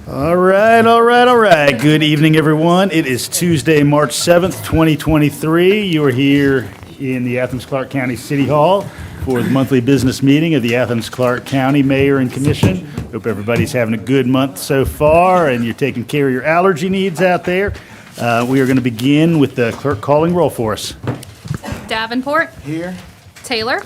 All right. Good evening, everyone. It is Tuesday, March 7th, 2023. You are here in the Athens-Clarke County City Hall for the monthly business meeting of the Athens-Clarke County Mayor and Commission. Hope everybody's having a good month so far and you're taking care of your allergy needs out there. We are going to begin with the clerk calling roll for us. Davenport. Here. Taylor.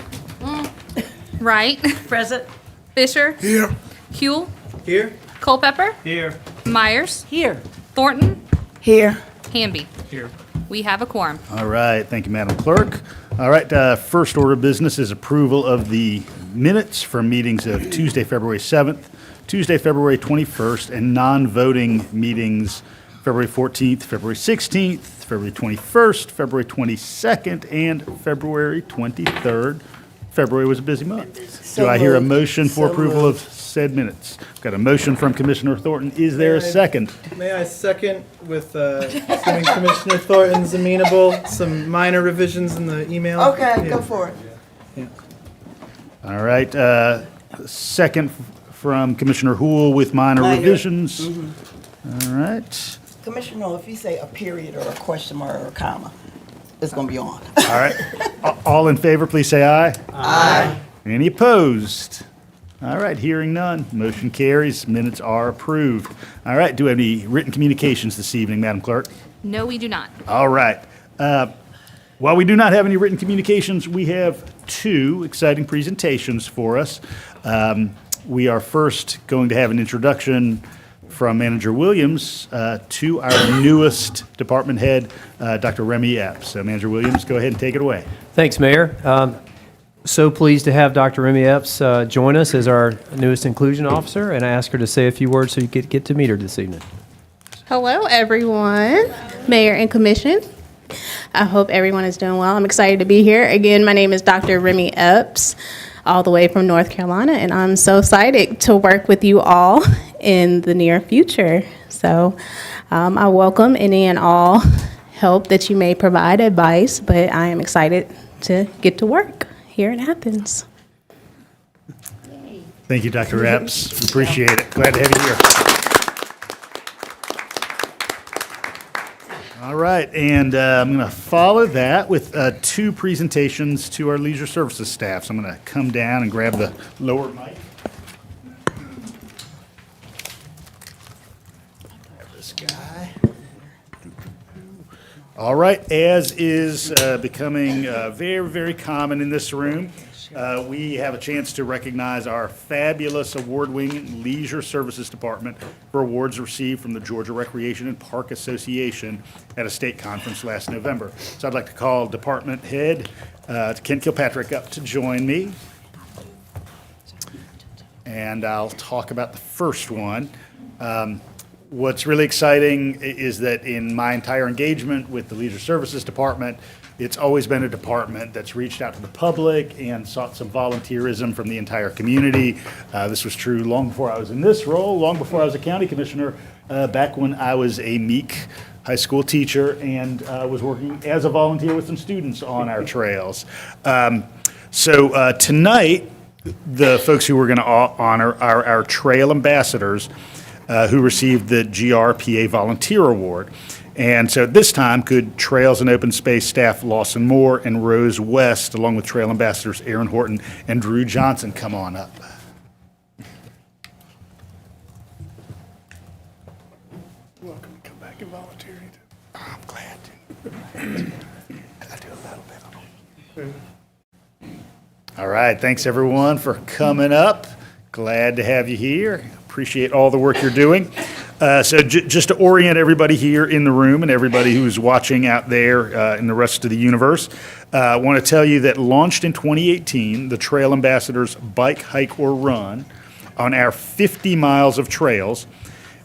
Wright. Present. Fisher. Here. Huell. Here. Culpepper. Here. Myers. Here. Thornton. Here. Hamby. Here. We have a quorum. All right, thank you, Madam Clerk. All right, first order of business is approval of the minutes from meetings of Tuesday, February 7th, Tuesday, February 21st, and non-voting meetings February 14th, February 16th, February 21st, February 22nd, and February 23rd. February was a busy month. Do I hear a motion for approval of said minutes? Got a motion from Commissioner Thornton. Is there a second? May I second with assuming Commissioner Thornton's amenable, some minor revisions in the email? Okay, go for it. All right, second from Commissioner Huell with minor revisions. All right. Commissioner, if you say a period or a question mark or a comma, it's going to be on. All right. All in favor, please say aye. Aye. Any opposed? All right, hearing none. Motion carries. Minutes are approved. All right, do we have any written communications this evening, Madam Clerk? No, we do not. All right. While we do not have any written communications, we have two exciting presentations for us. We are first going to have an introduction from Manager Williams to our newest department head, Dr. Remy Epps. So Manager Williams, go ahead and take it away. Thanks, Mayor. So pleased to have Dr. Remy Epps join us as our newest inclusion officer, and I ask her to say a few words so you could get to meet her this evening. Hello, everyone, Mayor and Commission. I hope everyone is doing well. I'm excited to be here. Again, my name is Dr. Remy Epps, all the way from North Carolina, and I'm so excited to work with you all in the near future. So I welcome any and all help that you may provide, advice, but I am excited to get to work here in Athens. Thank you, Dr. Epps. Appreciate it. Glad to have you here. All right, and I'm going to follow that with two presentations to our leisure services staff. So I'm going to come down and grab the lower mic. Grab this guy. All right, as is becoming very, very common in this room, we have a chance to recognize our fabulous award-winning Leisure Services Department for awards received from the Georgia Recreation and Park Association at a state conference last November. So I'd like to call Department Head Kent Kilpatrick up to join me. And I'll talk about the first one. What's really exciting is that in my entire engagement with the Leisure Services Department, it's always been a department that's reached out to the public and sought some volunteerism from the entire community. This was true long before I was in this role, long before I was a county commissioner, back when I was a meek high school teacher and was working as a volunteer with some students on our trails. So tonight, the folks who we're going to honor are our trail ambassadors, who received the GRPA Volunteer Award. And so at this time, could Trails and Open Space staff Lawson Moore and Rose West, along with Trail Ambassadors Aaron Horton and Drew Johnson, come on up. Welcome to come back and volunteer. I'm glad to. I do a little bit. All right, thanks everyone for coming up. Glad to have you here. Appreciate all the work you're doing. So just to orient everybody here in the room and everybody who's watching out there in the rest of the universe, I want to tell you that launched in 2018, the Trail Ambassadors Bike, Hike, or Run on our 50 miles of trails,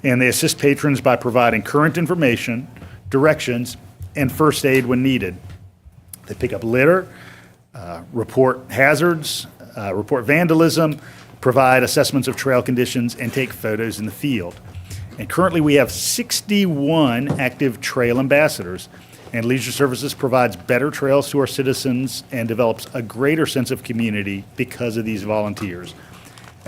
and they assist patrons by providing current information, directions, and first aid when needed. They pick up litter, report hazards, report vandalism, provide assessments of trail conditions, and take photos in the field. And currently we have 61 active trail ambassadors, and Leisure Services provides better trails to our citizens and develops a greater sense of community because of these volunteers.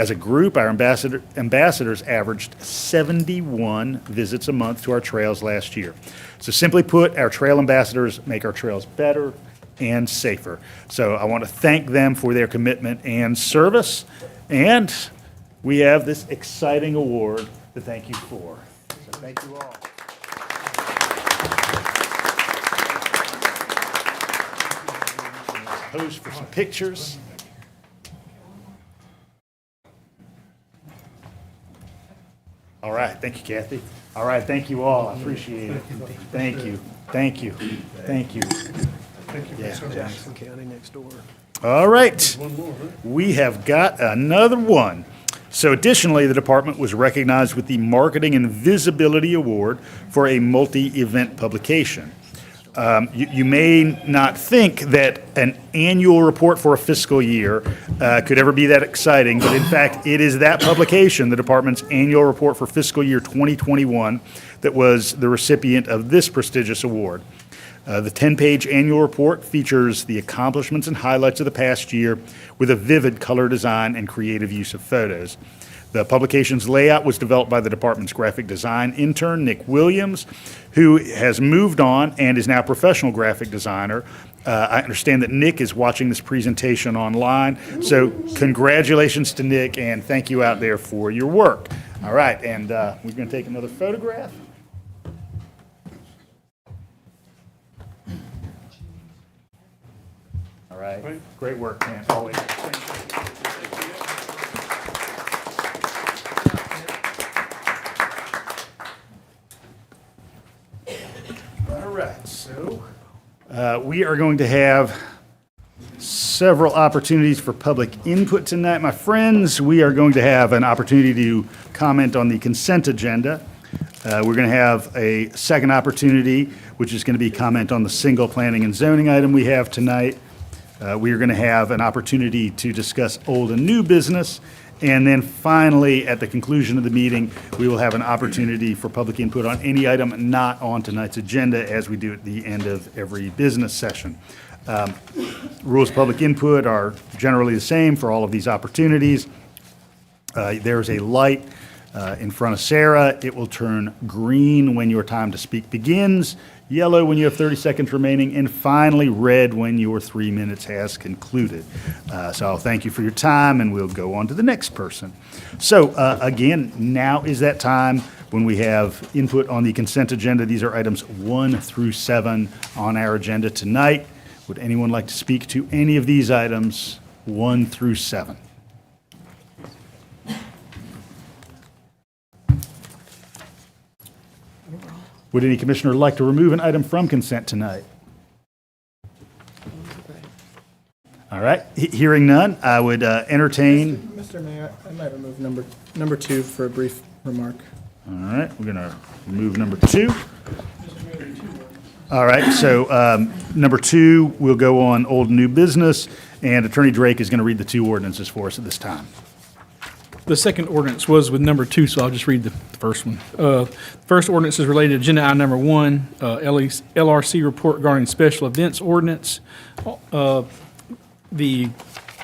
As a group, our ambassadors averaged 71 visits a month to our trails last year. So simply put, our trail ambassadors make our trails better and safer. So I want to thank them for their commitment and service. And we have this exciting award to thank you for. So thank you all. Pose for some pictures. All right, thank you, Kathy. All right, thank you all. I appreciate it. Thank you, thank you, thank you. Yeah. Jackson County next door. All right, we have got another one. So additionally, the department was recognized with the Marketing and Visibility Award for a multi-event publication. You may not think that an annual report for a fiscal year could ever be that exciting, but in fact, it is that publication, the department's annual report for fiscal year 2021, that was the recipient of this prestigious award. The 10-page annual report features the accomplishments and highlights of the past year with a vivid color design and creative use of photos. The publication's layout was developed by the department's graphic design intern, Nick Williams, who has moved on and is now a professional graphic designer. I understand that Nick is watching this presentation online, so congratulations to Nick, and thank you out there for your work. All right, and we're going to take another photograph. All right, great work, man, always. All right, so we are going to have several opportunities for public input tonight. My friends, we are going to have an opportunity to comment on the consent agenda. We're going to have a second opportunity, which is going to be comment on the single planning and zoning item we have tonight. We are going to have an opportunity to discuss old and new business. And then finally, at the conclusion of the meeting, we will have an opportunity for public input on any item not on tonight's agenda, as we do at the end of every business session. Rules of public input are generally the same for all of these opportunities. There's a light in front of Sarah. It will turn green when your time to speak begins, yellow when you have 30 seconds remaining, and finally red when your 3 minutes has concluded. So I'll thank you for your time, and we'll go on to the next person. So again, now is that time when we have input on the consent agenda. These are items 1 through 7 on our agenda tonight. Would anyone like to speak to any of these items, 1 through 7? Would any commissioner like to remove an item from consent tonight? All right, hearing none, I would entertain. Mr. Mayor, I might remove number 2 for a brief remark. All right, we're going to remove number 2. All right, so number 2 will go on old and new business, and Attorney Drake is going to read the 2 ordinances for us at this time. The second ordinance was with number 2, so I'll just read the first one. First ordinance is related to agenda item number 1, LRC report regarding special events ordinance. The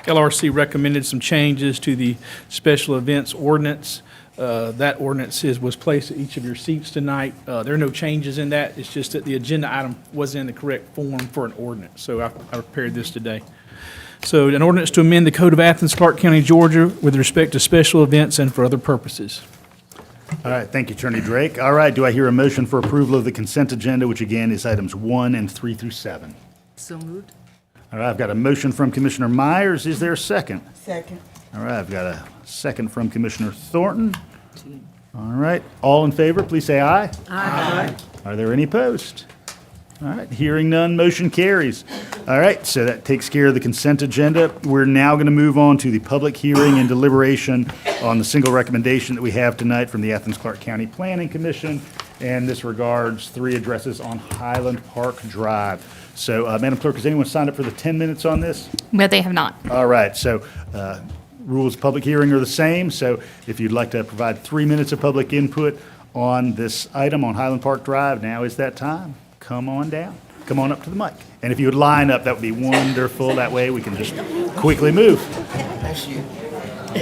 LRC recommended some changes to the special events ordinance. That ordinance was placed at each of your seats tonight. There are no changes in that. It's just that the agenda item wasn't in the correct form for an ordinance, so I prepared this today. So an ordinance to amend the Code of Athens-Clarke County, Georgia with respect to special events and for other purposes. All right, thank you, Attorney Drake. All right, do I hear a motion for approval of the consent agenda, which again is items 1 and 3 through 7? So moved. All right, I've got a motion from Commissioner Myers. Is there a second? Second. All right, I've got a second from Commissioner Thornton. All right, all in favor, please say aye. Aye. Are there any opposed? All right, hearing none, motion carries. All right, so that takes care of the consent agenda. We're now going to move on to the public hearing and deliberation on the single recommendation that we have tonight from the Athens-Clarke County Planning Commission, and this regards 3 addresses on Highland Park Drive. So, Madam Clerk, has anyone signed up for the 10 minutes on this? But they have not. All right, so rules of public hearing are the same, so if you'd like to provide 3 minutes of public input on this item on Highland Park Drive, now is that time. Come on down. Come on up to the mic. And if you would line up, that would be wonderful. That way we can just quickly move. That's you. All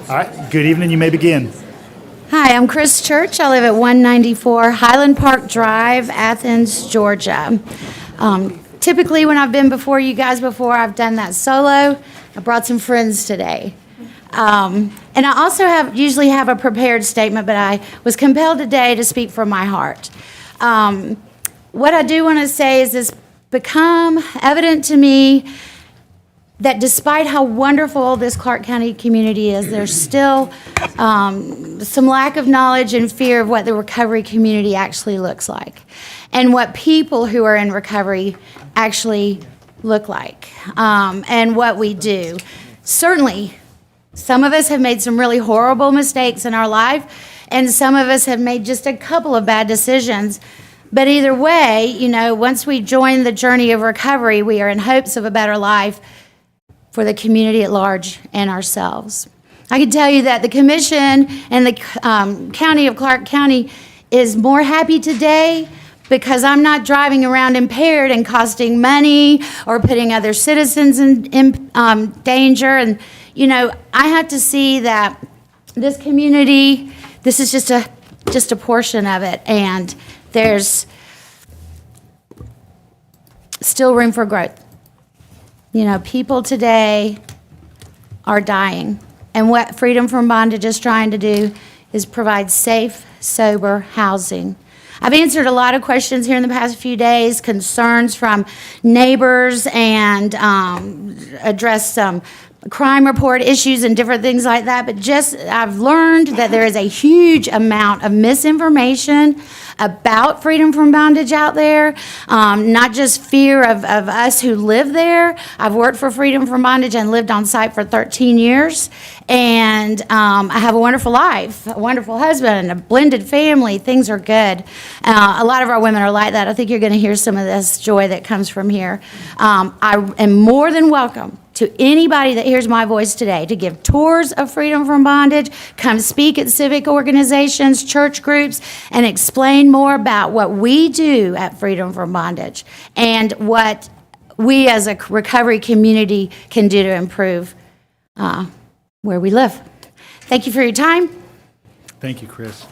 right, good evening, you may begin. Hi, I'm Chris Church. I live at 194 Highland Park Drive, Athens, Georgia. Typically, when I've been before you guys before, I've done that solo. I brought some friends today. And I also usually have a prepared statement, but I was compelled today to speak from my heart. What I do want to say is it's become evident to me that despite how wonderful this Clarke County community is, there's still some lack of knowledge and fear of what the recovery community actually looks like and what people who are in recovery actually look like, and what we do. Certainly, some of us have made some really horrible mistakes in our life, and some of us have made just a couple of bad decisions. But either way, you know, once we join the journey of recovery, we are in hopes of a better life for the community at large and ourselves. I can tell you that the commission and the county of Clarke County is more happy today because I'm not driving around impaired and costing money or putting other citizens in danger. And, you know, I have to see that this community, this is just a portion of it, and there's still room for growth. You know, people today are dying. And what Freedom from Bondage is trying to do is provide safe, sober housing. I've answered a lot of questions here in the past few days, concerns from neighbors, and addressed some crime report issues and different things like that. But I've learned that there is a huge amount of misinformation about freedom from bondage out there, not just fear of us who live there. I've worked for Freedom from Bondage and lived on site for 13 years, and I have a wonderful life, a wonderful husband, a blended family. Things are good. A lot of our women are like that. I think you're going to hear some of this joy that comes from here. I am more than welcome to anybody that hears my voice today to give tours of Freedom from Bondage, come speak at civic organizations, church groups, and explain more about what we do at Freedom from Bondage and what we as a recovery community can do to improve where we live. Thank you for your time. Thank you, Chris.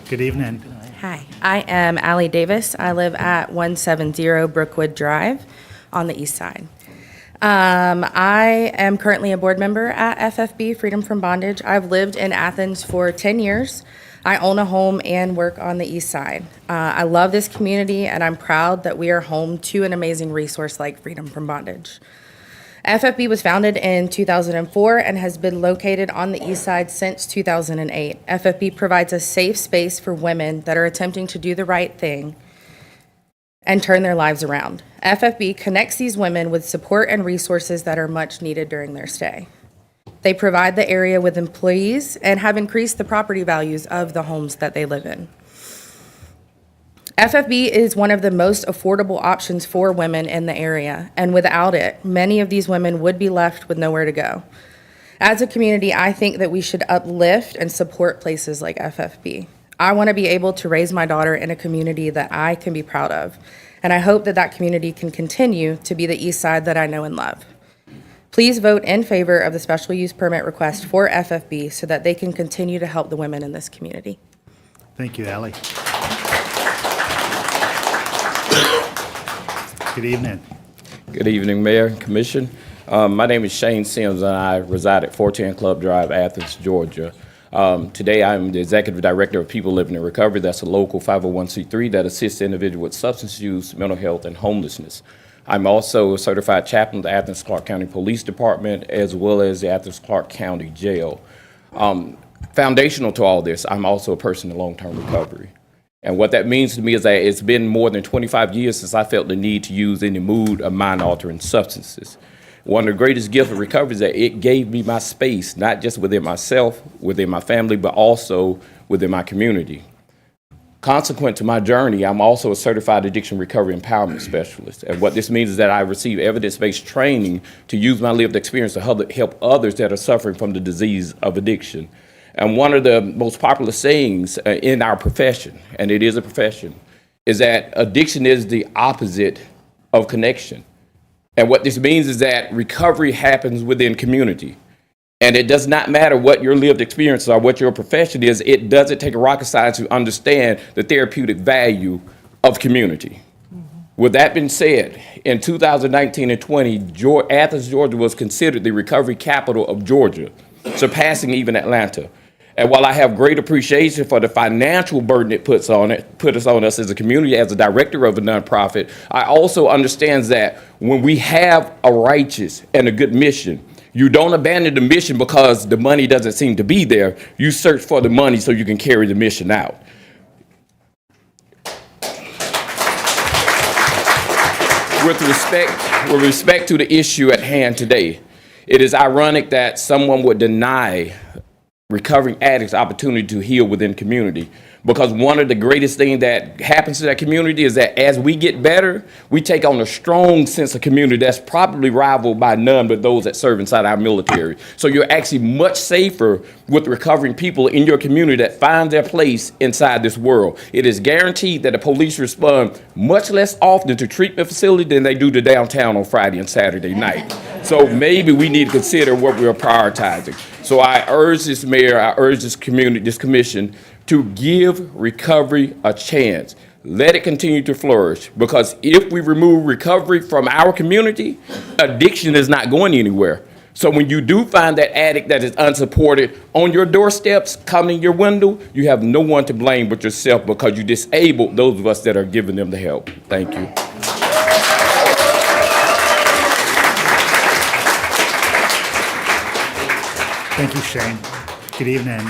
Good evening. Hi, I am Allie Davis. I live at 170 Brookwood Drive on the east side. I am currently a board member at FFB, Freedom from Bondage. I've lived in Athens for 10 years. I own a home and work on the east side. I love this community, and I'm proud that we are home to an amazing resource like Freedom from Bondage. FFB was founded in 2004 and has been located on the east side since 2008. FFB provides a safe space for women that are attempting to do the right thing and turn their lives around. FFB connects these women with support and resources that are much needed during their stay. They provide the area with employees and have increased the property values of the homes that they live in. FFB is one of the most affordable options for women in the area, and without it, many of these women would be left with nowhere to go. As a community, I think that we should uplift and support places like FFB. I want to be able to raise my daughter in a community that I can be proud of, and I hope that that community can continue to be the east side that I know and love. Please vote in favor of the special use permit request for FFB so that they can continue to help the women in this community. Thank you, Allie. Good evening. Good evening, Mayor and Commission. My name is Shane Sims, and I reside at 410 Club Drive, Athens, Georgia. Today, I'm the Executive Director of People Living in Recovery. That's a local 501c3 that assists individuals with substance use, mental health, and homelessness. I'm also a certified chaplain of the Athens-Clarke County Police Department, as well as the Athens-Clarke County Jail. Foundational to all this, I'm also a person in long-term recovery. And what that means to me is that it's been more than 25 years since I felt the need to use any mood or mind-altering substances. One of the greatest gifts of recovery is that it gave me my space, not just within myself, within my family, but also within my community. Consequent to my journey, I'm also a certified addiction recovery empowerment specialist. And what this means is that I receive evidence-based training to use my lived experience to help others that are suffering from the disease of addiction. And one of the most popular sayings in our profession, and it is a profession, is that addiction is the opposite of connection. And what this means is that recovery happens within community. And it does not matter what your lived experience or what your profession is, it doesn't take a rocket science to understand the therapeutic value of community. With that being said, in 2019 and 20, Athens, Georgia was considered the recovery capital of Georgia, surpassing even Atlanta. And while I have great appreciation for the financial burden it put us on us as a community, as a director of a nonprofit, I also understand that when we have a righteous and a good mission, you don't abandon the mission because the money doesn't seem to be there. You search for the money so you can carry the mission out. With respect to the issue at hand today, it is ironic that someone would deny recovering addicts opportunity to heal within community, because one of the greatest things that happens to that community is that as we get better, we take on a strong sense of community that's probably rivaled by none but those that serve inside our military. So you're actually much safer with recovering people in your community that find their place inside this world. It is guaranteed that the police respond much less often to treatment facility than they do to downtown on Friday and Saturday night. So maybe we need to consider what we're prioritizing. So I urge this mayor, I urge this community, this commission, to give recovery a chance. Let it continue to flourish, because if we remove recovery from our community, addiction is not going anywhere. So when you do find that addict that is unsupported on your doorsteps, coming your window, you have no one to blame but yourself, because you disabled those of us that are giving them the help. Thank you. Thank you, Shane. Good evening.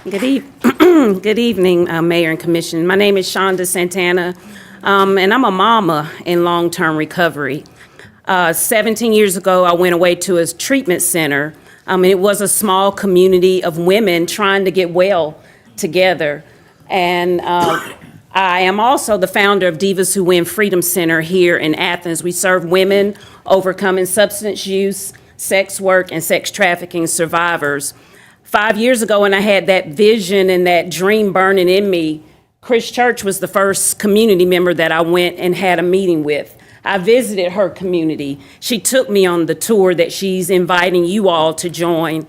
Good evening, Mayor and Commission. My name is Shonda Santana, and I'm a mama in long-term recovery. 17 years ago, I went away to a treatment center, and it was a small community of women trying to get well together. And I am also the founder of Divas Who Win Freedom Center here in Athens. We serve women overcoming substance use, sex work, and sex trafficking survivors. 5 years ago, when I had that vision and that dream burning in me, Chris Church was the first community member that I went and had a meeting with. I visited her community. She took me on the tour that she's inviting you all to join.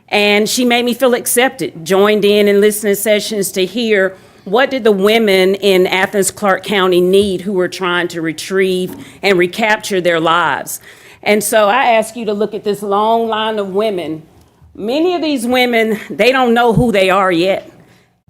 And she made me feel accepted, joined in listening sessions to hear what did the women in Athens-Clarke County need who were trying to retrieve and recapture their lives. And so I ask you to look at this long line of women. Many of these women, they don't know who they are yet.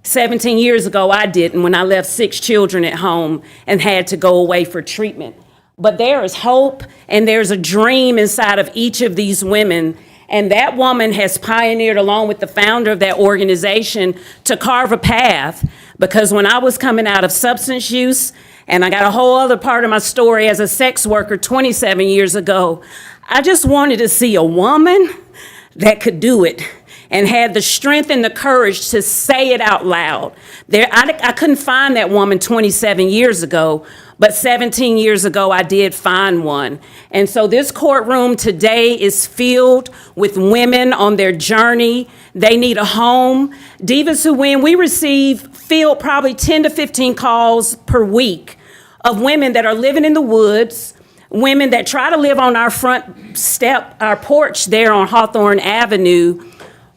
17 years ago, I didn't, when I left 6 children at home and had to go away for treatment. But there is hope, and there's a dream inside of each of these women. And that woman has pioneered, along with the founder of that organization, to carve a path. Because when I was coming out of substance use, and I got a whole other part of my story as a sex worker 27 years ago, I just wanted to see a woman that could do it and had the strength and the courage to say it out loud. I couldn't find that woman 27 years ago, but 17 years ago I did find one. And so this courtroom today is filled with women on their journey. They need a home. Divas Who Win, we field probably 10 to 15 calls per week of women that are living in the woods, women that try to live on our front step, our porch there on Hawthorne Avenue,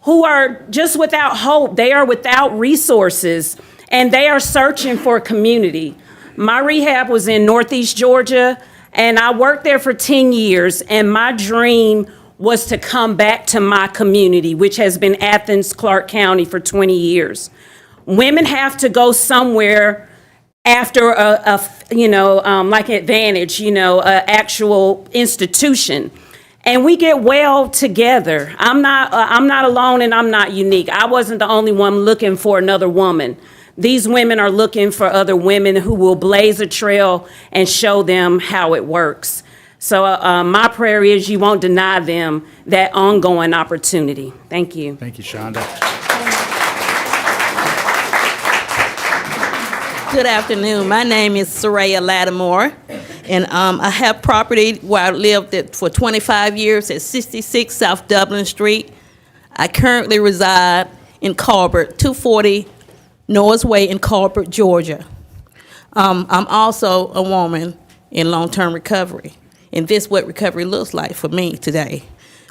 who are just without hope. They are without resources, and they are searching for a community. My rehab was in Northeast Georgia, and I worked there for 10 years, and my dream was to come back to my community, which has been Athens-Clarke County for 20 years. Women have to go somewhere after like Advantage, an actual institution. And we get well together. I'm not alone, and I'm not unique. I wasn't the only one looking for another woman. These women are looking for other women who will blaze a trail and show them how it works. So my prayer is you won't deny them that ongoing opportunity. Thank you. Thank you, Shonda. Good afternoon. My name is Soraya Lattimore, and I have property where I lived for 25 years at 66 South Dublin Street. I currently reside in Culvert, 240 Norris Way in Culvert, Georgia. I'm also a woman in long-term recovery, and this is what recovery looks like for me today.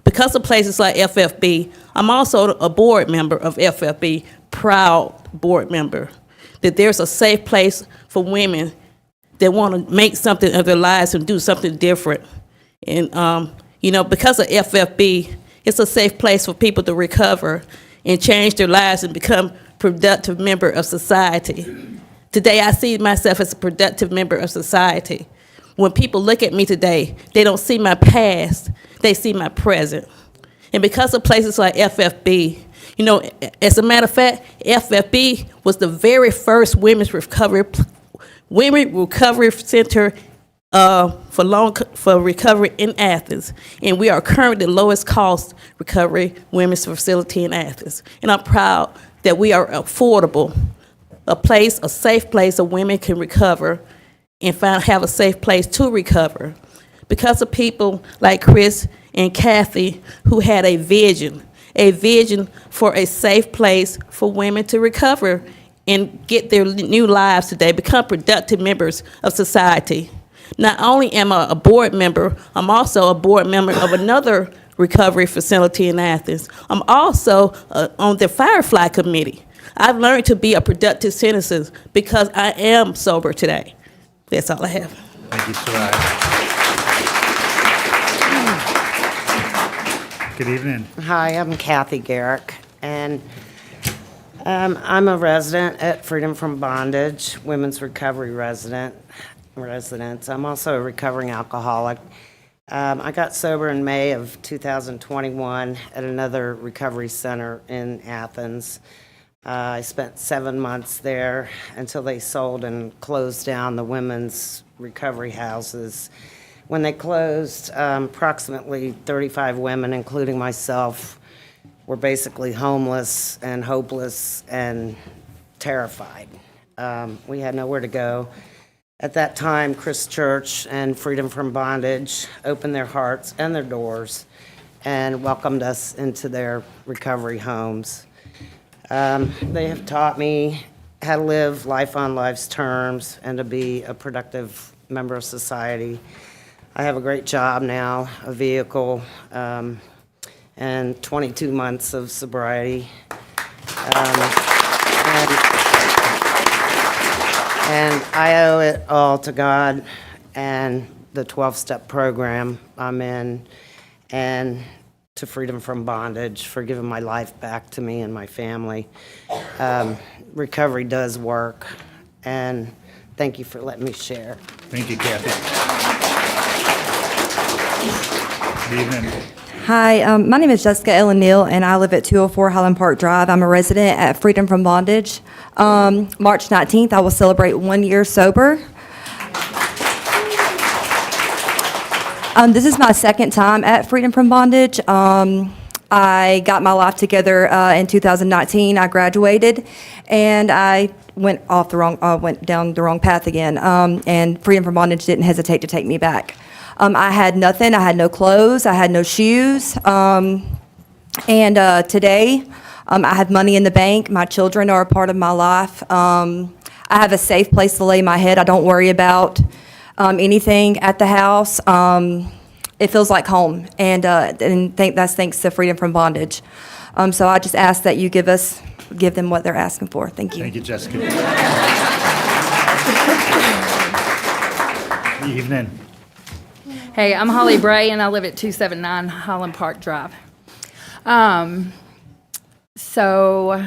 Because of places like FFB, I'm also a board member of FFB, proud board member, that there's a safe place for women that want to make something of their lives and do something different. And, because of FFB, it's a safe place for people to recover and change their lives and become productive member of society. Today, I see myself as a productive member of society. When people look at me today, they don't see my past, they see my present. And because of places like FFB, as a matter of fact, FFB was the very first women's recovery center for recovery in Athens. And we are currently the lowest cost recovery women's facility in Athens. And I'm proud that we are affordable, a safe place where women can recover and have a safe place to recover. Because of people like Chris and Kathy who had a vision for a safe place for women to recover and get their new lives today, become productive members of society. Not only am I a board member, I'm also a board member of another recovery facility in Athens. I'm also on the Firefly committee. I've learned to be a productive citizen because I am sober today. That's all I have. Thank you, Soraya. Good evening. Hi, I'm Kathy Garrick, and I'm a resident at Freedom from Bondage, Women's Recovery residence. I'm also a recovering alcoholic. I got sober in May of 2021 at another recovery center in Athens. I spent 7 months there until they sold and closed down the women's recovery houses. When they closed, approximately 35 women, including myself, were basically homeless and hopeless and terrified. We had nowhere to go. At that time, Chris Church and Freedom from Bondage opened their hearts and their doors and welcomed us into their recovery homes. They have taught me how to live life on life's terms and to be a productive member of society. I have a great job now, a vehicle, and 22 months of sobriety. And I owe it all to God and the 12-step program I'm in, and to Freedom from Bondage for giving my life back to me and my family. Recovery does work, and thank you for letting me share. Thank you, Kathy. Good evening. Hi, my name is Jessica Ellen Neal, and I live at 204 Highland Park Drive. I'm a resident at Freedom from Bondage. March 19th, I will celebrate 1 year sober. This is my second time at Freedom from Bondage. I got my life together in 2019. I graduated, and I went down the wrong path again. And Freedom from Bondage didn't hesitate to take me back. I had nothing. I had no clothes. I had no shoes. And today, I have money in the bank. My children are a part of my life. I have a safe place to lay my head. I don't worry about anything at the house. It feels like home, and that's thanks to Freedom from Bondage. So I just ask that you give them what they're asking for. Thank you. Thank you, Jessica. Good evening. Hey, I'm Holly Bray, and I live at 279 Highland Park Drive. So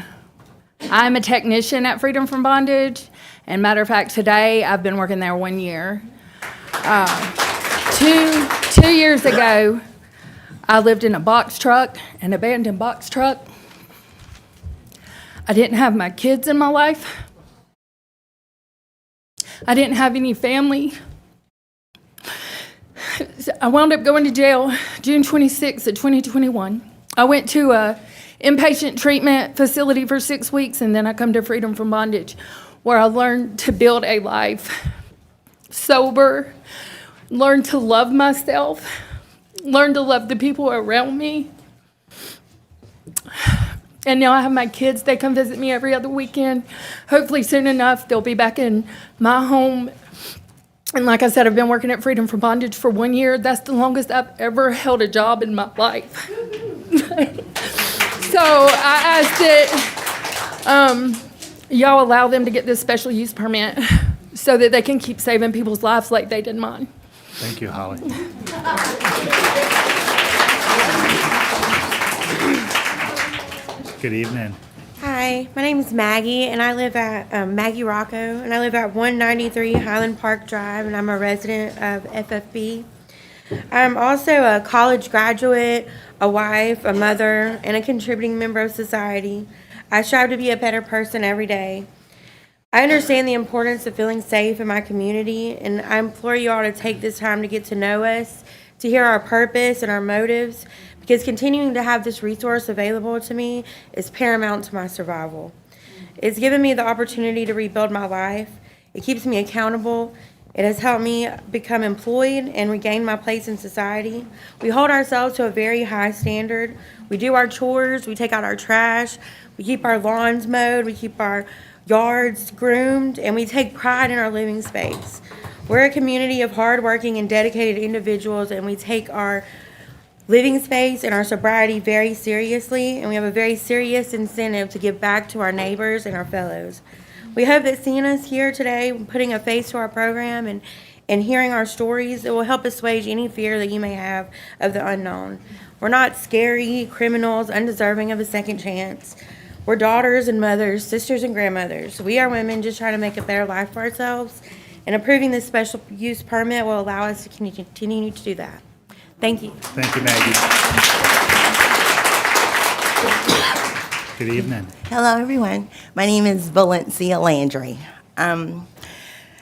I'm a technician at Freedom from Bondage, and matter of fact, today I've been working there 1 year. 2 years ago, I lived in a box truck, an abandoned box truck. I didn't have my kids in my life. I didn't have any family. I wound up going to jail June 26th of 2021. I went to a inpatient treatment facility for 6 weeks, and then I come to Freedom from Bondage. where I learned to build a life sober, learned to love myself, learned to love the people around me. And now I have my kids. They come visit me every other weekend. Hopefully soon enough, they'll be back in my home. And like I said, I've been working at Freedom from Bondage for 1 year. That's the longest I've ever held a job in my life. So I ask that y'all allow them to get this special use permit so that they can keep saving people's lives like they did mine. Thank you, Holly. Good evening. Hi, my name is Maggie, and I live at Maggie Rocco, and I live at 193 Highland Park Drive, and I'm a resident of FFB. I'm also a college graduate, a wife, a mother, and a contributing member of society. I strive to be a better person every day. I understand the importance of feeling safe in my community, and I implore you all to take this time to get to know us, to hear our purpose and our motives, because continuing to have this resource available to me is paramount to my survival. It's given me the opportunity to rebuild my life. It keeps me accountable. It has helped me become employed and regain my place in society. We hold ourselves to a very high standard. We do our chores, we take out our trash, we keep our lawns mowed, we keep our yards groomed, and we take pride in our living space. We're a community of hardworking and dedicated individuals, and we take our living space and our sobriety very seriously, and we have a very serious incentive to give back to our neighbors and our fellows. We hope that seeing us here today, putting a face to our program and hearing our stories, it will help assuage any fear that you may have of the unknown. We're not scary criminals, undeserving of a second chance. We're daughters and mothers, sisters and grandmothers. We are women just trying to make a better life for ourselves, and approving this special use permit will allow us to continue to do that. Thank you. Thank you, Maggie. Good evening. Hello, everyone. My name is Valencia Landry. I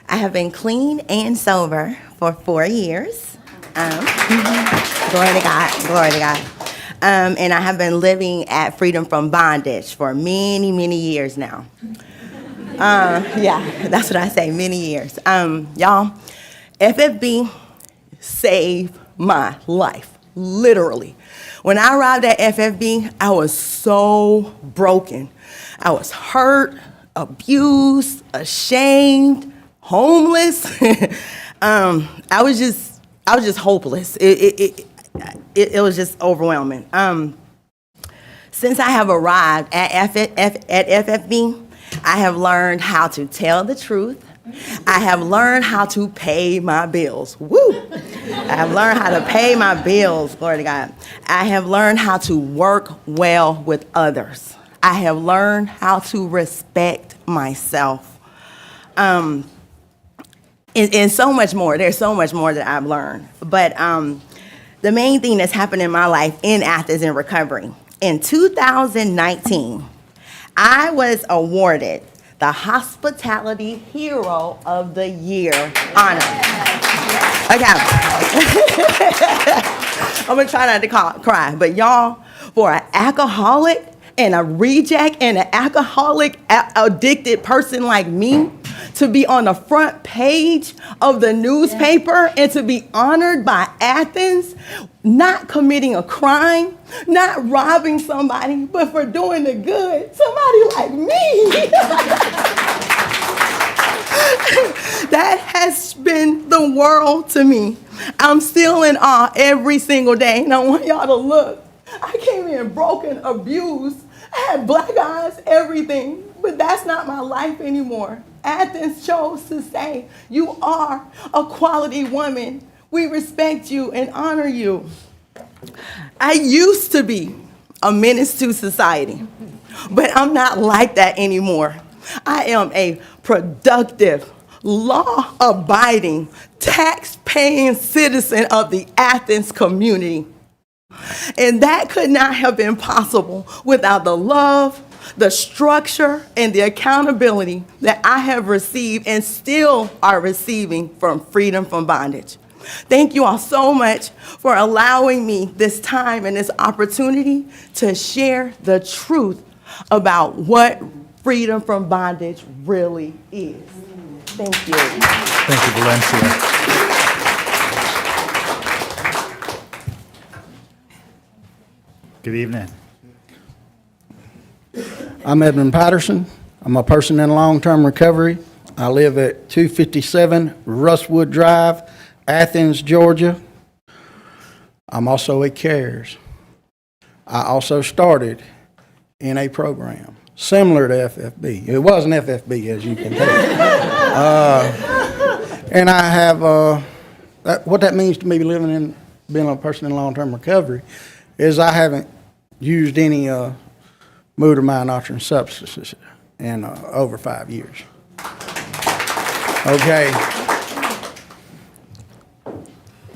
have been clean and sober for 4 years. Glory to God, glory to God. And I have been living at Freedom from Bondage for many, many years now. Yeah, that's what I say, many years. Y'all, FFB saved my life, literally. When I arrived at FFB, I was so broken. I was hurt, abused, ashamed, homeless. I was just hopeless. It was just overwhelming. Since I have arrived at FFB, I have learned how to tell the truth. I have learned how to pay my bills. Woo! I have learned how to pay my bills, glory to God. I have learned how to work well with others. I have learned how to respect myself. And so much more. There's so much more that I've learned. But the main thing that's happened in my life in Athens in recovery, in 2019, I was awarded the Hospitality Hero of the Year honor. Okay. I'm gonna try not to cry, but y'all, for an alcoholic and a reject and an alcoholic addicted person like me, to be on the front page of the newspaper and to be honored by Athens, not committing a crime, not robbing somebody, but for doing the good, somebody like me. That has been the world to me. I'm still in awe every single day, and I want y'all to look. I came in broken, abused, I had black eyes, everything, but that's not my life anymore. Athens chose to say, you are a quality woman. We respect you and honor you. I used to be a menace to society, but I'm not like that anymore. I am a productive, law-abiding, tax-paying citizen of the Athens community. And that could not have been possible without the love, the structure, and the accountability that I have received and still are receiving from Freedom from Bondage. Thank you all so much for allowing me this time and this opportunity to share the truth about what freedom from bondage really is. Thank you. Thank you, Valencia. Good evening. I'm Edmund Patterson. I'm a person in long-term recovery. I live at 257 Rustwood Drive, Athens, Georgia. I'm also a CARES. I also started in a program similar to FFB. It wasn't FFB, as you can tell. And I have, what that means to me being a person in long-term recovery is I haven't used any mood or mind-altering substances in over 5 years. Okay.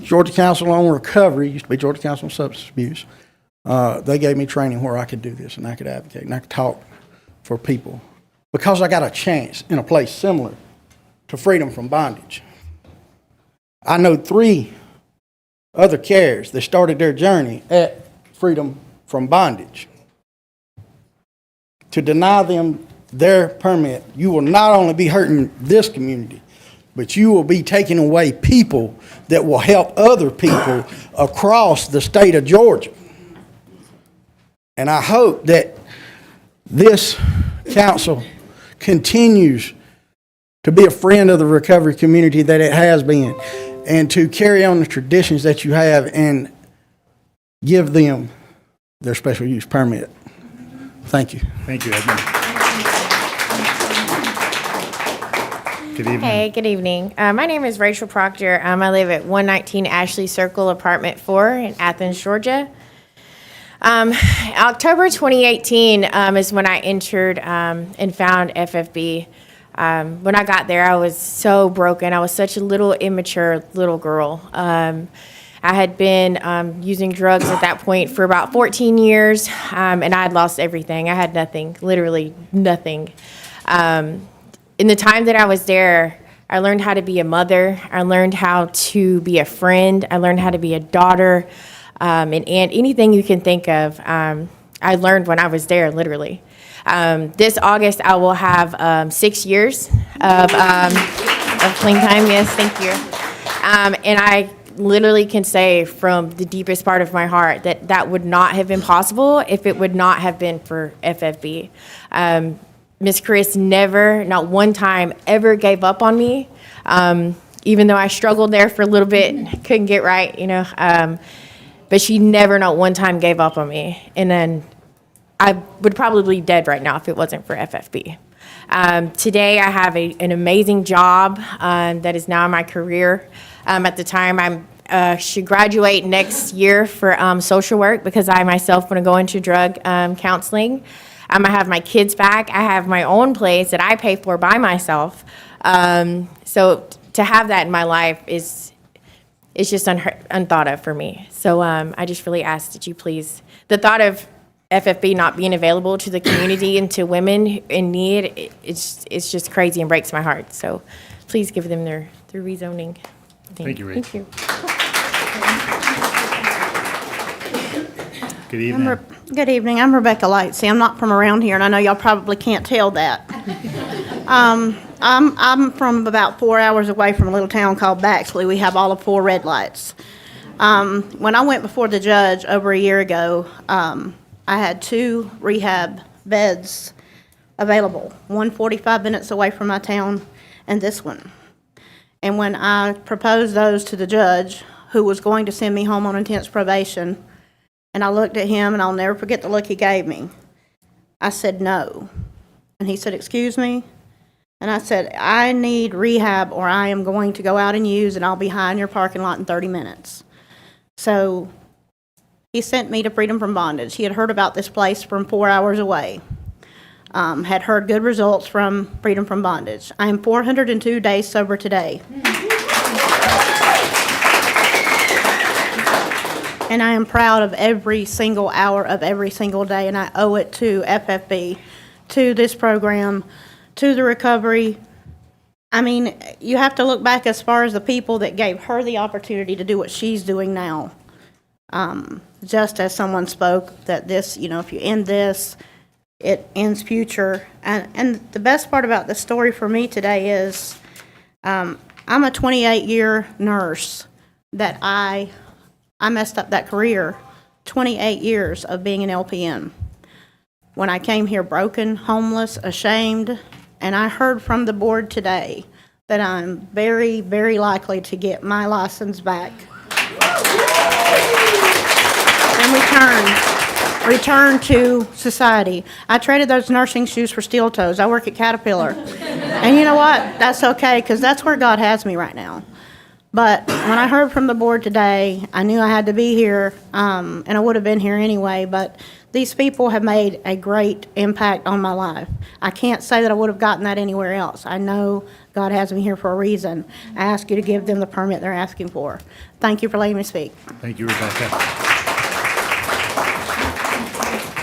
Georgia Council on Recovery, used to be Georgia Council on Substance Abuse. They gave me training where I could do this and I could advocate and I could talk for people because I got a chance in a place similar to freedom from bondage. I know 3 other CARES that started their journey at freedom from bondage. To deny them their permit, you will not only be hurting this community, but you will be taking away people that will help other people across the state of Georgia. And I hope that this council continues to be a friend of the recovery community that it has been, and to carry on the traditions that you have and give them their special use permit. Thank you. Thank you, Edmund. Good evening. Hey, good evening. My name is Rachel Proctor. I live at 119 Ashley Circle, Apartment 4 in Athens, Georgia. October 2018 is when I entered and found FFB. When I got there, I was so broken. I was such a little immature little girl. I had been using drugs at that point for about 14 years, and I had lost everything. I had nothing, literally nothing. In the time that I was there, I learned how to be a mother. I learned how to be a friend. I learned how to be a daughter, an aunt, anything you can think of. I learned when I was there, literally. This August, I will have 6 years of clean time. Yes, thank you. And I literally can say from the deepest part of my heart that that would not have been possible if it would not have been for FFB. Miss Chris never, not one time, ever gave up on me. Even though I struggled there for a little bit, couldn't get right, you know. But she never, not one time, gave up on me. And then I would probably be dead right now if it wasn't for FFB. Today I have an amazing job that is now my career. At the time, I should graduate next year for social work because I myself want to go into drug counseling. I have my kids back. I have my own place that I pay for by myself. So to have that in my life is just unthought of for me. So I just really ask that you please, the thought of FFB not being available to the community and to women in need, it's just crazy and breaks my heart. So please give them their rezoning. Thank you, Rach. Thank you. Good evening. Good evening. I'm Rebecca Lightsey. I'm not from around here, and I know y'all probably can't tell that. I'm from about 4 hours away from a little town called Baxley. We have all the 4 red lights. When I went before the judge over a year ago, I had 2 rehab beds available, one 45 minutes away from my town and this one. And when I proposed those to the judge, who was going to send me home on intense probation, and I looked at him, and I'll never forget the look he gave me, I said no. And he said, "Excuse me?" And I said, "I need rehab or I am going to go out and use, and I'll be high in your parking lot in 30 minutes. So he sent me to Freedom from Bondage. He had heard about this place from 4 hours away. Had heard good results from Freedom from Bondage. I am 402 days sober today. And I am proud of every single hour of every single day, and I owe it to FFB, to this program, to the recovery. I mean, you have to look back as far as the people that gave her the opportunity to do what she's doing now. Just as someone spoke, that this, you know, if you end this, it ends future. And the best part about the story for me today is I'm a 28-year nurse that I messed up that career, 28 years of being an LPN. When I came here broken, homeless, ashamed, and I heard from the board today that I'm very, very likely to get my license back and return to society. I traded those nursing shoes for steel toes. I work at Caterpillar. And you know what? That's okay, because that's where God has me right now. But when I heard from the board today, I knew I had to be here, and I would have been here anyway, but these people have made a great impact on my life. I can't say that I would have gotten that anywhere else. I know God has me here for a reason. I ask you to give them the permit they're asking for. Thank you for letting me speak. Thank you, Rebecca.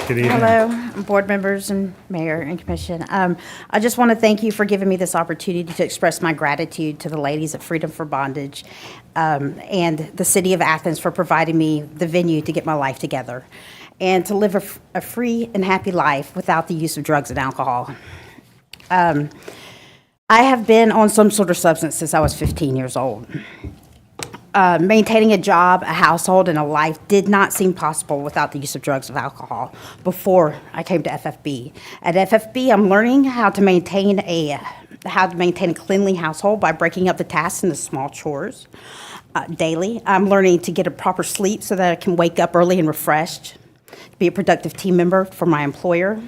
Good evening. Hello, board members and mayor and commission. I just want to thank you for giving me this opportunity to express my gratitude to the ladies at Freedom from Bondage and the city of Athens for providing me the venue to get my life together and to live a free and happy life without the use of drugs and alcohol. I have been on some sort of substance since I was 15 years old. Maintaining a job, a household, and a life did not seem possible without the use of drugs and alcohol before I came to FFB. At FFB, I'm learning how to maintain a cleanly household by breaking up the tasks into small chores daily. I'm learning to get a proper sleep so that I can wake up early and refreshed, be a productive team member for my employer.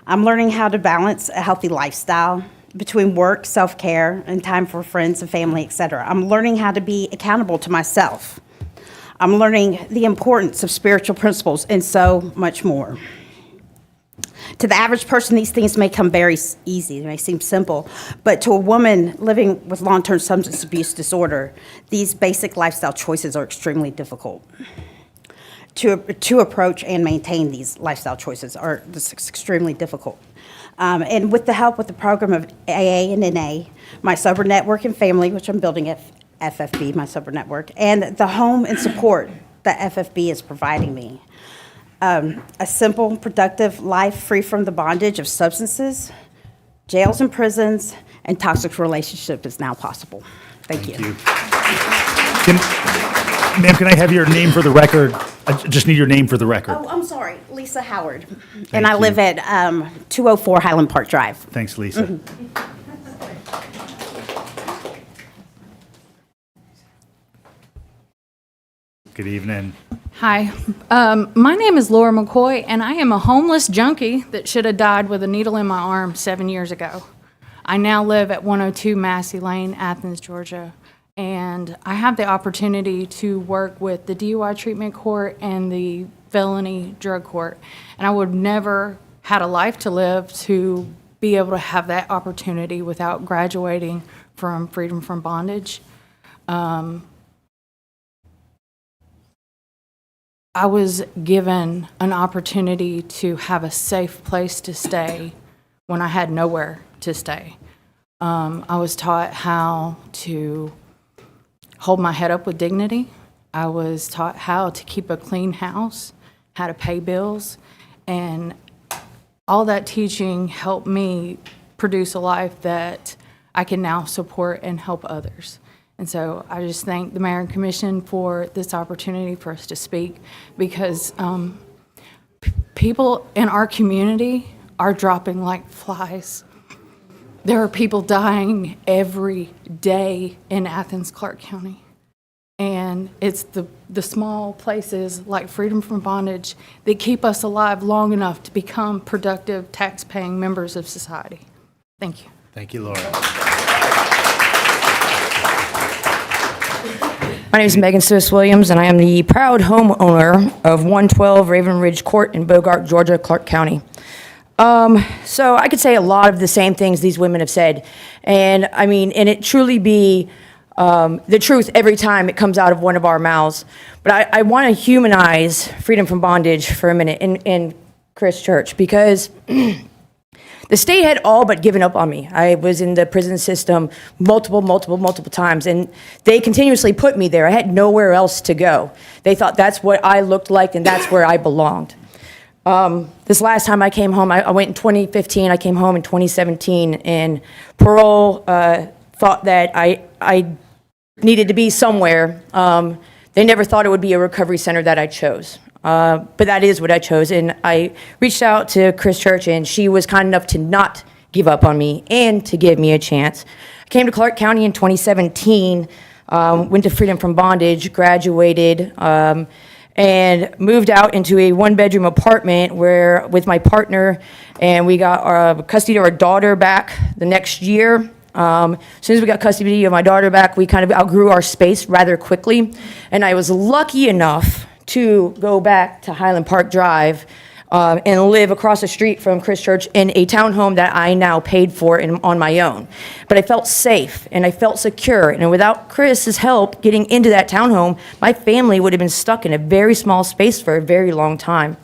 I'm learning how to balance a healthy lifestyle between work, self-care, and time for friends and family, etc. I'm learning how to be accountable to myself. I'm learning the importance of spiritual principles and so much more. To the average person, these things may come very easy, they may seem simple, but to a woman living with long-term substance abuse disorder, these basic lifestyle choices are extremely difficult. To approach and maintain these lifestyle choices are extremely difficult. And with the help with the program of AA and NA, my sober network and family, which I'm building at FFB, my sober network, and the home and support that FFB is providing me. A simple, productive life free from the bondage of substances, jails and prisons, and toxic relationship is now possible. Thank you. Ma'am, can I have your name for the record? I just need your name for the record. Oh, I'm sorry, Lisa Howard. And I live at 204 Highland Park Drive. Thanks, Lisa. Good evening. Hi, my name is Laura McCoy, and I am a homeless junkie that should have died with a needle in my arm 7 years ago. I now live at 102 Massey Lane, Athens, Georgia, and I have the opportunity to work with the DUI treatment court and the felony drug court, and I would never had a life to live to be able to have that opportunity without graduating from Freedom from Bondage. I was given an opportunity to have a safe place to stay when I had nowhere to stay. I was taught how to hold my head up with dignity. I was taught how to keep a clean house, how to pay bills, and all that teaching helped me produce a life that I can now support and help others. And so I just thank the Mayor and Commission for this opportunity for us to speak, because people in our community are dropping like flies. There are people dying every day in Athens-Clarke County. And it's the small places like Freedom from Bondage that keep us alive long enough to become productive, tax-paying members of society. Thank you. Thank you, Laura. My name is Megan Sis Williams, and I am the proud homeowner of 112 Raven Ridge Court in Bogart, Georgia, Clark County. So I could say a lot of the same things these women have said, and I mean, and it truly be the truth every time it comes out of one of our mouths. But I want to humanize Freedom from Bondage for a minute in Chris Church, because the state had all but given up on me. I was in the prison system multiple times, and they continuously put me there. I had nowhere else to go. They thought that's what I looked like and that's where I belonged. This last time I came home, I went in 2015, I came home in 2017, and parole thought that I needed to be somewhere. They never thought it would be a recovery center that I chose. But that is what I chose, and I reached out to Chris Church, and she was kind enough to not give up on me and to give me a chance. I came to Clarke County in 2017, went to Freedom from Bondage, graduated, and moved out into a one-bedroom apartment with my partner, and we got custody of our daughter back the next year. As soon as we got custody of my daughter back, we kind of outgrew our space rather quickly, and I was lucky enough to go back to Highland Park Drive and live across the street from Chris Church in a townhome that I now paid for on my own. But I felt safe and I felt secure, and without Chris's help getting into that townhome, my family would have been stuck in a very small space for a very long time.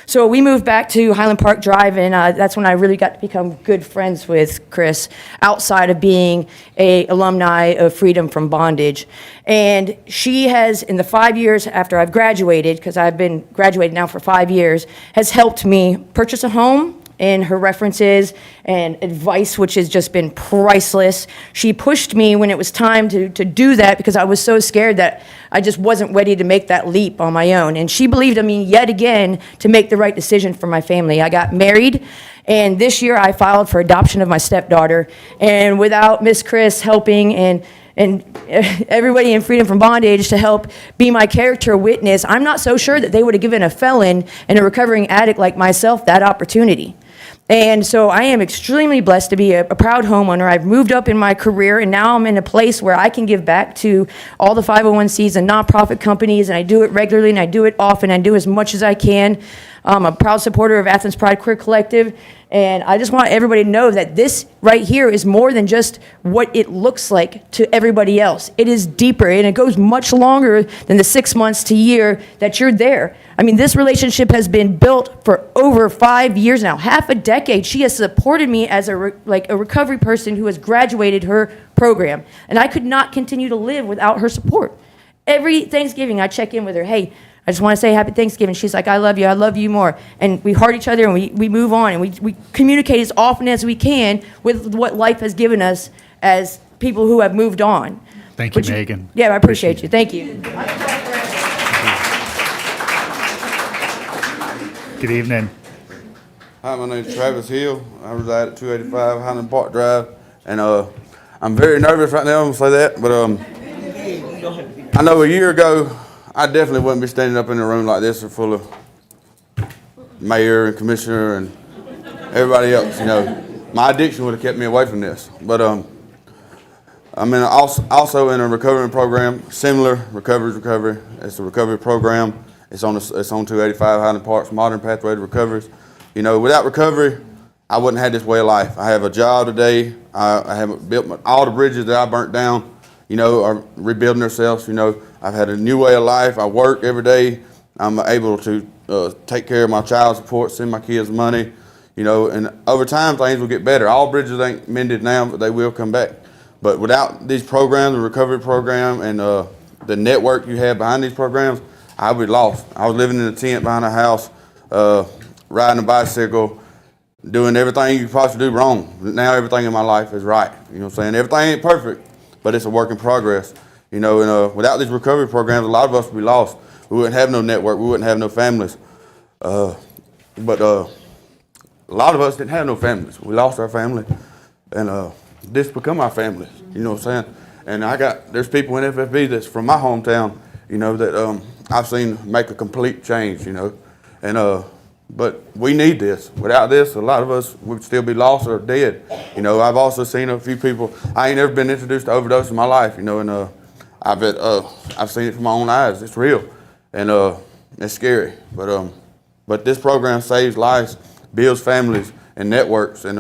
So we moved back to Highland Park Drive, and that's when I really got to become good friends with Chris, outside of being a alumni of Freedom from Bondage. And she has, in the 5 years after I've graduated, because I've been graduated now for 5 years, has helped me purchase a home, and her references and advice, which has just been priceless. She pushed me when it was time to do that, because I was so scared that I just wasn't ready to make that leap on my own. And she believed in me yet again to make the right decision for my family. I got married, and this year I filed for adoption of my stepdaughter. And without Miss Chris helping and everybody in Freedom from Bondage to help be my character witness, I'm not so sure that they would have given a felon and a recovering addict like myself that opportunity. And so I am extremely blessed to be a proud homeowner. I've moved up in my career, and now I'm in a place where I can give back to all the 501c and nonprofit companies, and I do it regularly, and I do it often. I do as much as I can. I'm a proud supporter of Athens Pride Queer Collective, and I just want everybody to know that this right here is more than just what it looks like to everybody else. It is deeper, and it goes much longer than the 6 months to year that you're there. I mean, this relationship has been built for over 5 years now, half a decade. She has supported me as a recovery person who has graduated her program, and I could not continue to live without her support. Every Thanksgiving, I check in with her. Hey, I just want to say happy Thanksgiving. She's like, I love you more. And we heart each other, and we move on, and we communicate as often as we can with what life has given us as people who have moved on. Thank you, Megan. Yeah, I appreciate you. Thank you. Good evening. Hi, my name is Travis Hill. I reside at 285 Highland Park Drive, and I'm very nervous right now. I'm gonna say that, but I know a year ago I definitely wouldn't be standing up in a room like this full of mayor and commissioner and everybody else. You know, my addiction would have kept me away from this. But I'm also in a recovery program, similar recovery. It's a recovery program. It's on 285 Highland Park's Modern Pathway to Recovery. You know, without recovery, I wouldn't have this way of life. I have a job today. I haven't built all the bridges that I burnt down, you know, are rebuilding themselves. You know, I've had a new way of life. I work every day. I'm able to take care of my child support, send my kids money, you know, and over time things will get better. All bridges ain't mended now, but they will come back. But without these programs, the recovery program and the network you have behind these programs, I would be lost. I was living in a tent behind a house, riding a bicycle, doing everything you could possibly do wrong. Now everything in my life is right. You know what I'm saying? Everything ain't perfect, but it's a work in progress. You know, and without these recovery programs, a lot of us would be lost. We wouldn't have no network. We wouldn't have no families. But a lot of us didn't have no families. We lost our family, and this become our families. You know what I'm saying? And there's people in FFB that's from my hometown, you know, that I've seen make a complete change, you know. And but we need this. Without this, a lot of us would still be lost or dead. You know, I've also seen a few people. I ain't never been introduced to overdose in my life, you know, and I've seen it from my own eyes. It's real, and it's scary. But this program saves lives, builds families and networks, and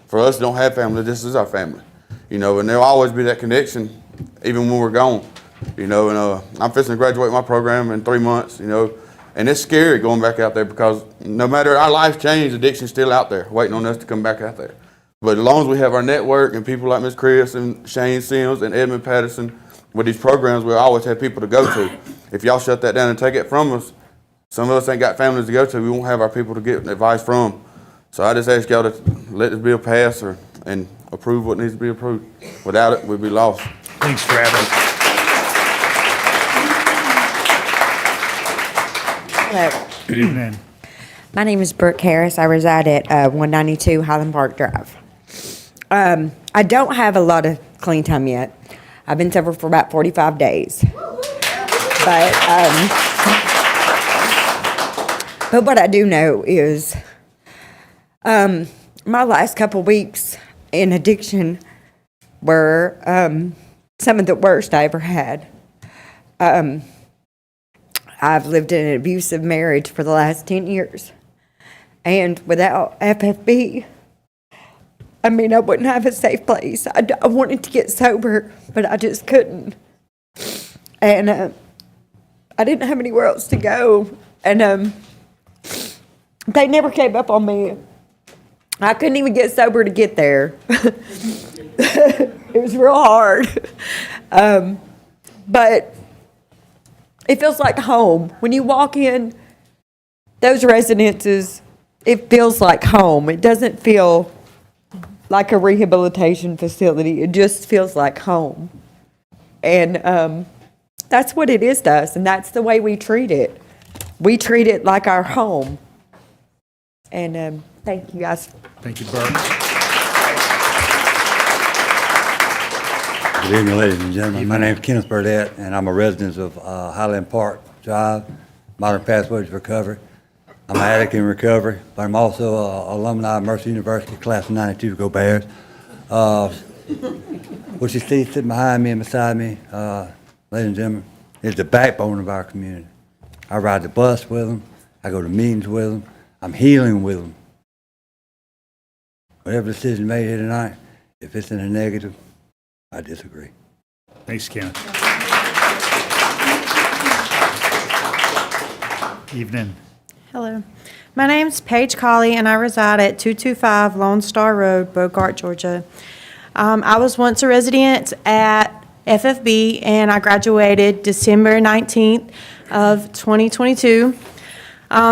for us who don't have family, this is our family, you know. And there'll always be that connection, even when we're gone, you know. And I'm fixing to graduate my program in 3 months, you know. And it's scary going back out there, because no matter our life change, addiction's still out there, waiting on us to come back out there. But as long as we have our network and people like Ms. Chris and Shane Sims and Edmund Patterson, with these programs, we'll always have people to go to. If y'all shut that down and take it from us, Some of us ain't got families to go to. We won't have our people to get advice from. So I just ask y'all to let this bill pass and approve what needs to be approved. Without it, we'd be lost. Thanks, Travis. Hello. Good evening. My name is Brooke Harris. I reside at 192 Highland Park Drive. I don't have a lot of clean time yet. I've been sober for about 45 days. But what I do know is my last couple weeks in addiction were some of the worst I ever had. I've lived in an abusive marriage for the last 10 years. And without FFB, I mean, I wouldn't have a safe place. I wanted to get sober, but I just couldn't. And I didn't have anywhere else to go. And they never came up on me. I couldn't even get sober to get there. It was real hard. But it feels like home. When you walk in those residences, it feels like home. It doesn't feel like a rehabilitation facility. It just feels like home. And that's what it is to us, and that's the way we treat it. We treat it like our home. And thank you, guys. Thank you, Burke. Good evening, ladies and gentlemen. My name is Kenneth Burdett, and I'm a resident of Highland Park Drive, Modern Pathways to Recovery. I'm an addict in recovery, but I'm also an alumni of Mercer University, class of 92, go Bears. What you see sitting behind me and beside me, ladies and gentlemen, is the backbone of our community. I ride the bus with them. I go to meetings with them. I'm healing with them. Whatever decision made here tonight, if it's in a negative, I disagree. Thanks, Kenneth. Evening. Hello. My name's Paige Colley, and I reside at 225 Lone Star Road, Bogart, Georgia. I was once a resident at FFB, and I graduated December 19th of 2022.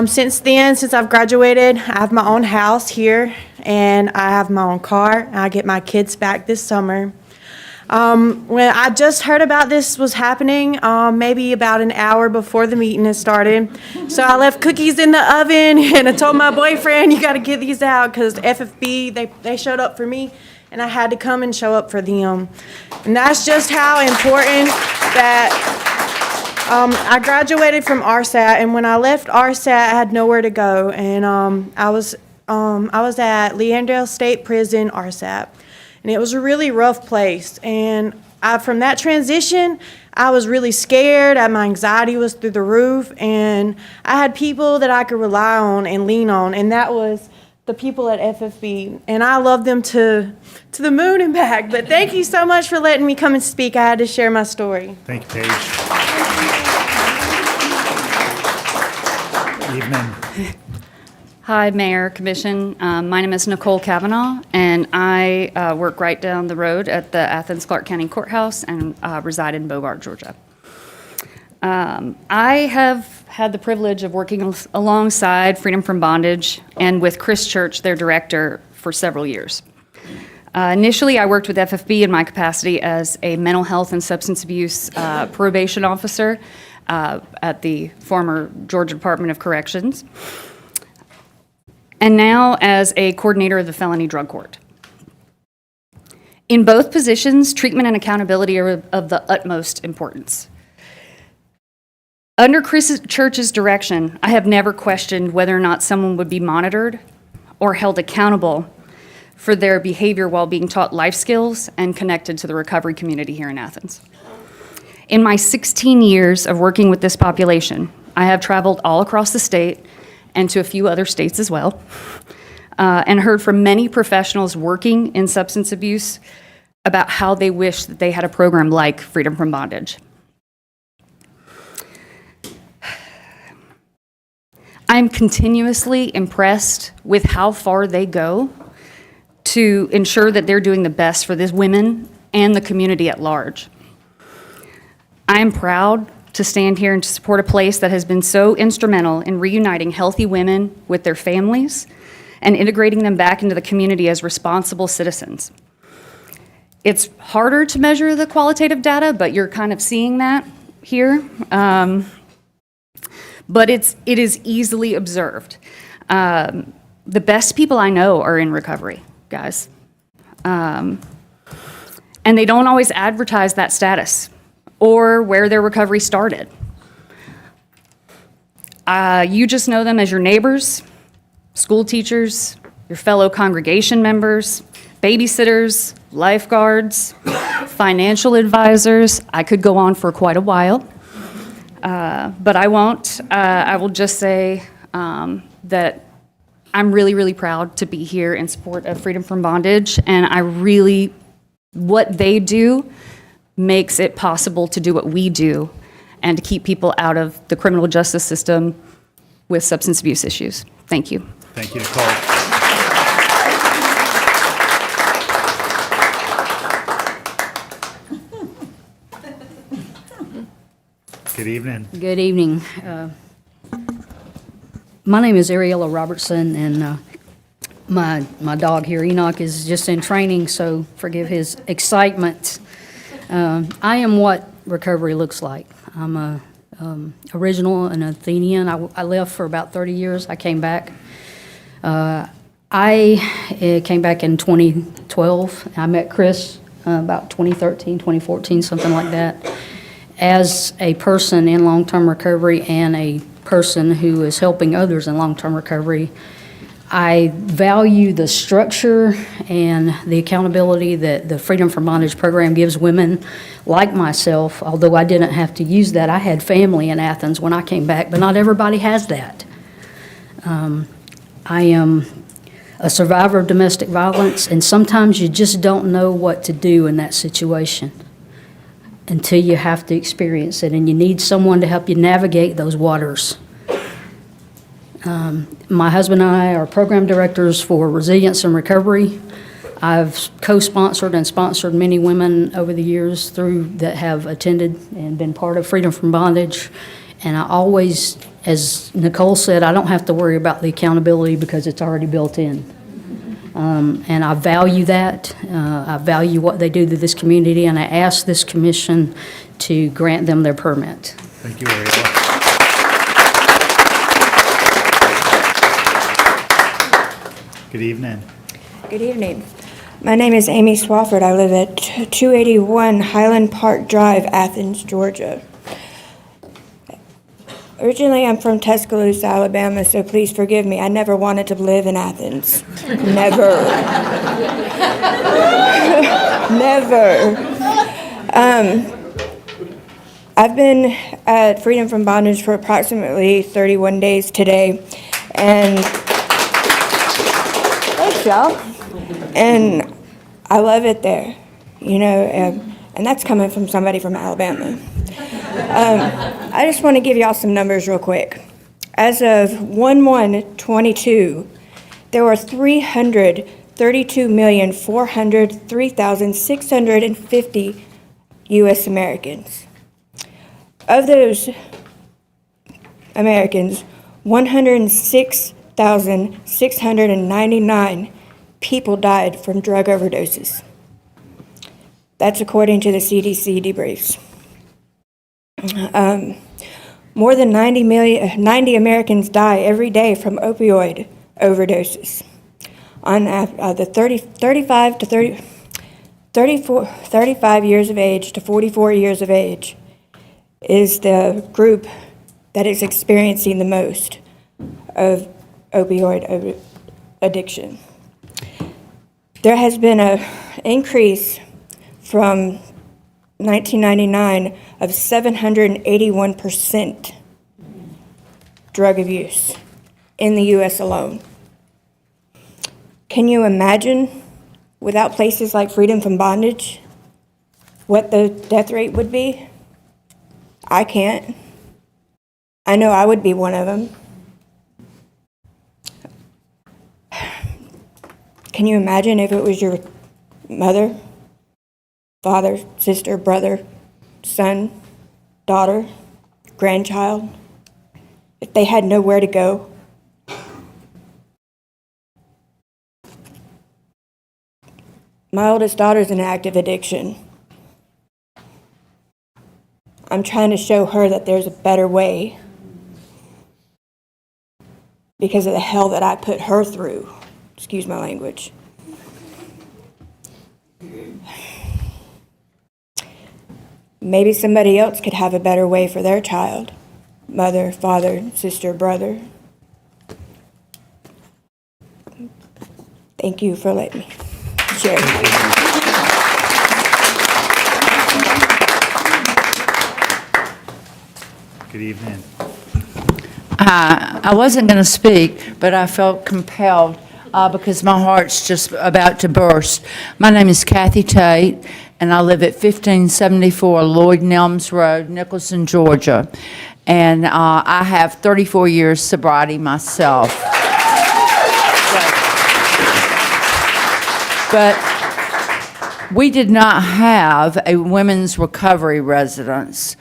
Since then, since I've graduated, I have my own house here, and I have my own car, and I get my kids back this summer. When I just heard about this was happening, maybe about an hour before the meeting had started. So I left cookies in the oven, and I told my boyfriend, you got to get these out, because FFB, they showed up for me, and I had to come and show up for them. And that's just how important that I graduated from RSAT, and when I left RSAT, I had nowhere to go, and I was at Leandale State Prison, RSAT. And it was a really rough place. And from that transition, I was really scared. My anxiety was through the roof. And I had people that I could rely on and lean on. And that was the people at FFB. And I love them to the moon and back. But thank you so much for letting me come and speak. I had to share my story. Thank you, Paige. Evening. Hi, Mayor, Commission. My name is Nicole Kavanaugh, and I work right down the road at the Athens-Clarke County Courthouse and reside in Bogart, Georgia. I have had the privilege of working alongside Freedom from Bondage and with Chris Church, their director, for several years. Initially, I worked with FFB in my capacity as a mental health and substance abuse probation officer at the former Georgia Department of Corrections, and now as a coordinator of the Felony Drug Court. In both positions, treatment and accountability are of the utmost importance. Under Chris Church's direction, I have never questioned whether or not someone would be monitored or held accountable for their behavior while being taught life skills and connected to the recovery community here in Athens. In my 16 years of working with this population, I have traveled all across the state and to a few other states as well, and heard from many professionals working in substance abuse about how they wish that they had a program like Freedom from Bondage. I'm continuously impressed with how far they go to ensure that they're doing the best for these women and the community at large. I'm proud to stand here and to support a place that has been so instrumental in reuniting healthy women with their families and integrating them back into the community as responsible citizens. It's harder to measure the qualitative data, but you're kind of seeing that here. But it is easily observed. The best people I know are in recovery, guys. And they don't always advertise that status or where their recovery started. You just know them as your neighbors, school teachers, your fellow congregation members, babysitters, lifeguards, financial advisors. I could go on for quite a while, but I won't. I will just say that I'm really, really proud to be here in support of freedom from bondage, and what they do makes it possible to do what we do and to keep people out of the criminal justice system with substance abuse issues. Thank you. Thank you, Nicole. Good evening. Good evening. My name is Ariella Robertson, and my dog here, Enoch, is just in training, so forgive his excitement. I am what recovery looks like. I'm a original and Athenian. I left for about 30 years. I came back. I came back in 2012. I met Chris about 2013, 2014, something like that. As a person in long-term recovery and a person who is helping others in long-term recovery, I value the structure and the accountability that the Freedom from Bondage program gives women like myself. Although I didn't have to use that, I had family in Athens when I came back, but not everybody has that. I am a survivor of domestic violence, and sometimes you just don't know what to do in that situation until you have to experience it, and you need someone to help you navigate those waters. My husband and I are program directors for Resilience and Recovery. I've co-sponsored and sponsored many women over the years that have attended and been part of Freedom from Bondage. And I always, as Nicole said, I don't have to worry about the accountability because it's already built in. And I value that. I value what they do to this community, and I ask this commission to grant them their permit. Thank you, Ariella. Good evening. Good evening. My name is Amy Swafford. I live at 281 Highland Park Drive, Athens, Georgia. Originally, I'm from Tuscaloosa, Alabama, so please forgive me. I never wanted to live in Athens. Never. Never. I've been at Freedom from Bondage for approximately 31 days today, and thanks, y'all. And I love it there, you know, and that's coming from somebody from Alabama. I just want to give y'all some numbers real quick. As of 1/1/22, there were 332,403,650 U.S. Americans. Of those Americans, 106,699 people died from drug overdoses. That's according to the CDC debriefs. More than 90 Americans die every day from opioid overdoses. On the 35 years of age to 44 years of age is the group that is experiencing the most of opioid addiction. There has been an increase from 1999 of 781% drug abuse in the U.S. alone. Can you imagine, without places like Freedom from Bondage, what the death rate would be? I can't. I know I would be one of them. Can you imagine if it was your mother, father, sister, brother, son, daughter, grandchild if they had nowhere to go. My oldest daughter's in active addiction. I'm trying to show her that there's a better way because of the hell that I put her through. Excuse my language. Maybe somebody else could have a better way for their child. Mother, father, sister, brother. Thank you for letting me share. Good evening. I wasn't going to speak, but I felt compelled because my heart's just about to burst. My name is Kathy Tate, and I live at 1574 Lloyd Nelms Road, Nicholson, Georgia. And I have 34 years sobriety myself. But we did not have a women's recovery residence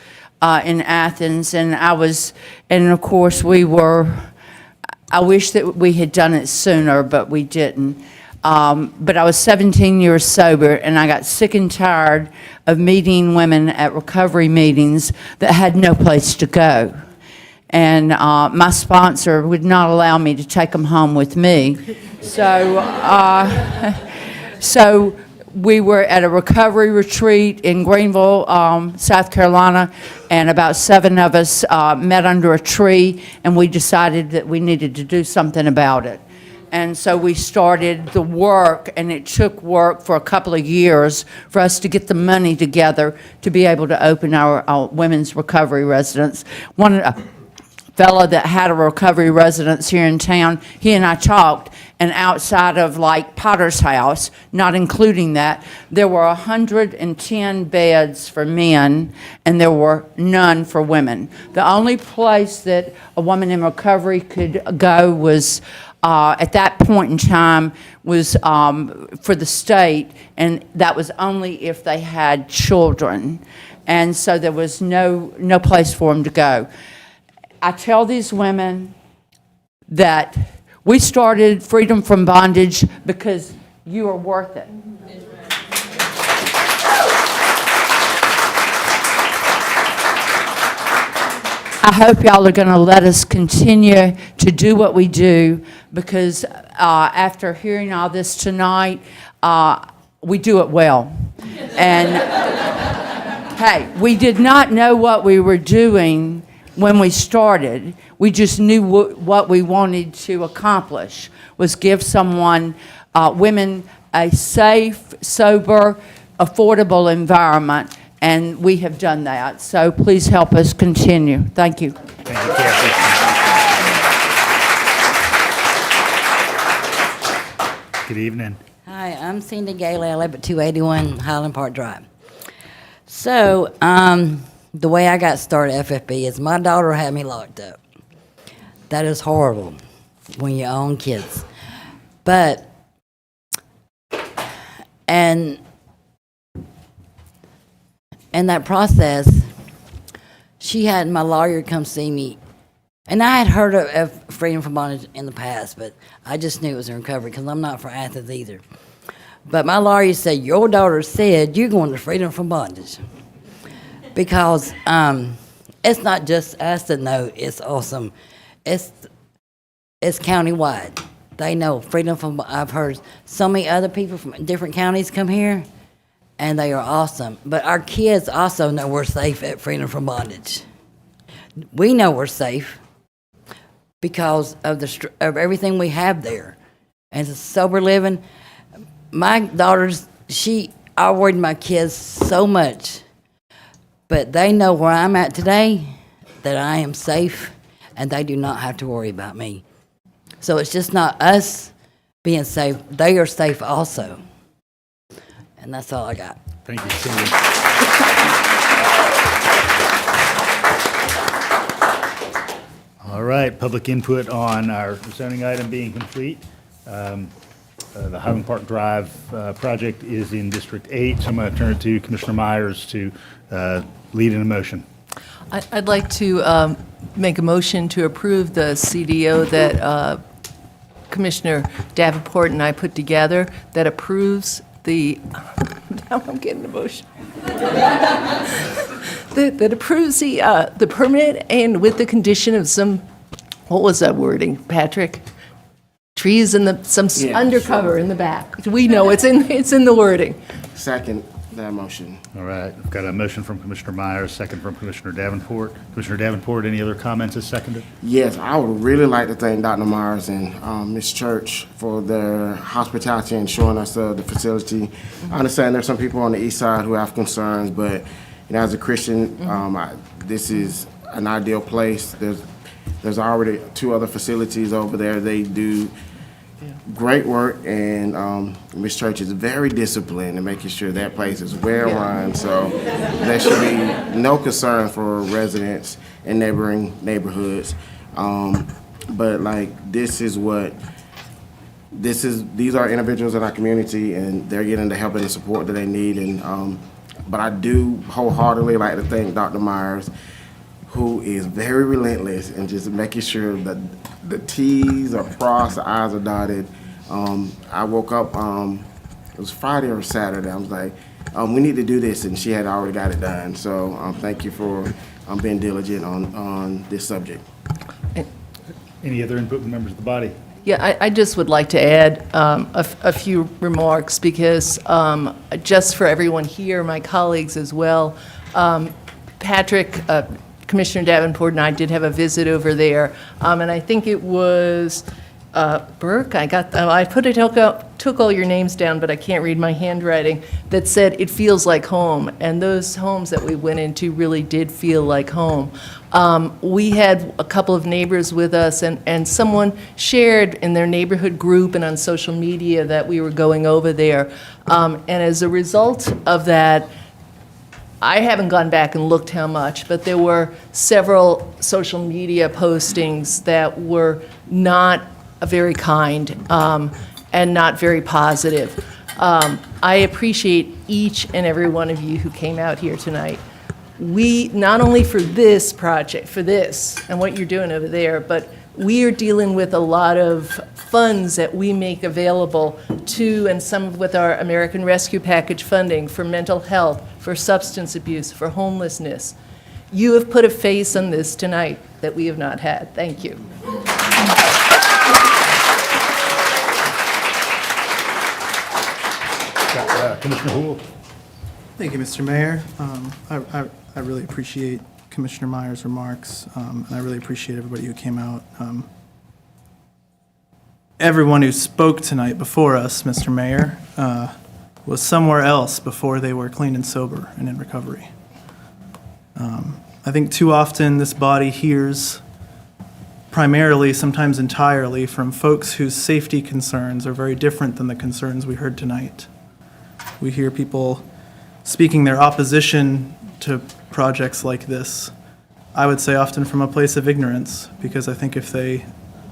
in Athens, and of course I wish that we had done it sooner, but we didn't. But I was 17 years sober, and I got sick and tired of meeting women at recovery meetings that had no place to go. And my sponsor would not allow me to take them home with me. So we were at a recovery retreat in Greenville, South Carolina, and about 7 of us met under a tree, and we decided that we needed to do something about it. And so we started the work, and it took work for a couple of years for us to get the money together to be able to open our women's recovery residence. A fellow that had a recovery residence here in town, he and I talked, and outside of like Potter's House, not including that, there were 110 beds for men, and there were none for women. The only place that a woman in recovery could go was at that point in time was for the state, and that was only if they had children. And so there was no place for them to go. I tell these women that we started Freedom from Bondage because you are worth it. I hope y'all are going to let us continue to do what we do, because after hearing all this tonight, we do it well. And hey, we did not know what we were doing when we started. We just knew what we wanted to accomplish was give women a safe, sober, affordable environment. And we have done that. So please help us continue. Thank you. Thank you, Kathy. Good evening. Hi, I'm Cindy Gailey. I live at 281 Highland Park Drive. So, the way I got started at FFB is my daughter had me locked up. That is horrible when you own kids. But, and in that process, she had my lawyer come see me. And I had heard of Freedom from Bondage in the past, but I just knew it was in recovery because I'm not from Athens either. But my lawyer said, your daughter said you're going to Freedom from Bondage. Because it's not just us that know it's awesome. It's countywide. They know Freedom from, I've heard so many other people from different counties come here, and they are awesome. But our kids also know we're safe at Freedom from Bondage. We know we're safe because of everything we have there. And it's sober living. My daughters, I worried my kids so much. But they know where I'm at today, that I am safe, and they do not have to worry about me. So it's just not us being safe. They are safe also. And that's all I got. Thank you, Cindy. All right, public input on our zoning item being complete. The Highland Park Drive project is in District 8, so I'm going to turn it to Commissioner Myers to lead in a motion. I'd like to make a motion to approve the CDO that Commissioner Davenport and I put together that approves the, now I'm getting emotional. That approves the permit and with the condition of some, what was that wording, Patrick? Trees and some undercover in the back. We know it's in the wording. Second that motion. All right, I've got a motion from Commissioner Myers, second from Commissioner Davenport. Commissioner Davenport, any other comments as seconded? Yes, I would really like to thank Dr. Myers and Ms. Church for their hospitality and showing us the facility. I understand there's some people on the east side who have concerns, but you know, as a Christian, this is an ideal place. There's already 2 other facilities over there. They do great work, and Ms. Church is very disciplined in making sure that place is well run. So there should be no concern for residents in neighboring neighborhoods. But like these are individuals in our community, and they're getting the help and the support that they need. And but I do wholeheartedly like to thank Dr. Myers, who is very relentless and just making sure that the T's are crossed, the I's are dotted. I woke up, it was Friday or Saturday, I was like, we need to do this, and she had already got it done. So thank you for being diligent on this subject. Any other input from members of the body? Yeah, I just would like to add a few remarks because just for everyone here, my colleagues as well, Patrick, Commissioner Davenport and I did have a visit over there, and I think it was Burke. Took all your names down, but I can't read my handwriting. That said, it feels like home, and those homes that we went into really did feel like home. We had a couple of neighbors with us, and someone shared in their neighborhood group and on social media that we were going over there, and as a result of that. I haven't gone back and looked how much, but there were several social media postings that were not very kind and not very positive. I appreciate each and every one of you who came out here tonight. We, not only for this project, for this and what you're doing over there, but we are dealing with a lot of funds that we make available to, and some with our American Rescue Package funding for mental health, for substance abuse, for homelessness. You have put a face on this tonight that we have not had. Thank you. Commissioner Houle. Thank you, Mr. Mayor. I really appreciate Commissioner Myers' remarks, and I really appreciate everybody who came out. Everyone who spoke tonight before us, Mr. Mayor, was somewhere else before they were clean and sober and in recovery. I think too often this body hears primarily, sometimes entirely, from folks whose safety concerns are very different than the concerns we heard tonight. We hear people speaking their opposition to projects like this, I would say often from a place of ignorance, because I think if they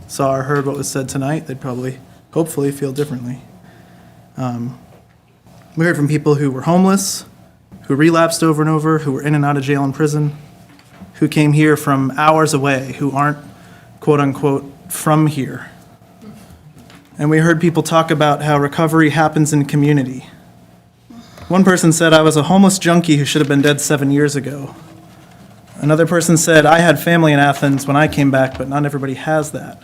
saw or heard what was said tonight, they'd probably, hopefully, feel differently. We heard from people who were homeless, who relapsed over and over, who were in and out of jail and prison, who came here from hours away, who aren't, quote unquote, from here. And we heard people talk about how recovery happens in community. One person said, I was a homeless junkie who should have been dead 7 years ago. Another person said, I had family in Athens when I came back, but not everybody has that.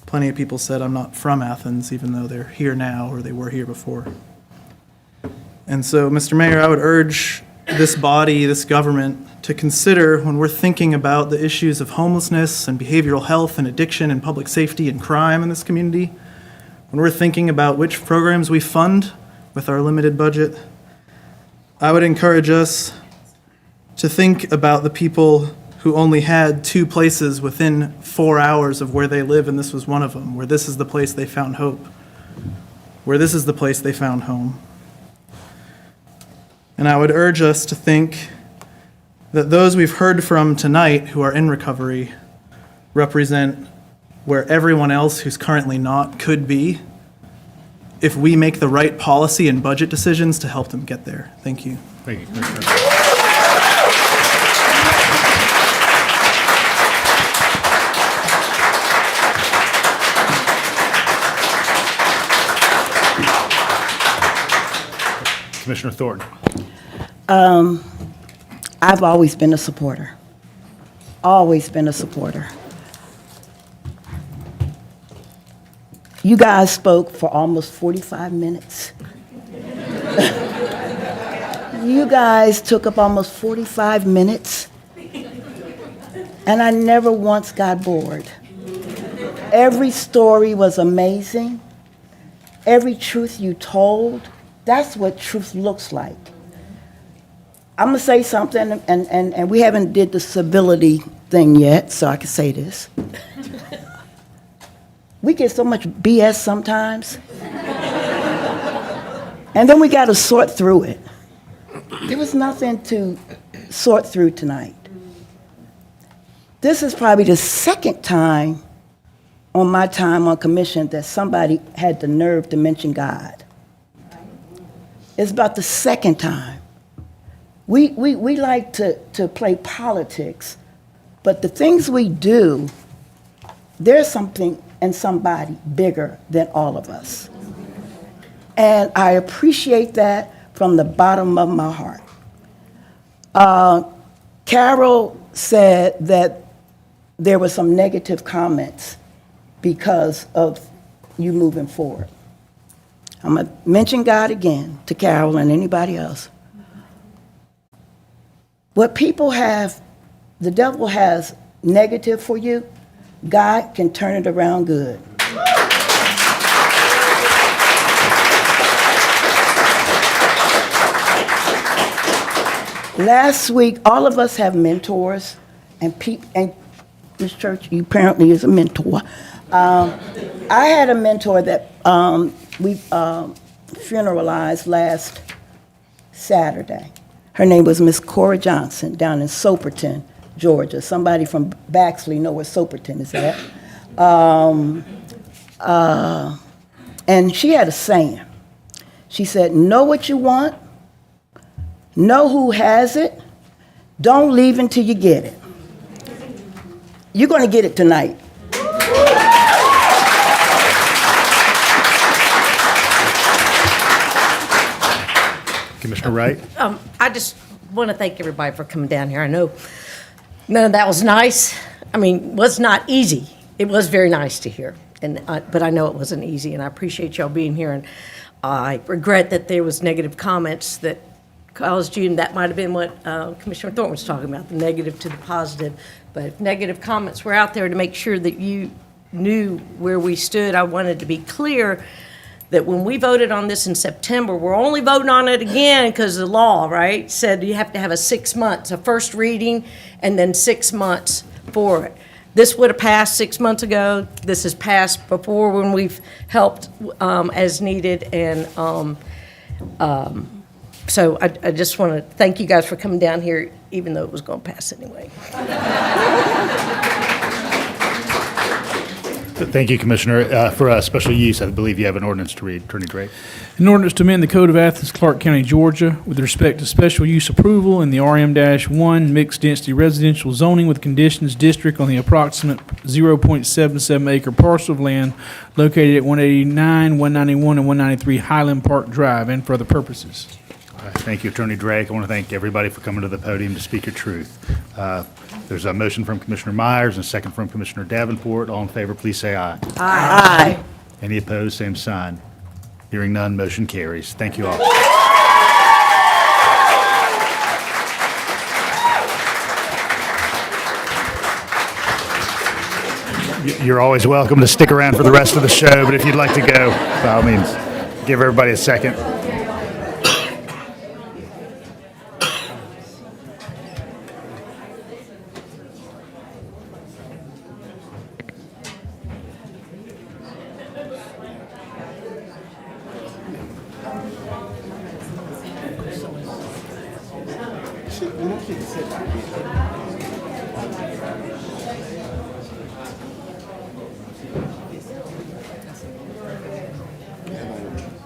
Plenty of people said, I'm not from Athens, even though they're here now or they were here before. And so, Mr. Mayor, I would urge this body, this government, to consider when we're thinking about the issues of homelessness and behavioral health and addiction and public safety and crime in this community, when we're thinking about which programs we fund with our limited budget, I would encourage us to think about the people who only had 2 places within 4 hours of where they live, and this was one of them, where this is the place they found hope, where this is the place they found home. And I would urge us to think that those we've heard from tonight who are in recovery represent where everyone else who's currently not could be, if we make the right policy and budget decisions to help them get there. Thank you. Thank you, Commissioner. Commissioner Thornton. I've always been a supporter. Always been a supporter. You guys spoke for almost 45 minutes. You guys took up almost 45 minutes, and I never once got bored. Every story was amazing. Every truth you told, that's what truth looks like. I'm gonna say something, and we haven't did the civility thing yet, so I can say this. We get so much BS sometimes, and then we gotta sort through it. There was nothing to sort through tonight. This is probably the second time on my time on commission that somebody had the nerve to mention God. It's about the second time. We like to play politics, but the things we do, there's something and somebody bigger than all of us. And I appreciate that from the bottom of my heart. Carol said that there were some negative comments because of you moving forward. I'm going to mention God again to Carol and anybody else. What people have, the devil has negative for you, God can turn it around good. Last week, all of us have mentors, and this church apparently is a mentor. I had a mentor that we funeralized last Saturday. Her name was Miss Cora Johnson down in Soperton, Georgia. Somebody from Baxley know where Soperton is at. And she had a saying. She said, know what you want, know who has it, don't leave until you get it. You're going to get it tonight. Commissioner Wright? I just want to thank everybody for coming down here. I know none of that was nice. I mean, was not easy. It was very nice to hear, but I know it wasn't easy, and I appreciate y'all being here. And I regret that there was negative comments that caused you, and that might have been what Commissioner Thornton was talking about, the negative to the positive. But if negative comments were out there to make sure that you knew where we stood, I wanted to be clear that when we voted on this in September, we're only voting on it again because the law, right, said you have to have a 6 months, a first reading, and then 6 months for it. This would have passed 6 months ago. This has passed before when we've helped as needed. And so I just want to thank you guys for coming down here, even though it was going to pass anyway. Thank you, Commissioner. For special use, I believe you have an ordinance to read. Attorney Drake. An ordinance to amend the Code of Athens-Clarke County, Georgia, with respect to special use approval in the RM-1 mixed-density residential zoning with conditions district on the approximate 0.77 acre parcel of land located at 189, 191, and 193 Highland Park Drive, and for other purposes. All right, thank you, Attorney Drake. I want to thank everybody for coming to the podium to speak your truth. There's a motion from Commissioner Myers and a second from Commissioner Davenport. All in favor, please say aye. Aye. Any opposed, same sign. Hearing none, motion carries. Thank you all. You're always welcome to stick around for the rest of the show, but if you'd like to go, by all means, give everybody a second.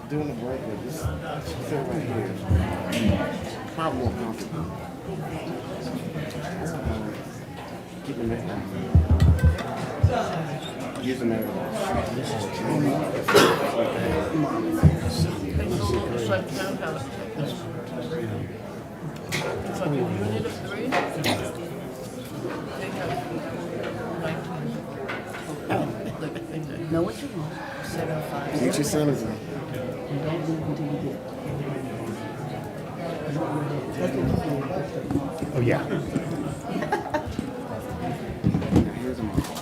Doing the break with this, sit right here. Probably more comfortable. Keep them there. Use them there. This is Know what you want. Get your citizen. Oh, yeah.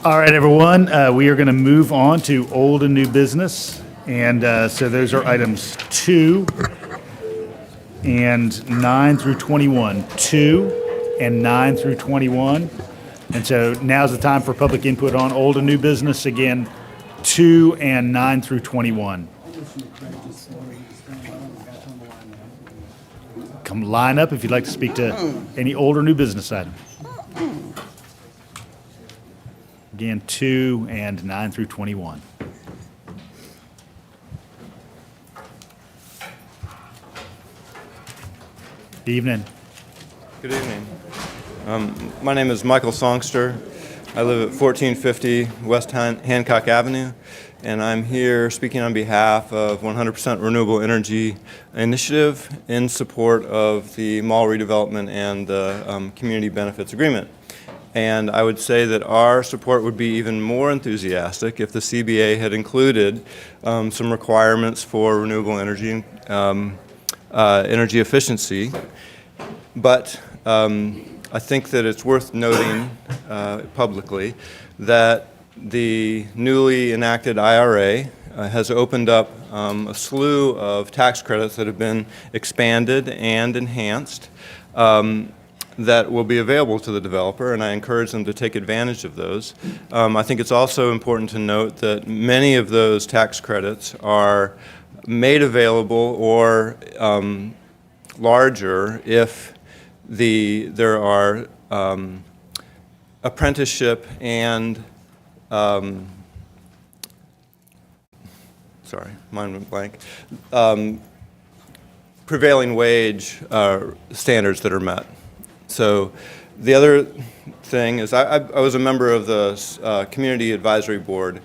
All right, everyone, we are going to move on to old and new business. And so those are items 2 and 9 through 21. 2 and 9 through 21. And so now's the time for public input on old and new business. Again, 2 and 9 through 21. Come line up if you'd like to speak to any old or new business item. Again, 2 and 9 through 21. Evening. Good evening. My name is Michael Songster. I live at 1450 West Hancock Avenue, and I'm here speaking on behalf of 100% Renewable Energy Initiative in support of the mall redevelopment and the Community Benefits Agreement. And I would say that our support would be even more enthusiastic if the CBA had included some requirements for renewable energy, energy efficiency. But I think that it's worth noting publicly that the newly enacted IRA has opened up a slew of tax credits that have been expanded and enhanced that will be available to the developer, and I encourage them to take advantage of those. I think it's also important to note that many of those tax credits are made available or larger if there are apprenticeship and sorry, mine went blank. Prevailing wage standards that are met. So the other thing is I was a member of the Community Advisory Board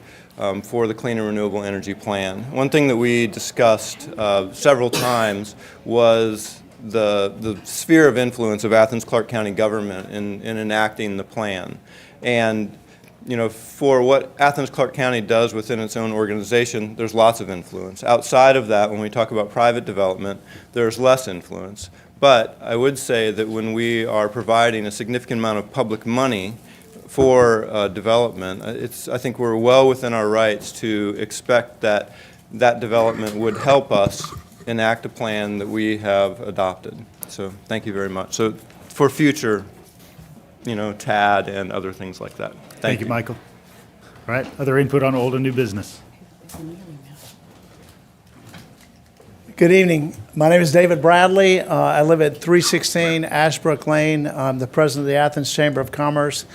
for the Clean and Renewable Energy Plan. One thing that we discussed several times was the sphere of influence of Athens-Clarke County government in enacting the plan. And you know, for what Athens-Clarke County does within its own organization, there's lots of influence. Outside of that, when we talk about private development, there's less influence. But I would say that when we are providing a significant amount of public money for development, I think we're well within our rights to expect that that development would help us enact a plan that we have adopted. So thank you very much. So for future, you know, TAD and other things like that. Thank you, Michael. All right, other input on old and new business? Good evening. My name is David Bradley. I live at 316 Ashbrook Lane. I'm the president of the Athens Chamber of Commerce.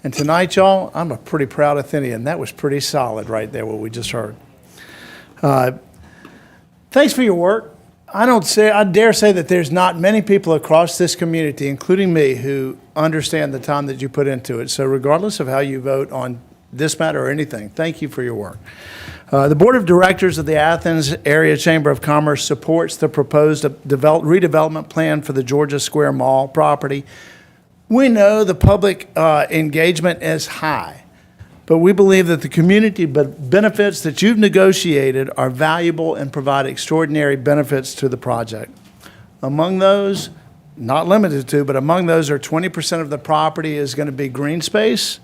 And tonight, y'all, I'm a pretty proud Athenian. That was pretty solid right there, what we just heard. Thanks for your work. I dare say that there's not many people across this community, including me, who understand the time that you put into it. So regardless of how you vote on this matter or anything, thank you for your work. The Board of Directors of the Athens Area Chamber of Commerce supports the proposed redevelopment plan for the Georgia Square Mall property. We know the public engagement is high, but we believe that the community benefits that you've negotiated are valuable and provide extraordinary benefits to the project. Among those, not limited to, but among those are 20% of the property is going to be green space.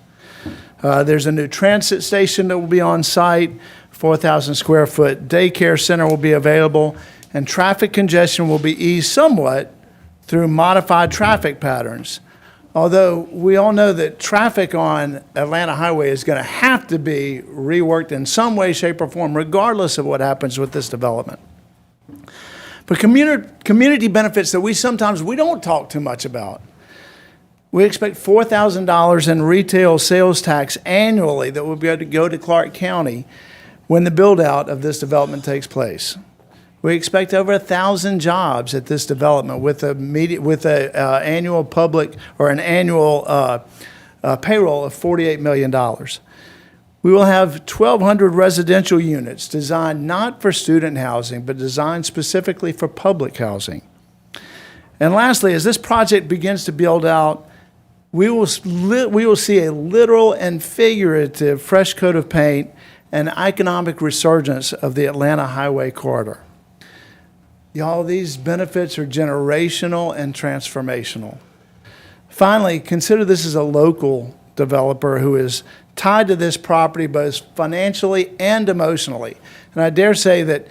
There's a new transit station that will be on site, 4,000 square foot daycare center will be available, and traffic congestion will be eased somewhat through modified traffic patterns. Although we all know that traffic on Atlanta Highway is going to have to be reworked in some way, shape, or form, regardless of what happens with this development. But community benefits that we don't talk too much about. We expect $4,000 in retail sales tax annually that will be able to go to Clarke County when the build-out of this development takes place. We expect over 1,000 jobs at this development with an annual payroll of $48 million. We will have 1,200 residential units designed not for student housing, but designed specifically for public housing. And lastly, as this project begins to build out, we will see a literal and figurative fresh coat of paint and economic resurgence of the Atlanta Highway Corridor. Y'all, these benefits are generational and transformational. Finally, consider this as a local developer who is tied to this property both financially and emotionally. And I dare say that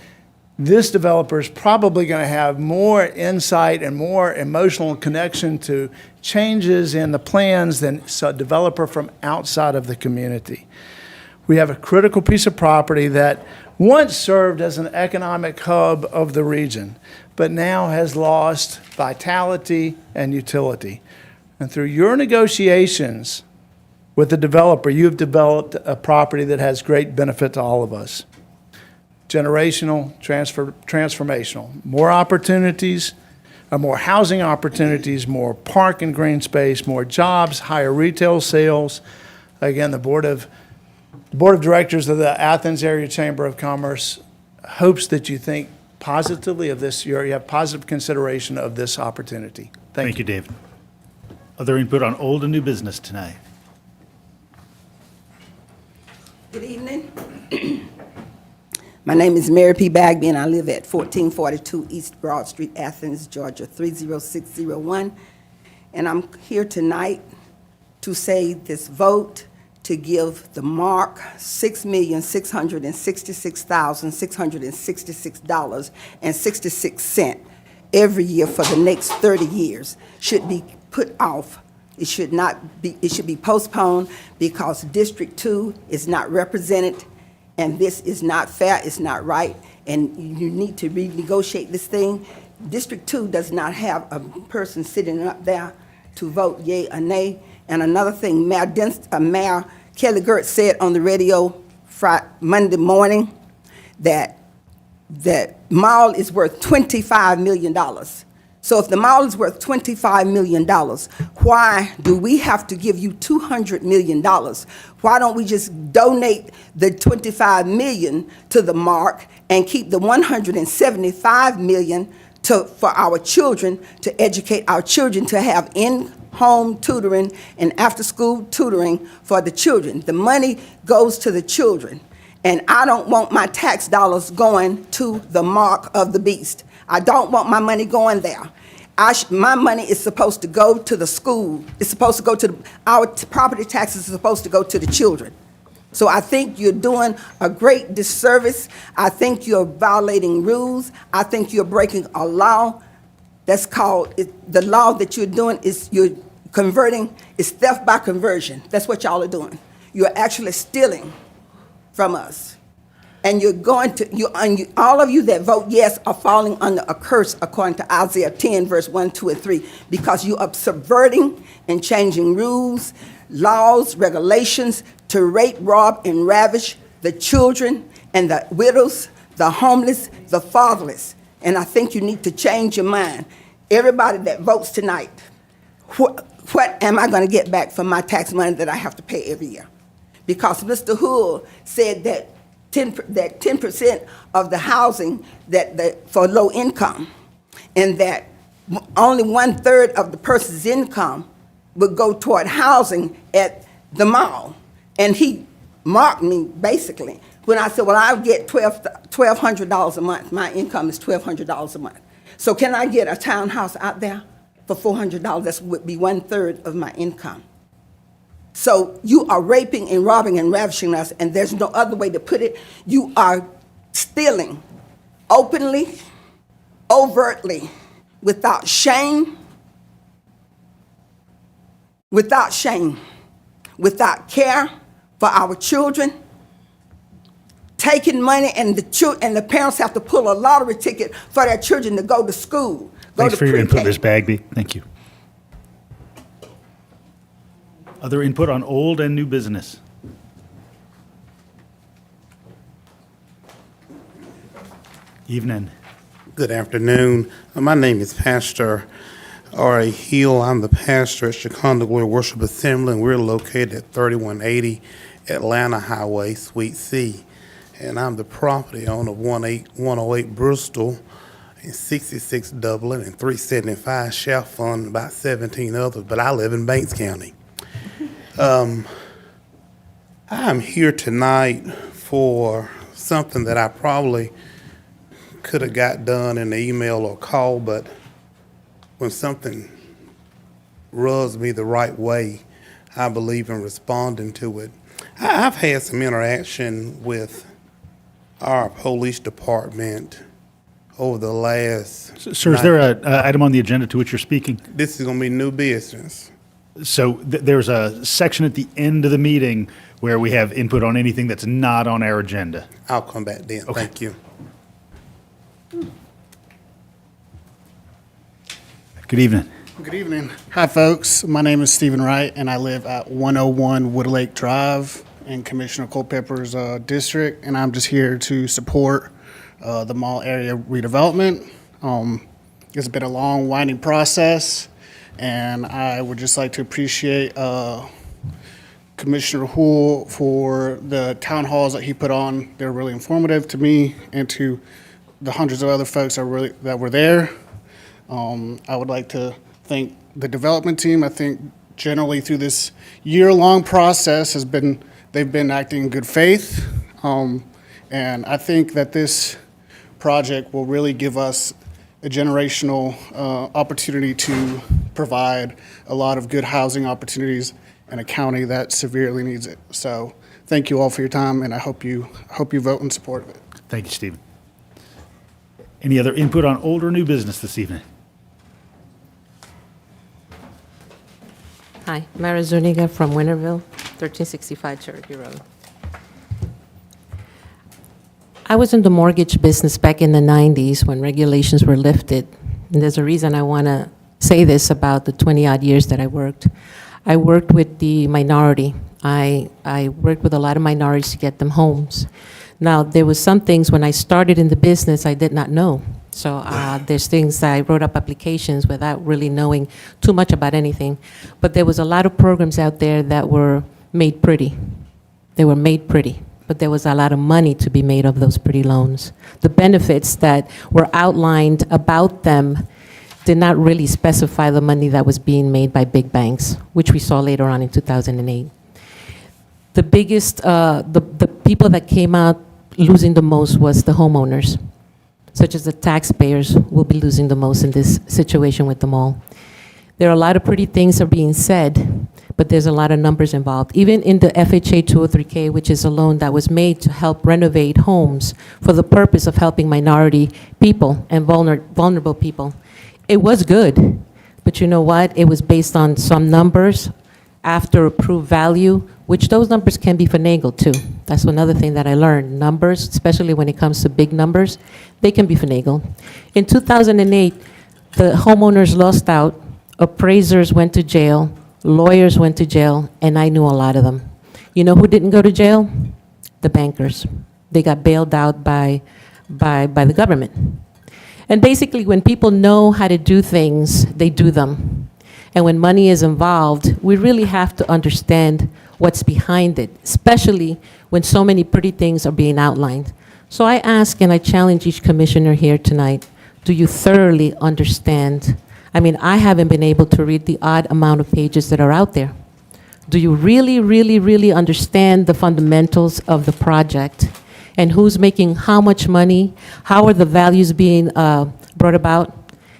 this developer is probably going to have more insight and more emotional connection to changes in the plans than a developer from outside of the community. We have a critical piece of property that once served as an economic hub of the region, but now has lost vitality and utility. And through your negotiations with the developer, you've developed a property that has great benefit to all of us. Generational, transformational. More opportunities, more housing opportunities, more park and green space, more jobs, higher retail sales. Again, the Board of Directors of the Athens Area Chamber of Commerce hopes that you think positively of this, you have positive consideration of this opportunity. Thank you, David. Other input on old and new business tonight? Good evening. My name is Mary P. Bagby, and I live at 1442 East Broad Street, Athens, Georgia, 30601. And I'm here tonight to say this vote to give the mark $6,666,666.66 every year for the next 30 years should be put off. It should be postponed because District 2 is not represented, and this is not fair, it's not right, and you need to renegotiate this thing. District 2 does not have a person sitting up there to vote yea or nay. And another thing, Mayor Kelly Gert said on the radio Monday morning that mall is worth $25 million. So if the mall is worth $25 million, why do we have to give you $200 million? Why don't we just donate the $25 million to the mark and keep the $175 million for our children, to educate our children, to have in-home tutoring and after-school tutoring for the children? The money goes to the children, and I don't want my tax dollars going to the mark of the beast. I don't want my money going there. My money is supposed to go to the school. It's supposed to go to our property taxes are supposed to go to the children. So I think you're doing a great disservice. I think you're violating rules. I think you're breaking a law. That's called, the law that you're doing is you're converting, it's theft by conversion. That's what y'all are doing. You're actually stealing from us. And you're going to, all of you that vote yes are falling under a curse according to Isaiah 10, verse 1, 2, and 3, because you are subverting and changing rules, laws, regulations to rape, rob, and ravish the children and the widows, the homeless, the fatherless. And I think you need to change your mind. Everybody that votes tonight, what am I going to get back from my tax money that I have to pay every year? Because Mr. Hull said that 10% of the housing for low income, and that only 1/3 of the person's income would go toward housing at the mall. And he mocked me, basically, when I said, well, I get $1,200 a month. My income is $1,200 a month. So can I get a townhouse out there for $400? That would be 1/3 of my income. So you are raping and robbing and ravishing us, and there's no other way to put it. You are stealing openly, overtly, without shame, without care for our children, taking money, and the parents have to pull a lottery ticket for their children to go to school. Thanks for your input, Ms. Bagby. Thank you. Other input on old and new business? Evening. Good afternoon. My name is Pastor R.A. Hill. I'm the pastor at Shekinah Glory Worship Assembly, and we're located at 3180 Atlanta Highway, Suite C. And I'm the property owner of 108 Bristol. and 66 Dublin, and 375 Shelf Fund, and about 17 others, but I live in Banks County. I'm here tonight for something that I probably could have got done in an email or call, but when something rubs me the right way, I believe in responding to it. I've had some interaction with our police department over the last... Sir, is there an item on the agenda to which you're speaking? This is going to be new business. So there's a section at the end of the meeting where we have input on anything that's not on our agenda. I'll come back then. Okay. Thank you. Good evening. Good evening. Hi, folks. My name is Stephen Wright, and I live at 101 Woodlake Drive in Commissioner Culpepper's district, and I'm just here to support the mall area redevelopment. It's been a long, winding process, and I would just like to appreciate Commissioner Houle for the town halls that he put on. They're really informative to me and to the hundreds of other folks that were there. I would like to thank the development team. I think generally through this year-long process they've been acting in good faith. And I think that this project will really give us a generational opportunity to provide a lot of good housing opportunities in a county that severely needs it. So thank you all for your time, and I hope you vote in support of it. Thank you, Stephen. Any other input on old or new business this evening? Hi, Mara Zuniga from Winterville, 1365 Cherokee Road. I was in the mortgage business back in the 90s when regulations were lifted. And there's a reason I want to say this about the 20-odd years that I worked. I worked with the minority. I worked with a lot of minorities to get them homes. Now, there was some things when I started in the business I did not know. So there's things that I wrote up applications without really knowing too much about anything. But there was a lot of programs out there that were made pretty. They were made pretty, but there was a lot of money to be made of those pretty loans. The benefits that were outlined about them did not really specify the money that was being made by big banks, which we saw later on in 2008. The biggest, the people that came out losing the most was the homeowners, such as the taxpayers will be losing the most in this situation with the mall. There are a lot of pretty things that are being said, but there's a lot of numbers involved. Even in the FHA 203K, which is a loan that was made to help renovate homes for the purpose of helping minority people and vulnerable people, it was good. But you know what? It was based on some numbers after approved value, which those numbers can be finagled too. That's another thing that I learned. Numbers, especially when it comes to big numbers, they can be finagled. In 2008, the homeowners lost out, appraisers went to jail, lawyers went to jail, and I knew a lot of them. You know who didn't go to jail? The bankers. They got bailed out by the government. And basically, when people know how to do things, they do them. And when money is involved, we really have to understand what's behind it, especially when so many pretty things are being outlined. So I ask and I challenge each commissioner here tonight, do you thoroughly understand? I mean, I haven't been able to read the odd amount of pages that are out there. Do you really, really, really understand the fundamentals of the project and who's making how much money? How are the values being brought about?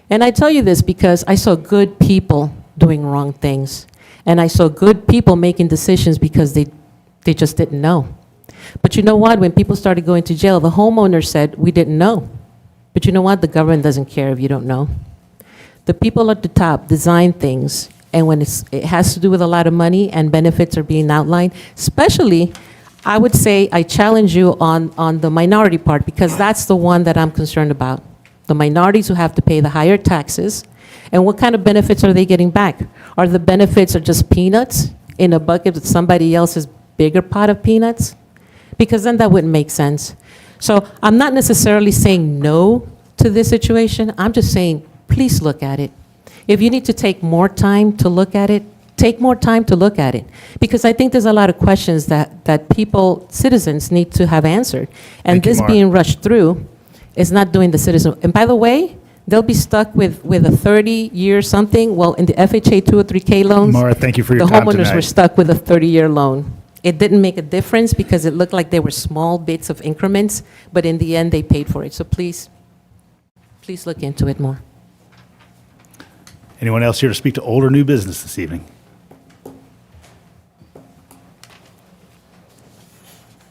And I tell you this because I saw good people doing wrong things. And I saw good people making decisions because they just didn't know. But you know what? When people started going to jail, the homeowner said, we didn't know. But you know what? The government doesn't care if you don't know. The people at the top design things, and when it has to do with a lot of money and benefits are being outlined, especially, I would say I challenge you on the minority part, because that's the one that I'm concerned about. The minorities who have to pay the higher taxes, and what kind of benefits are they getting back? Are the benefits are just peanuts in a bucket with somebody else's bigger pot of peanuts? Because then that wouldn't make sense. So I'm not necessarily saying no to this situation. I'm just saying, please look at it. If you need to take more time to look at it, take more time to look at it. Because I think there's a lot of questions that people, citizens, need to have answered. And Thank you, this Mara. being rushed through, It's not doing the citizen. And by the way, they'll be stuck with a 30-year something. Well, in the FHA 203K loans, Mara, thank you for your the time homeowners tonight. were stuck with a 30-year loan. It didn't make a difference because it looked like they were small bits of increments, but in the end, they paid for it. So please look into it more. Anyone else here to speak to old or new business this evening?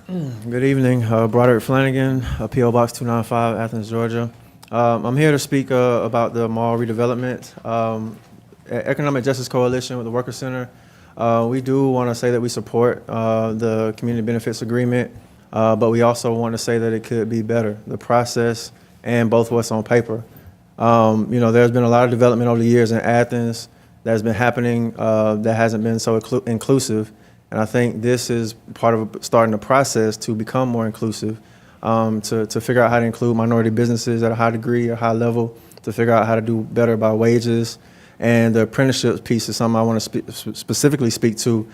Good evening, Broderick Flanagan, P.O. Box 295, Athens, Georgia. I'm here to speak about the mall redevelopment. Economic Justice Coalition with the Worker Center, we do want to say that we support the Community Benefits Agreement, but we also want to say that it could be better, the process and both what's on paper. There's been a lot of development over the years in Athens that's been happening that hasn't been so inclusive. And I think this is part of starting the process to become more inclusive, to figure out how to include minority businesses at a high degree, a high level, to figure out how to do better by wages. And the apprenticeship piece is something I want to specifically speak to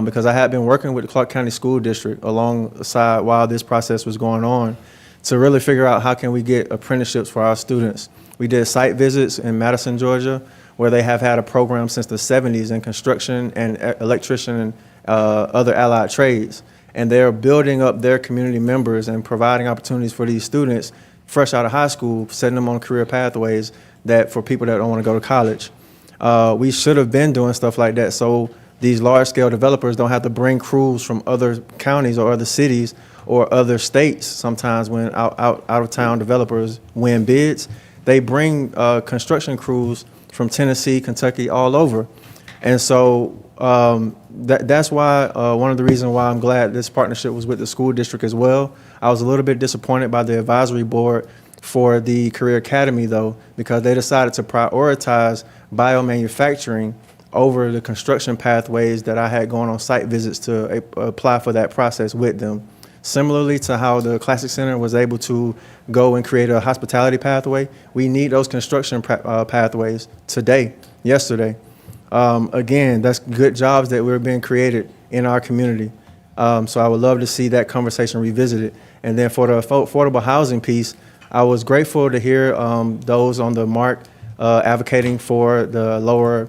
because I had been working with the Clarke County School District alongside while this process was going on to really figure out how can we get apprenticeships for our students. We did site visits in Madison, Georgia, where they have had a program since the 70s in construction and electrician and other allied trades. And they're building up their community members and providing opportunities for these students fresh out of high school, setting them on career pathways that for people that don't want to go to college. We should have been doing stuff like that so these large-scale developers don't have to bring crews from other counties or other cities or other states. Sometimes when out-of-town developers win bids, they bring construction crews from Tennessee, Kentucky, all over. And so that's why one of the reasons why I'm glad this partnership was with the school district as well. I was a little bit disappointed by the advisory board for the Career Academy, though, because they decided to prioritize biomanufacturing over the construction pathways that I had going on site visits to apply for that process with them. Similarly to how the Classic Center was able to go and create a hospitality pathway, we need those construction pathways today, yesterday. Again, that's good jobs that were being created in our community. So I would love to see that conversation revisited. And then for the affordable housing piece, I was grateful to hear those on the MARC advocating for the lower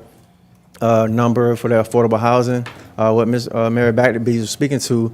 number for the affordable housing. What Ms. Mary Bagby was speaking to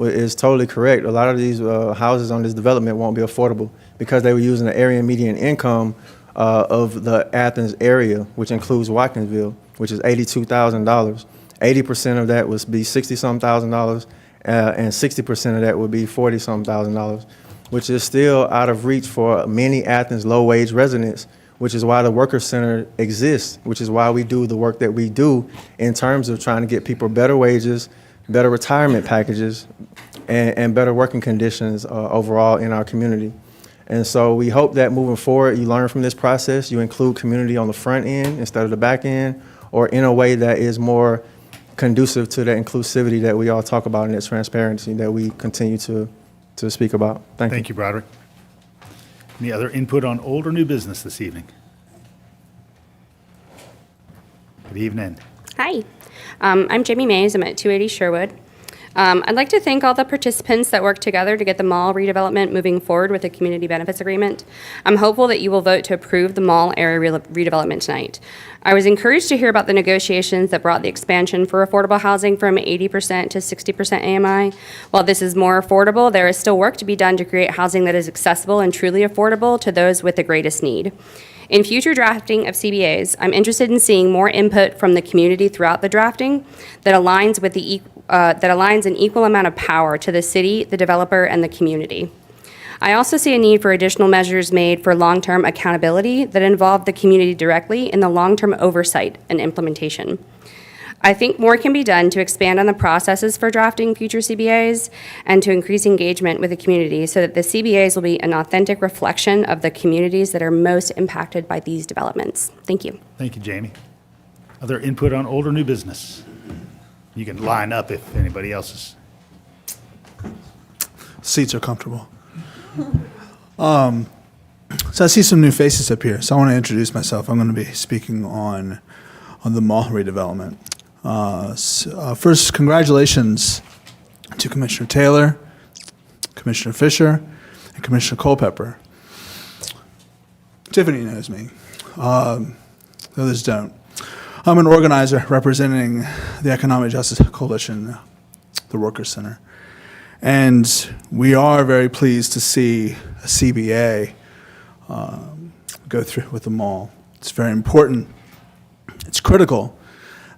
is totally correct. A lot of these houses on this development won't be affordable because they were using the area median income of the Athens area, which includes Watkinsville, which is $82,000. 80% of that would be $60-some thousand, and 60% of that would be $40-some thousand, which is still out of reach for many Athens low-wage residents, which is why the Worker Center exists, which is why we do the work that we do in terms of trying to get people better wages, better retirement packages, and better working conditions overall in our community. And so we hope that moving forward, you learn from this process, you include community on the front end instead of the back end, or in a way that is more conducive to the inclusivity that we all talk about and its transparency that we continue to speak about. Thank you, Broderick. Any other input on old or new business this evening? Good evening. Hi, I'm Jamie Mays. I'm at 280 Sherwood. I'd like to thank all the participants that worked together to get the mall redevelopment moving forward with the community benefits agreement. I'm hopeful that you will vote to approve the mall area redevelopment tonight. I was encouraged to hear about the negotiations that brought the expansion for affordable housing from 80% to 60% AMI. While this is more affordable, there is still work to be done to create housing that is accessible and truly affordable to those with the greatest need. In future drafting of CBAs, I'm interested in seeing more input from the community throughout the drafting that aligns with that aligns an equal amount of power to the city, the developer, and the community. I also see a need for additional measures made for long-term accountability that involve the community directly in the long-term oversight and implementation. I think more can be done to expand on the processes for drafting future CBAs and to increase engagement with the community so that the CBAs will be an authentic reflection of the communities that are most impacted by these developments. Thank you. Thank you, Jamie. Other input on old or new business? You can line up if anybody else is. Seats are comfortable. So I see some new faces up here, so I want to introduce myself. I'm going to be speaking on the mall redevelopment. First, congratulations to Commissioner Taylor, Commissioner Fisher, and Commissioner Culpepper. Tiffany knows me. Others don't. I'm an organizer representing the Economic Justice Coalition, the Workers' Center. And we are very pleased to see a CBA go through with the mall. It's very important. It's critical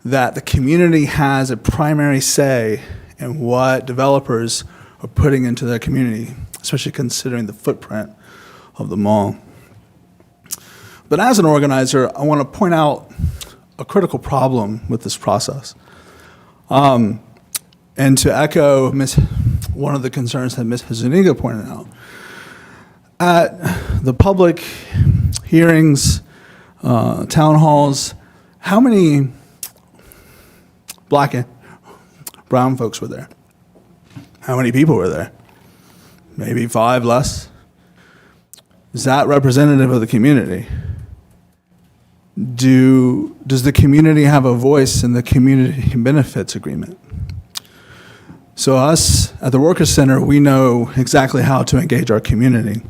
that the community has a primary say in what developers are putting into their community, especially considering the footprint of the mall. But as an organizer, I want to point out a critical problem with this process. And to echo one of the concerns that Ms. Zuniga pointed out, at the public hearings, town halls, how many black and brown folks were there? How many people were there? Maybe 5 less? Is that representative of the community? Does the community have a voice in the community benefits agreement? So us at the Workers' Center, we know exactly how to engage our community.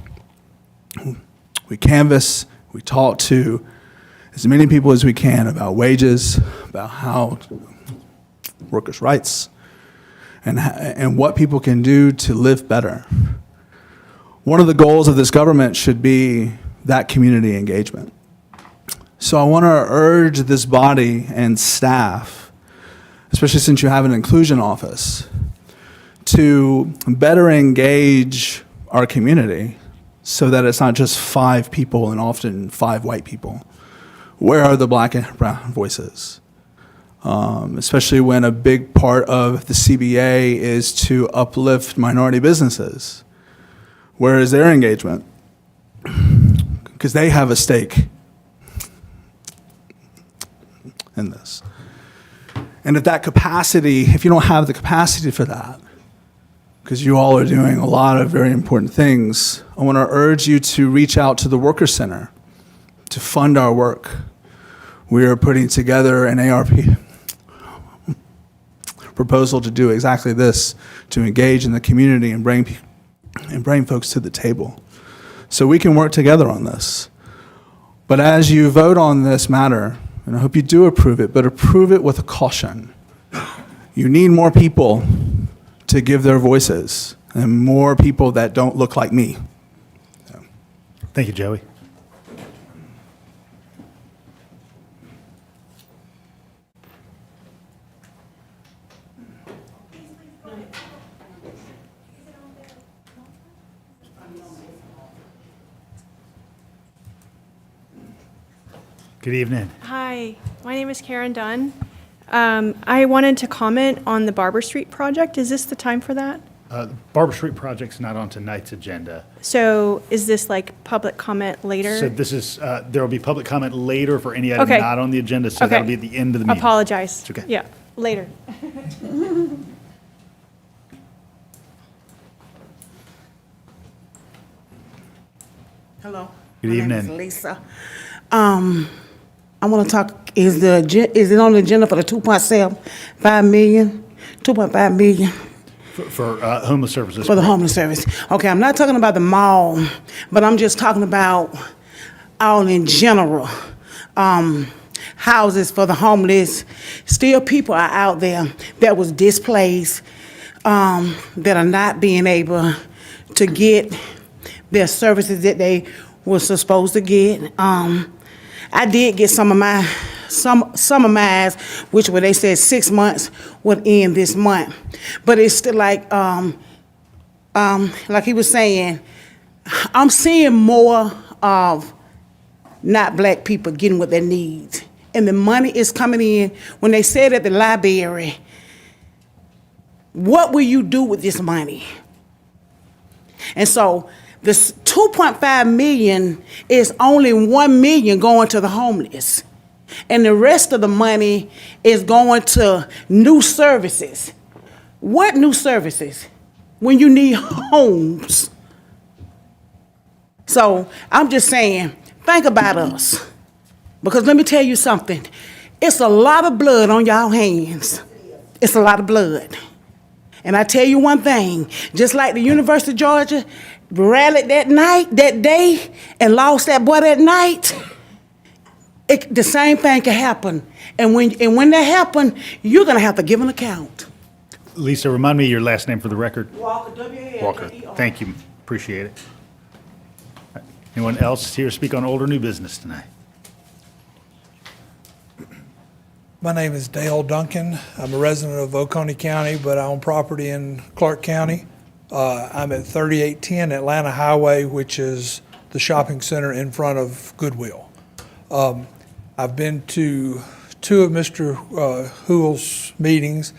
We canvass, we talk to as many people as we can about wages, about how workers' rights, and what people can do to live better. One of the goals of this government should be that community engagement. So I want to urge this body and staff, especially since you have an inclusion office, to better engage our community so that it's not just 5 people and often 5 white people. Where are the black and brown voices? Especially when a big part of the CBA is to uplift minority businesses. Where is their engagement? Because they have a stake in this. And if that capacity, if you don't have the capacity for that, because you all are doing a lot of very important things, I want to urge you to reach out to the Workers' Center to fund our work. We are putting together an ARP proposal to do exactly this, to engage in the community and bring folks to the table. So we can work together on this. But as you vote on this matter, and I hope you do approve it, but approve it with a caution. You need more people to give their voices, and more people that don't look like me. Thank you, Joey. Good evening. Hi, my name is Karen Dunn. I wanted to comment on the Barber Street project. Is this the time for that? The Barber Street project's not on tonight's agenda. So is this like public comment later? So this is, there will be public comment later for any item Okay. not on the agenda, so Okay. that'll be at the end of the meeting. Apologize. It's okay. Yeah, later. Hello. Good My name evening. is Lisa. I want to talk, is it on the agenda for the 2.5 million? 2.5 million For homeless services. for the homeless service? Okay, I'm not talking about the mall, but I'm just talking about all in general. Houses for the homeless. Still people are out there that was displaced, that are not being able to get their services that they were supposed to get. I did get some of mine, which where they said 6 months would end this month. But it's still like he was saying, I'm seeing more of not black people getting what they need. And the money is coming in. When they said at the library, what will you do with this money? And so this 2.5 million is only 1 million going to the homeless. And the rest of the money is going to new services. What new services? When you need homes. So I'm just saying, think about us. Because let me tell you something. It's a lot of blood on y'all hands. It's a lot of blood. And I tell you one thing, just like the University of Georgia, rallied that night, that day, and lost that boy that night, the same thing can happen. And when that happen, you're gonna have to give an account. Lisa, remind me of your last name for the record. Walker, W-A-L-K-E-R. Walker. Thank you. Appreciate it. Anyone else here to speak on old or new business tonight? My name is Dale Duncan. I'm a resident of Oconee County, but I own property in Clarke County. I'm at 3810 Atlanta Highway, which is the shopping center in front of Goodwill. I've been to two of Mr. Hoole's meetings.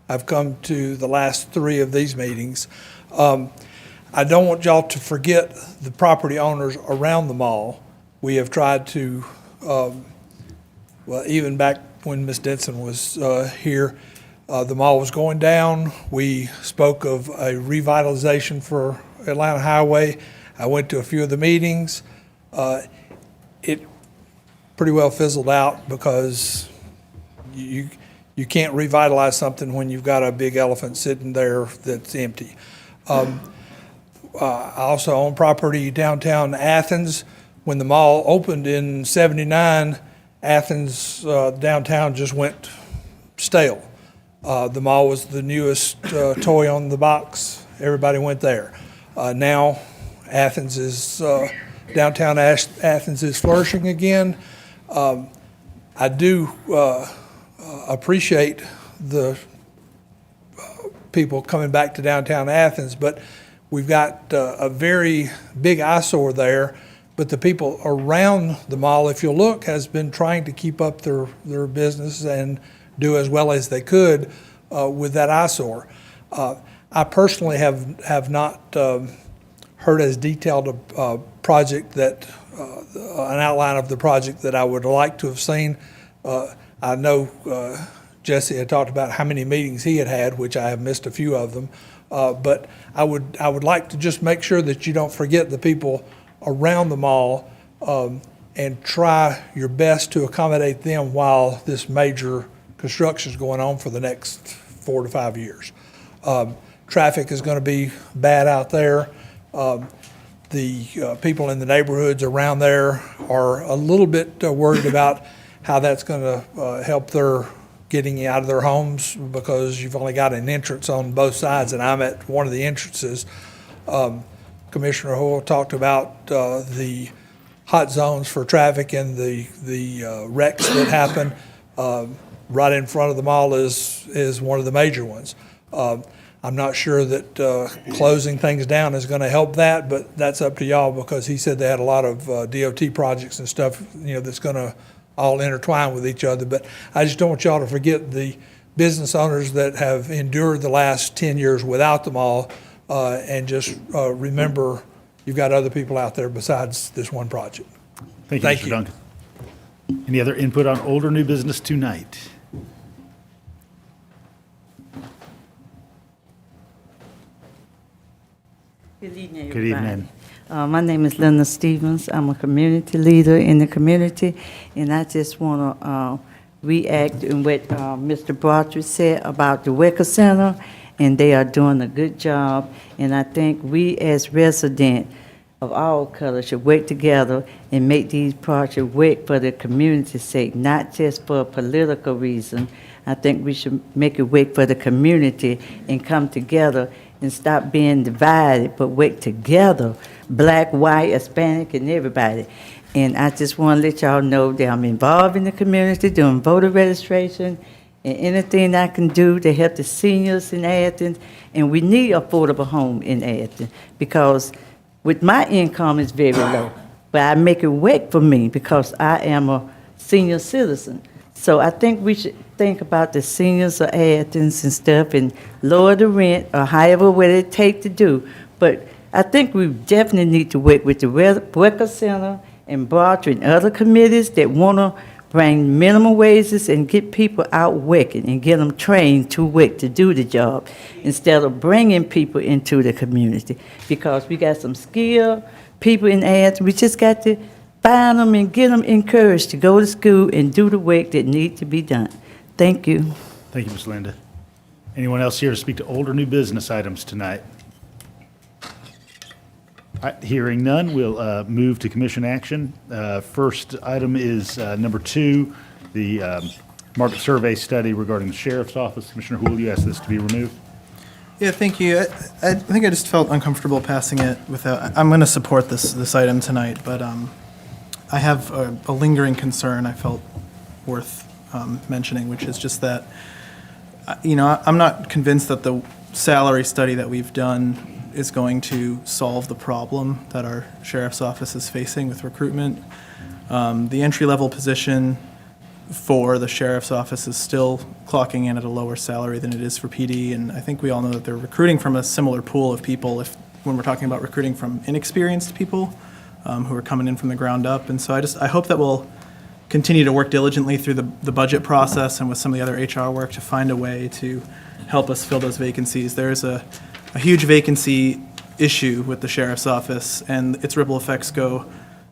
I've come to the last three of these meetings. I don't want y'all to forget the property owners around the mall. We have tried to, well, even back when Ms. Denson was here, the mall was going down. We spoke of a revitalization for Atlanta Highway. I went to a few of the meetings. It pretty well fizzled out because you can't revitalize something when you've got a big elephant sitting there that's empty. I also own property downtown Athens. When the mall opened in '79, Athens downtown just went stale. The mall was the newest toy on the box. Everybody went there. Now Athens is, downtown Athens is flourishing again. I do appreciate the people coming back to downtown Athens, but we've got a very big eyesore there. But the people around the mall, if you look, has been trying to keep up their business and do as well as they could with that eyesore. I personally have not heard as detailed a project that an outline of the project that I would like to have seen. I know Jesse had talked about how many meetings he had, which I have missed a few of them. But I would like to just make sure that you don't forget the people around the mall and try your best to accommodate them while this major construction is going on for the next 4 to 5 years. Traffic is going to be bad out there. The people in the neighborhoods around there are a little bit worried about how that's going to help their getting out of their homes because you've only got an entrance on both sides, and I'm at one of the entrances. Commissioner Hoyle talked about the hot zones for traffic and the wrecks that happen. Right in front of the mall is one of the major ones. I'm not sure that closing things down is going to help that, but that's up to y'all because he said they had a lot of DOT projects and stuff, that's going to all intertwine with each other. But I just don't want y'all to forget the business owners that have endured the last 10 years without the mall. And just remember, you've got other people out there besides this one project. Thank you, Mr. Duncan. Any other input on old or new business tonight? Good evening, Good evening. my name is Linda Stevens. I'm a community leader in the community, and I just want to react in what Mr. Broderick said about the Wicker Center, and they are doing a good job. And I think we as residents of all colors should work together and make these projects work for the community's sake, not just for a political reason. I think we should make it work for the community and come together and stop being divided, but work together, black, white, Hispanic, and everybody. And I just want to let y'all know that I'm involved in the community, doing voter registration, and anything I can do to help the seniors in Athens. And we need affordable home in Athens, because with my income is very low, but I make it work for me because I am a senior citizen. So I think we should think about the seniors of Athens and stuff and lower the rent or however what it take to do. But I think we definitely need to work with the Wicker Center and Broderick and other committees that want to bring minimum wages and get people out working and get them trained to work to do the job instead of bringing people into the community, because we got some skilled people in Athens. We just got to find them and get them encouraged to go to school and do the work that needs to be done. Thank you. Thank you, Ms. Linda. Anyone else here to speak to old or new business items tonight? Hearing none, we'll move to commission action. First item is number 2, the market survey study regarding the sheriff's office. Commissioner Hool, you asked this to be removed. Yeah, thank you. I think I just felt uncomfortable passing it without, I'm going to support this item tonight, but I have a lingering concern I felt worth mentioning, which is just that, I'm not convinced that the salary study that we've done is going to solve the problem that our sheriff's office is facing with recruitment. The entry-level position for the sheriff's office is still clocking in at a lower salary than it is for PD, and I think we all know that they're recruiting from a similar pool of people when we're talking about recruiting from inexperienced people who are coming in from the ground up. And so I hope that we'll continue to work diligently through the budget process and with some of the other HR work to find a way to help us fill those vacancies. There's a huge vacancy issue with the sheriff's office, and its ripple effects go,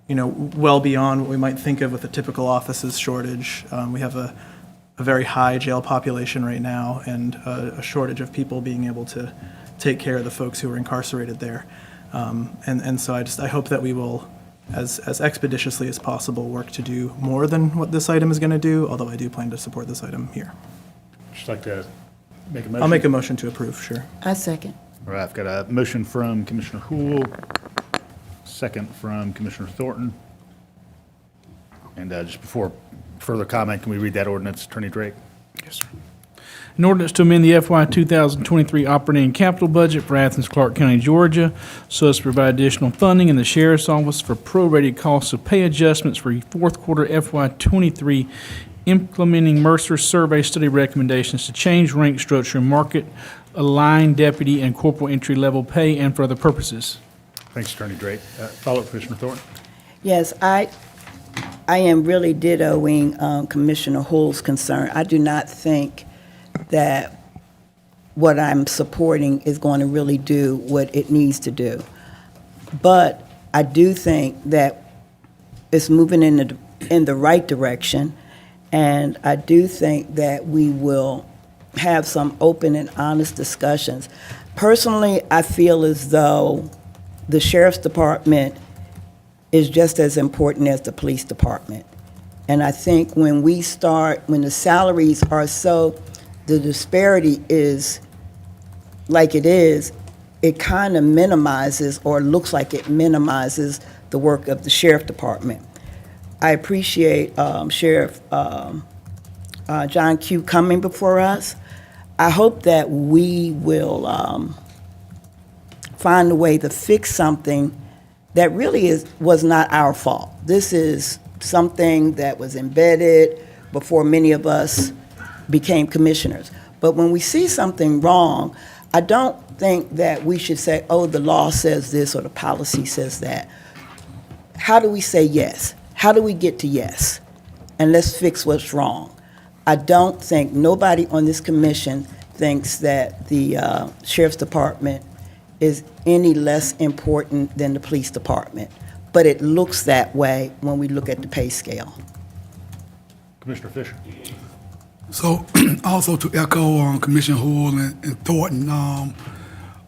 well beyond what we might think of with a typical office's shortage. We have a very high jail population right now, and a shortage of people being able to take care of the folks who are incarcerated there. And so I hope that we will, as expeditiously as possible, work to do more than what this item is going to do, although I do plan to support this item here. Just like to make a motion? I'll make a motion to approve, sure. I second. All right, I've got a motion from Commissioner Hool, second from Commissioner Thornton. And just before further comment, can we read that ordinance, Attorney Drake? Yes, sir. An ordinance to amend the FY 2023 operating and capital budget for Athens-Clarke County, Georgia, so as to provide additional funding in the Sheriff's Office for prorated costs of pay adjustments for fourth quarter FY 23, implementing Mercer's survey study recommendations to change rank structure and market align deputy and corporal entry level pay and for other purposes. Thanks, Attorney Drake. Follow-up, Commissioner Thornton. Yes, I am really dittoing Commissioner Hull's concern. I do not think that what I'm supporting is going to really do what it needs to do. But I do think that it's moving in the right direction, and I do think that we will have some open and honest discussions. Personally, I feel as though the Sheriff's Department is just as important as the police department. And I think when the salaries are the disparity is like it is, it kind of minimizes, or looks like it minimizes, the work of the Sheriff Department. I appreciate Sheriff John Q. coming before us. I hope that we will find a way to fix something that really was not our fault. This is something that was embedded before many of us became commissioners. But when we see something wrong, I don't think that we should say, oh, the law says this or the policy says that. How do we say yes? How do we get to yes? And let's fix what's wrong. I don't think, nobody on this commission thinks that the Sheriff's Department is any less important than the police department. But it looks that way when we look at the pay scale. Commissioner Fisher. So, also to echo Commissioner Hoyle and Thornton, I'm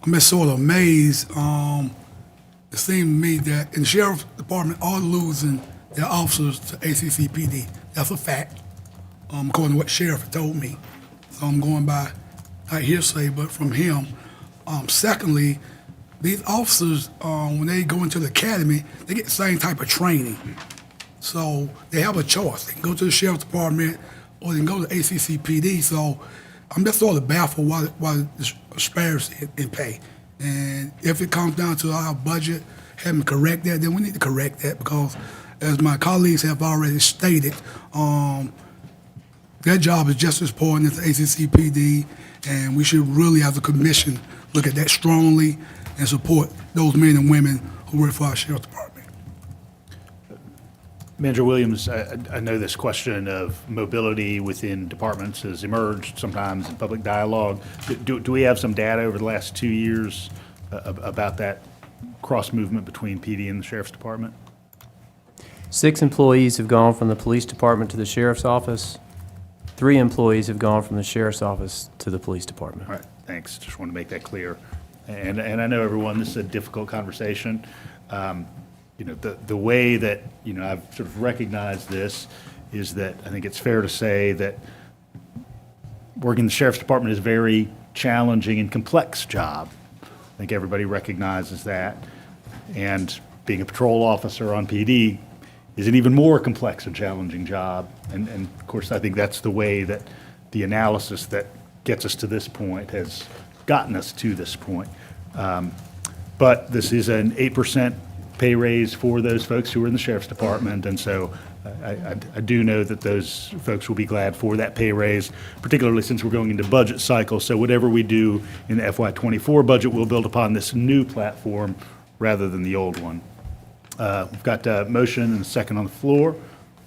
just sort of amazed. It seemed to me that in the Sheriff's Department are losing their officers to ACCPD. That's a fact, according to what Sheriff told me. So I'm going by, not hearsay, but from him. Secondly, these officers, when they go into the academy, they get the same type of training. So they have a choice. They can go to the Sheriff's Department or they can go to ACCPD. So I'm just sort of baffled why the disparity in pay. And if it comes down to our budget, having to correct that, then we need to correct that because, as my colleagues have already stated, their job is just as important as the ACCPD, and we should really, as a commission, look at that strongly and support those men and women who work for our Sheriff's Department. Manager Williams, I know this question of mobility within departments has emerged sometimes in public dialogue. Do we have some data over the last 2 years about that cross-movement between PD and the Sheriff's Department? 6 employees have gone from the police department to the Sheriff's office. 3 employees have gone from the Sheriff's office to the police department. All right, thanks. Just want to make that clear. And I know, everyone, this is a difficult conversation. The way that, I've sort of recognized this is that I think it's fair to say that working in the sheriff's department is a very challenging and complex job. I think everybody recognizes that. And being a patrol officer on PD is an even more complex and challenging job. And of course, I think that's the way that the analysis that gets us to this point has gotten us to this point. But this is an 8% pay raise for those folks who are in the sheriff's department. And so I do know that those folks will be glad for that pay raise, particularly since we're going into budget cycle. So whatever we do in the FY24 budget, we'll build upon this new platform rather than the old one. We've got a motion and a second on the floor.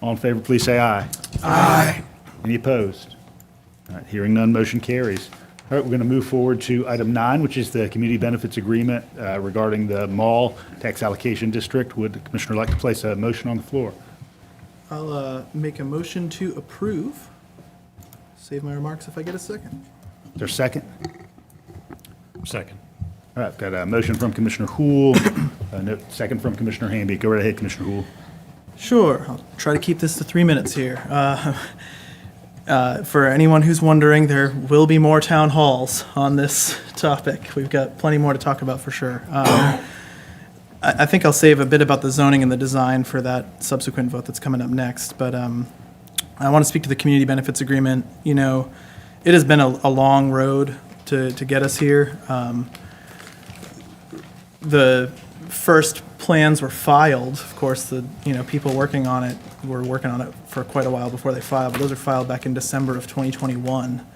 All in favor, please say aye. Aye. Any opposed? All right, hearing none, motion carries. All right, we're going to move forward to item 9, which is the community benefits agreement regarding the mall tax allocation district. Would the commissioner like to place a motion on the floor? I'll make a motion to approve. Save my remarks if I get a second. Is there a second? Second. All right, I've got a motion from Commissioner Hool, second from Commissioner Hamby. Go right ahead, Commissioner Hool. Sure, I'll try to keep this to 3 minutes here. For anyone who's wondering, there will be more town halls on this topic. We've got plenty more to talk about for sure. I think I'll save a bit about the zoning and the design for that subsequent vote that's coming up next. But I want to speak to the community benefits agreement. It has been a long road to get us here. The first plans were filed. Of course, the people working on it were working on it for quite a while before they filed. But those are filed back in December of 2021.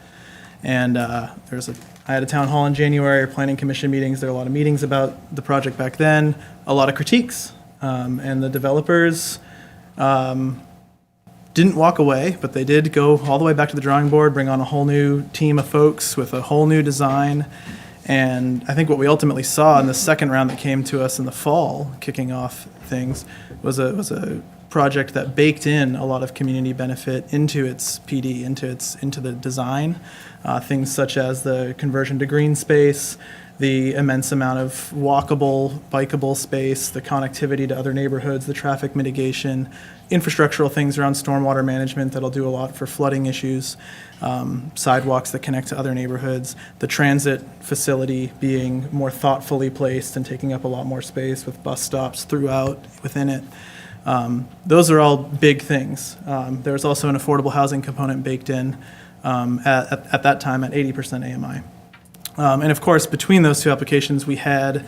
And I had a town hall in January, planning commission meetings. There were a lot of meetings about the project back then, a lot of critiques. And the developers didn't walk away, but they did go all the way back to the drawing board, bring on a whole new team of folks with a whole new design. And I think what we ultimately saw in the second round that came to us in the fall, kicking off things, was a project that baked in a lot of community benefit into its PD, into the design. Things such as the conversion to green space, the immense amount of walkable, bikeable space, the connectivity to other neighborhoods, the traffic mitigation, infrastructural things around stormwater management that'll do a lot for flooding issues, sidewalks that connect to other neighborhoods, the transit facility being more thoughtfully placed and taking up a lot more space with bus stops throughout within it. Those are all big things. There's also an affordable housing component baked in at that time at 80% AMI. And of course, between those two applications, we had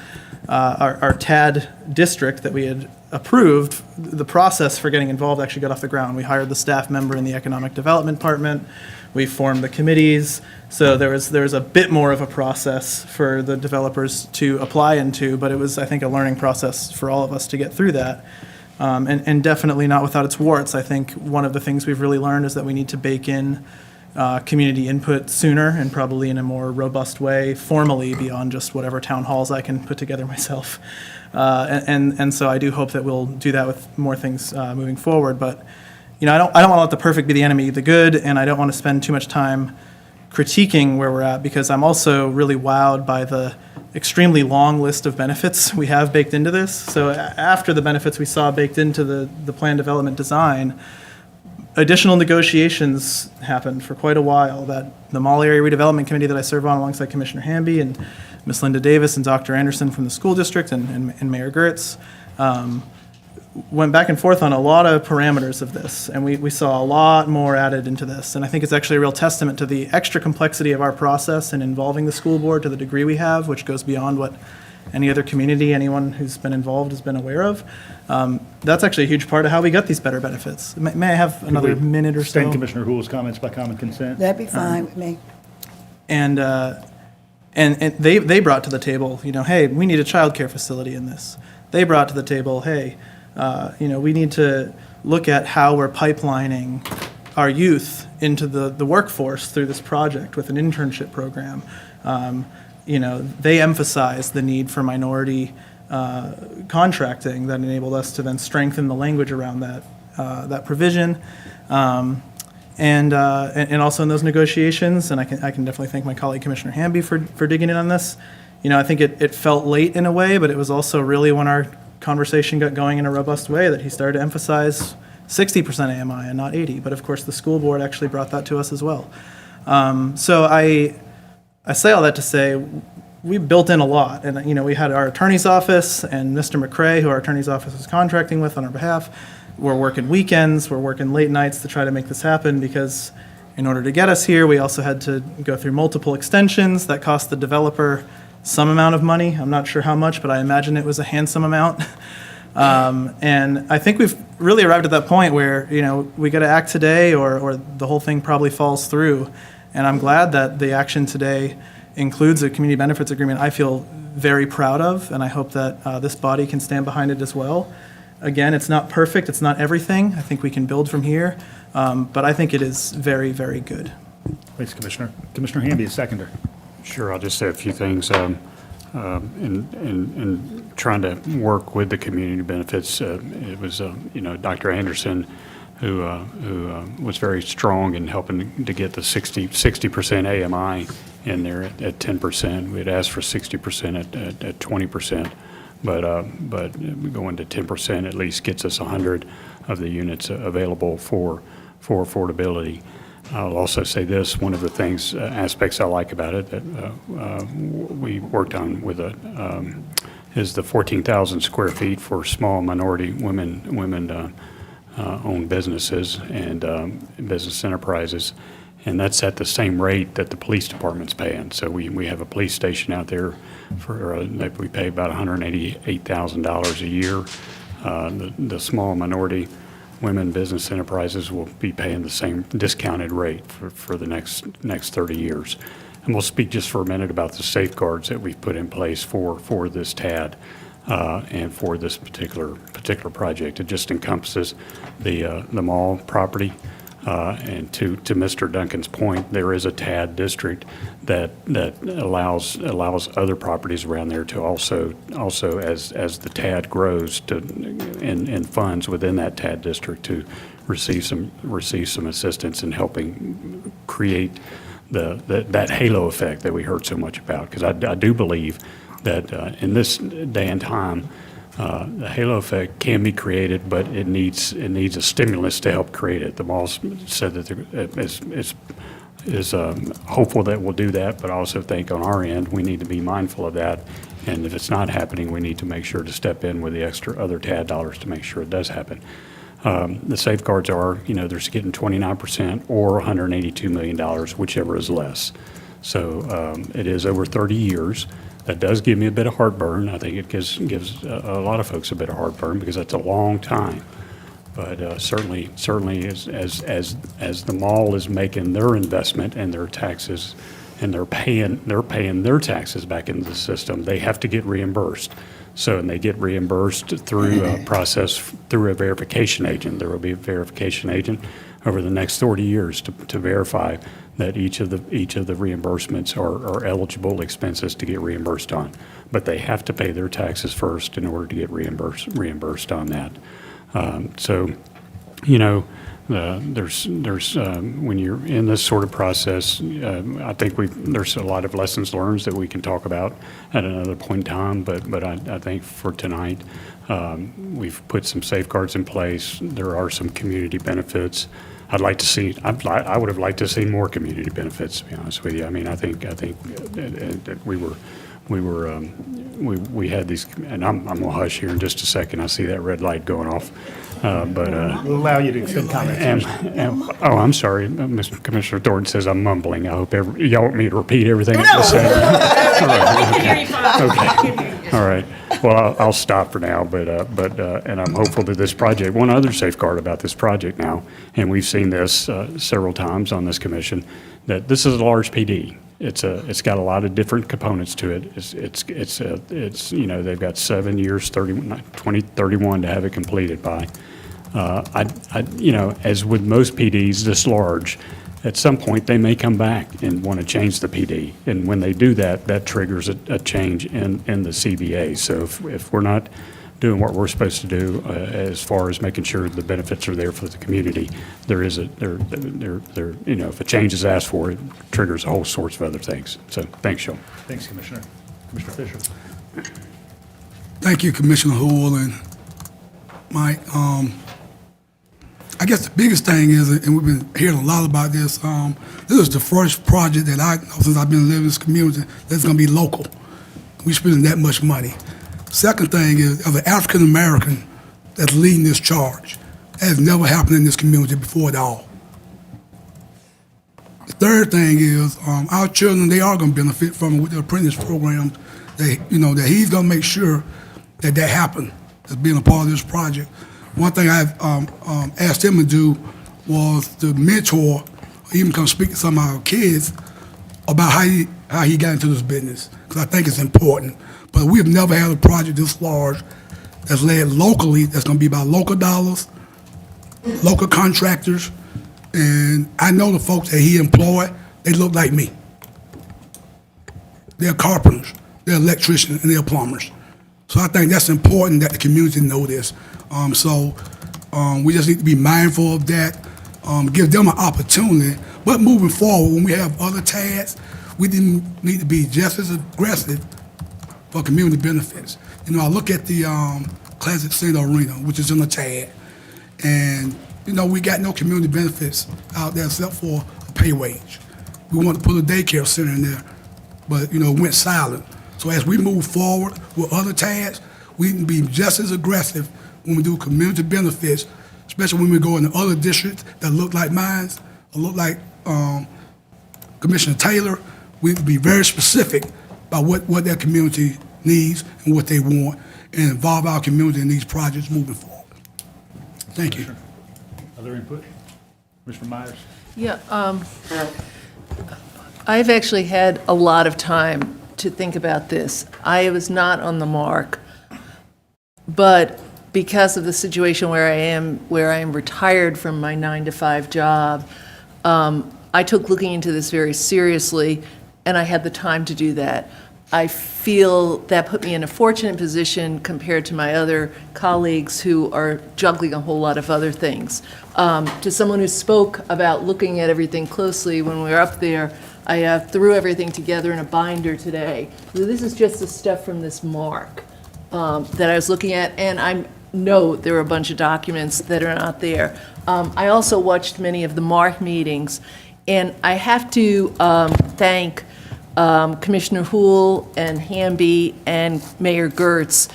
our TAD district that we had approved. The process for getting involved actually got off the ground. We hired the staff member in the economic development department. We formed the committees. So there was a bit more of a process for the developers to apply into, but it was, I think, a learning process for all of us to get through that. And definitely not without its warts. I think one of the things we've really learned is that we need to bake in community input sooner and probably in a more robust way, formally, beyond just whatever town halls I can put together myself. And so I do hope that we'll do that with more things moving forward. But I don't want to let the perfect be the enemy of the good, and I don't want to spend too much time critiquing where we're at, because I'm also really wowed by the extremely long list of benefits we have baked into this. So after the benefits we saw baked into the plan development design, additional negotiations happened for quite a while. That the Mall Area Redevelopment Committee that I serve on alongside Commissioner Hamby and Ms. Linda Davis and Dr. Anderson from the school district and Mayor Gertz went back and forth on a lot of parameters of this, and we saw a lot more added into this. And I think it's actually a real testament to the extra complexity of our process in involving the school board to the degree we have, which goes beyond what any other community, anyone who's been involved has been aware of. That's actually a huge part of how we got these better benefits. May I have another minute or so? Extend Commissioner Hool's comments by common consent. That'd be fine with me. And they brought to the table, hey, we need a child care facility in this. They brought to the table, hey, we need to look at how we're pipelining our youth into the workforce through this project with an internship program. They emphasize the need for minority contracting that enabled us to then strengthen the language around that provision. And also in those negotiations, and I can definitely thank my colleague Commissioner Hamby for digging in on this. I think it felt late in a way, but it was also really when our conversation got going in a robust way that he started to emphasize 60% AMI and not 80. But of course, the school board actually brought that to us as well. So I say all that to say we built in a lot. And, you know, we had our attorney's office and Mr. McCrae, who our attorney's office is contracting with on our behalf. We're working weekends, we're working late nights to try to make this happen because in order to get us here, we also had to go through multiple extensions that cost the developer some amount of money. I'm not sure how much, but I imagine it was a handsome amount. And I think we've really arrived at that point where, you know, we got to act today or the whole thing probably falls through. And I'm glad that the action today includes a community benefits agreement I feel very proud of, and I hope that this body can stand behind it as well. Again, it's not perfect, it's not everything. I think we can build from here, but I think it is very, very good. Thanks, Commissioner. Commissioner Hamby, a seconder. Sure, I'll just say a few things. In trying to work with the community benefits, it was, you know, Dr. Anderson who was very strong in helping to get the 60% AMI in there at 10%. We had asked for 60% at 20%, but going to 10% at least gets us 100 of the units available for affordability. I'll also say this, one of the things, aspects I like about it that we worked on with is the 14,000 square feet for small minority women owned businesses and business enterprises. And that's at the same rate that the police department's paying. So we have a police station out there for that we pay about $188,000 a year. The small minority women business enterprises will be paying the same discounted rate for the next 30 years. And we'll speak just for a minute about the safeguards that we've put in place for this TAD and for this particular project. It just encompasses the mall property. And to Mr. Duncan's point, there is a TAD district that allows other properties around there to also as the TAD grows in funds within that TAD district to receive some assistance in helping create that halo effect that we heard so much about. Because I do believe that in this day and time, the halo effect can be created, but it needs a stimulus to help create it. The mall said that is hopeful that we'll do that, but I also think on our end we need to be mindful of that. And if it's not happening, we need to make sure to step in with the extra other TAD dollars to make sure it does happen. The safeguards are, you know, they're getting 29% or $182 million, whichever is less. So it is over 30 years. That does give me a bit of heartburn. I think it gives a lot of folks a bit of heartburn because that's a long time. But certainly as the mall is making their investment and their taxes, and they're paying their taxes back into the system, they have to get reimbursed. So, and they get reimbursed through a process through a verification agent. There will be a verification agent over the next 30 years to verify that each of the reimbursements are eligible expenses to get reimbursed on. But they have to pay their taxes first in order to get reimbursed on that. So, you know, there's when you're in this sort of process, I think there's a lot of lessons learned that we can talk about at another point in time. But I think for tonight, we've put some safeguards in place. There are some community benefits. I would have liked to see more community benefits, to be honest with you. I mean, I think that we had these, and I'm gonna hush here in just a second. I see that red light going off, but we'll allow you to extend comments. Oh, I'm sorry, Mr. Commissioner Thornton says I'm mumbling. I hope y'all want me to repeat everything I just said. Okay. All right. Well, I'll stop for now, but and I'm hopeful that this project, one other safeguard about this project now, and we've seen this several times on this commission, that this is a large PD. It's got a lot of different components to it. It's you know, they've got 7 years, 2031 to have it completed by. You know, as with most PDs this large, at some point they may come back and want to change the PD, and when they do that, that triggers a change in the CBA. So if we're not doing what we're supposed to do as far as making sure the benefits are there for the community, there is you know, if a change is asked for, it triggers a whole sorts of other things. So thanks, Sean. Thanks, Commissioner. Commissioner Fisher. Thank you, Commissioner Hall and Mike. I guess the biggest thing is, and we've been hearing a lot about this, this is the first project that I know since I've been living in this community that's going to be local. We're spending that much money. Second thing is, as an African American that's leading this charge, that has never happened in this community before at all. The third thing is, our children, they are going to benefit from it with the apprentice program. That he's going to make sure that happens as being a part of this project. One thing I've asked him to do was to mentor, or even come speak to some of our kids about how he got into this business, because I think it's important. But we've never had a project this large that's led locally, that's going to be about local dollars, local contractors, and I know the folks that he employed, they look like me. They're carpenters, they're electricians, and they're plumbers. So I think that's important that the community know this. We just need to be mindful of that, give them an opportunity. But moving forward, when we have other tasks, we need to be just as aggressive for community benefits. I look at the Classic Center Arena, which is in the TAD, and we got no community benefits out there except for a pay wage. We want to put a daycare center in there, but it went silent. So as we move forward with other tasks, we can be just as aggressive when we do community benefits, especially when we go into other districts that look like mine, or look like Commissioner Taylor. We can be very specific about what their community needs and what they want, and involve our community in these projects moving forward. Thank you. Other input? Commissioner Myers? Yeah, I've actually had a lot of time to think about this. I was not on the mark, but because of the situation where I am retired from my 9-to-5 job, I took looking into this very seriously, and I had the time to do that. I feel that put me in a fortunate position compared to my other colleagues who are juggling a whole lot of other things. To someone who spoke about looking at everything closely when we were up there, I threw everything together in a binder today. This is just the stuff from this mark that I was looking at, and I know there are a bunch of documents that are not there. I also watched many of the mark meetings, and I have to thank Commissioner Houle and Hamby and Mayor Gertz.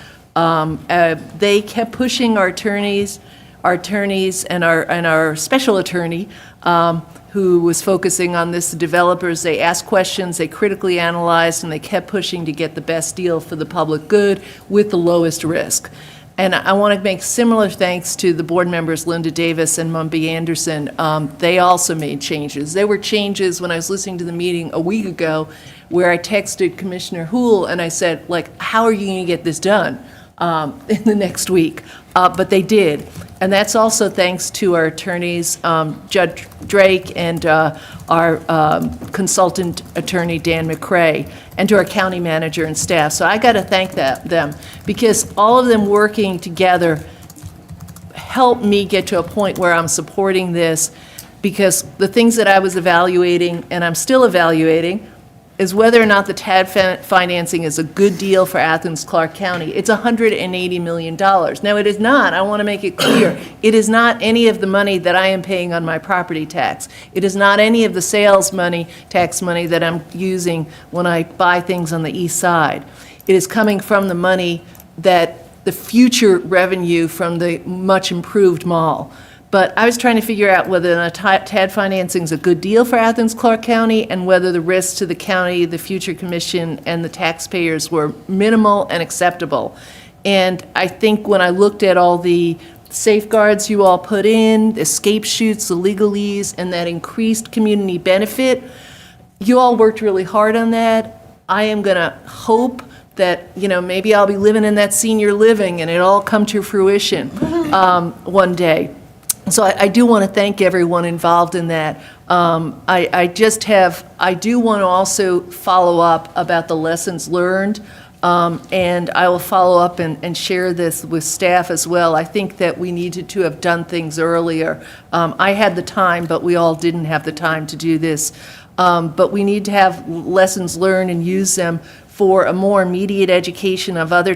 They kept pushing our attorneys and our special attorney, who was focusing on this, the developers. They asked questions, they critically analyzed, and they kept pushing to get the best deal for the public good with the lowest risk. And I want to make similar thanks to the board members, Linda Davis and Mumby Anderson. They also made changes. There were changes when I was listening to the meeting a week ago where I texted Commissioner Houle and I said, how are you going to get this done in the next week? But they did. And that's also thanks to our attorneys, Judge Drake and our consultant attorney, Dan McCrae, and to our county manager and staff. So I got to thank them, because all of them working together helped me get to a point where I'm supporting this, because the things that I was evaluating, and I'm still evaluating, is whether or not the TAD financing is a good deal for Athens-Clarke County. It's $180 million. Now, it is not, I want to make it clear, it is not any of the money that I am paying on my property tax. It is not any of the sales money, tax money that I'm using when I buy things on the east side. It is coming from the money that the future revenue from the much improved mall. But I was trying to figure out whether or not TAD financing is a good deal for Athens-Clarke County, and whether the risks to the county, the future commission, and the taxpayers were minimal and acceptable. And I think when I looked at all the safeguards you all put in, the escape chutes, the legalese, and that increased community benefit, you all worked really hard on that. I am going to hope that, maybe I'll be living in that senior living and it all come to fruition one day. So I do want to thank everyone involved in that. I do want to also follow up about the lessons learned, and I will follow up and share this with staff as well. I think that we needed to have done things earlier. I had the time, but we all didn't have the time to do this. But we need to have lessons learned and use them for a more immediate education of other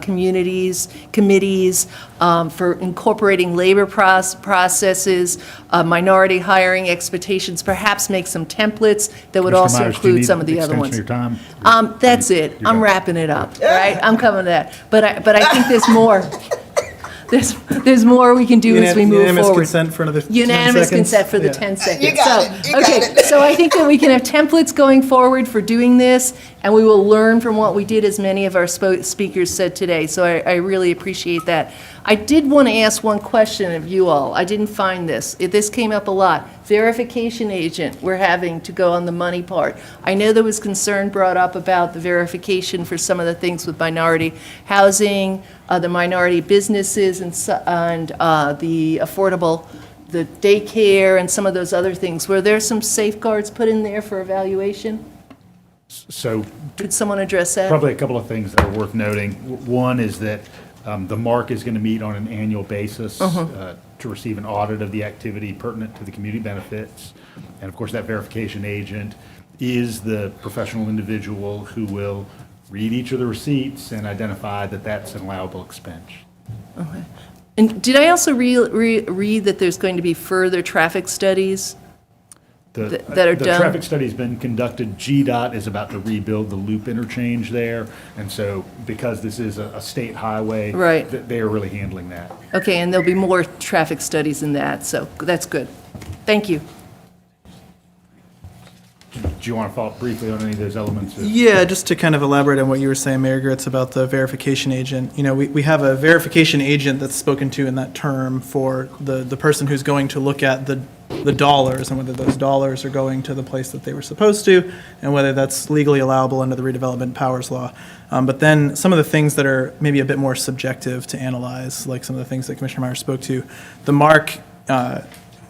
communities, committees, for incorporating labor processes, minority hiring expectations, perhaps make some templates that would Mr. also Myers, do you include need some of the other ones. extension of your time? That's it. I'm wrapping it up, right? I'm coming to that. But I think there's more. There's more we can do as we move Unanimous forward. consent for another 10 Unanimous seconds? consent for the Yeah. 10 seconds. You got it. You got Okay, it. so I think that we can have templates going forward for doing this, and we will learn from what we did, as many of our speakers said today. So I really appreciate that. I did want to ask one question of you all. I didn't find this. This came up a lot. Verification agent, we're having to go on the money part. I know there was concern brought up about the verification for some of the things with minority housing, the minority businesses, and the affordable, the daycare, and some of those other things. Were there some safeguards put in there for evaluation? So Could someone address that? probably a couple of things that are worth noting. One is that the MARC is going to meet on an annual basis to receive an audit of the activity pertinent to the community benefits. And of course, that verification agent is the professional individual who will read each of the receipts and identify that that's an allowable expense. Okay. And did I also read that there's going to be further traffic studies that are The done? traffic study's been conducted. GDOT is about to rebuild the loop interchange there. And so because this is a state highway, Right. they are really handling that. Okay, and there'll be more traffic studies in that, so that's good. Thank you. Do you want to follow up briefly on any of those elements? Yeah, just to kind of elaborate on what you were saying, Mayor Gritz, about the verification agent. You know, we have a verification agent that's spoken to in that term for the person who's going to look at the dollars and whether those dollars are going to the place that they were supposed to and whether that's legally allowable under the Redevelopment Powers Law. But then some of the things that are maybe a bit more subjective to analyze, like some of the things that Commissioner Myers spoke to, the MARC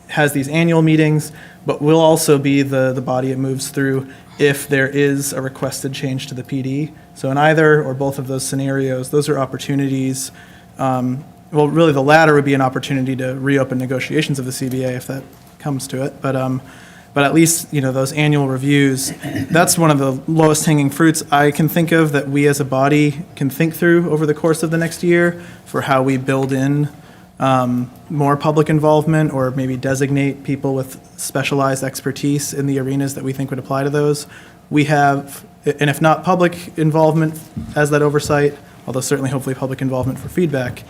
has these annual meetings, but will also be the body it moves through if there is a requested change to the PD. So in either or both of those scenarios, those are opportunities. Well, really, the latter would be an opportunity to reopen negotiations of the CBA if that comes to it. But at least, you know, those annual reviews, that's one of the lowest hanging fruits I can think of that we as a body can think through over the course of the next year for how we build in more public involvement or maybe designate people with specialized expertise in the arenas that we think would apply to those. We have, and if not public involvement as that oversight, although certainly hopefully public involvement for feedback,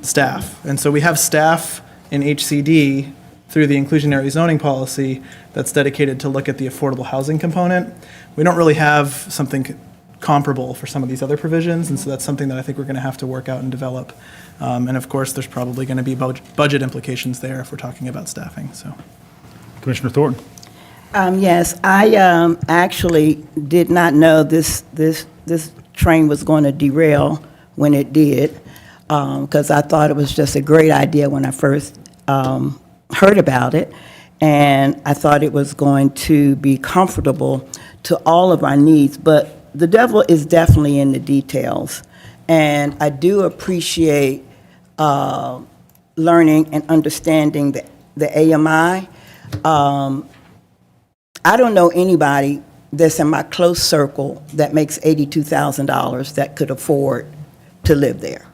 staff. And so we have staff in HCD through the inclusionary zoning policy that's dedicated to look at the affordable housing component. We don't really have something comparable for some of these other provisions, and so that's something that I think we're going to have to work out and develop. And of course, there's probably going to be budget implications there if we're talking about staffing. So, Commissioner Thornton. Yes, I actually did not know this train was going to derail when it did, because I thought it was just a great idea when I first heard about it, and I thought it was going to be comfortable to all of our needs. But the devil is definitely in the details, and I do appreciate learning and understanding the AMI. I don't know anybody that's in my close circle that makes $82,000 that could afford to live there.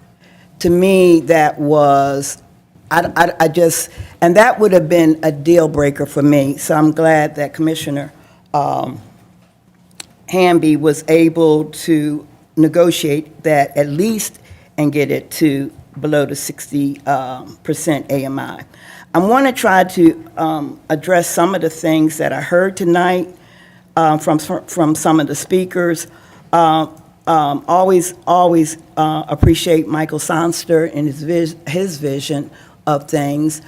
To me, that was, I just, and that would have been a deal breaker for me. So I'm glad that Commissioner Hamby was able to negotiate that at least and get it to below the 60% AMI. I want to try to address some of the things that I heard tonight from some of the speakers. Always appreciate Michael Sonster and his vision of things.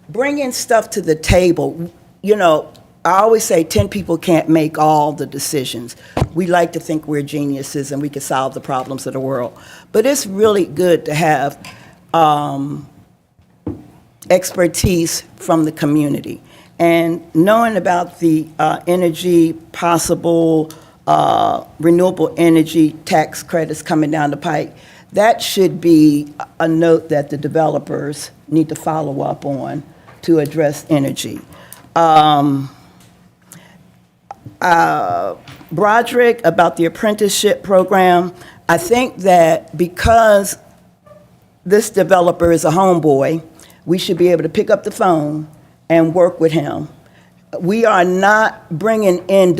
Bringing stuff to the table, you know, I always say 10 people can't make all the decisions. We like to think we're geniuses and we can solve the problems of the world. But it's really good to have expertise from the community. And knowing about the energy, possible renewable energy tax credits coming down the pike, that should be a note that the developers need to follow up on to address energy. Broderick about the apprenticeship program. I think that because this developer is a homeboy, we should be able to pick up the phone and work with him. We are not bringing in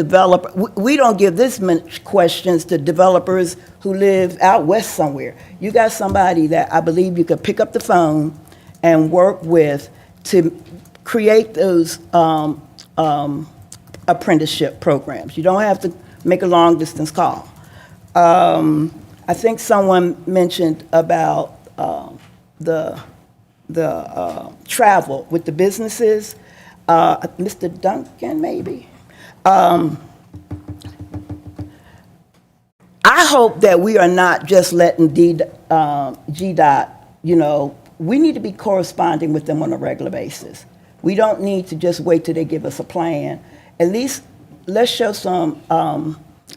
we don't give this many questions to developers who live out west somewhere. You got somebody that I believe you could pick up the phone and work with to create those apprenticeship programs. You don't have to make a long distance call. I think someone mentioned about the travel with the businesses. Mr. Duncan, maybe. I hope that we are not just letting GDOT, we need to be corresponding with them on a regular basis. We don't need to just wait till they give us a plan. At least let's show some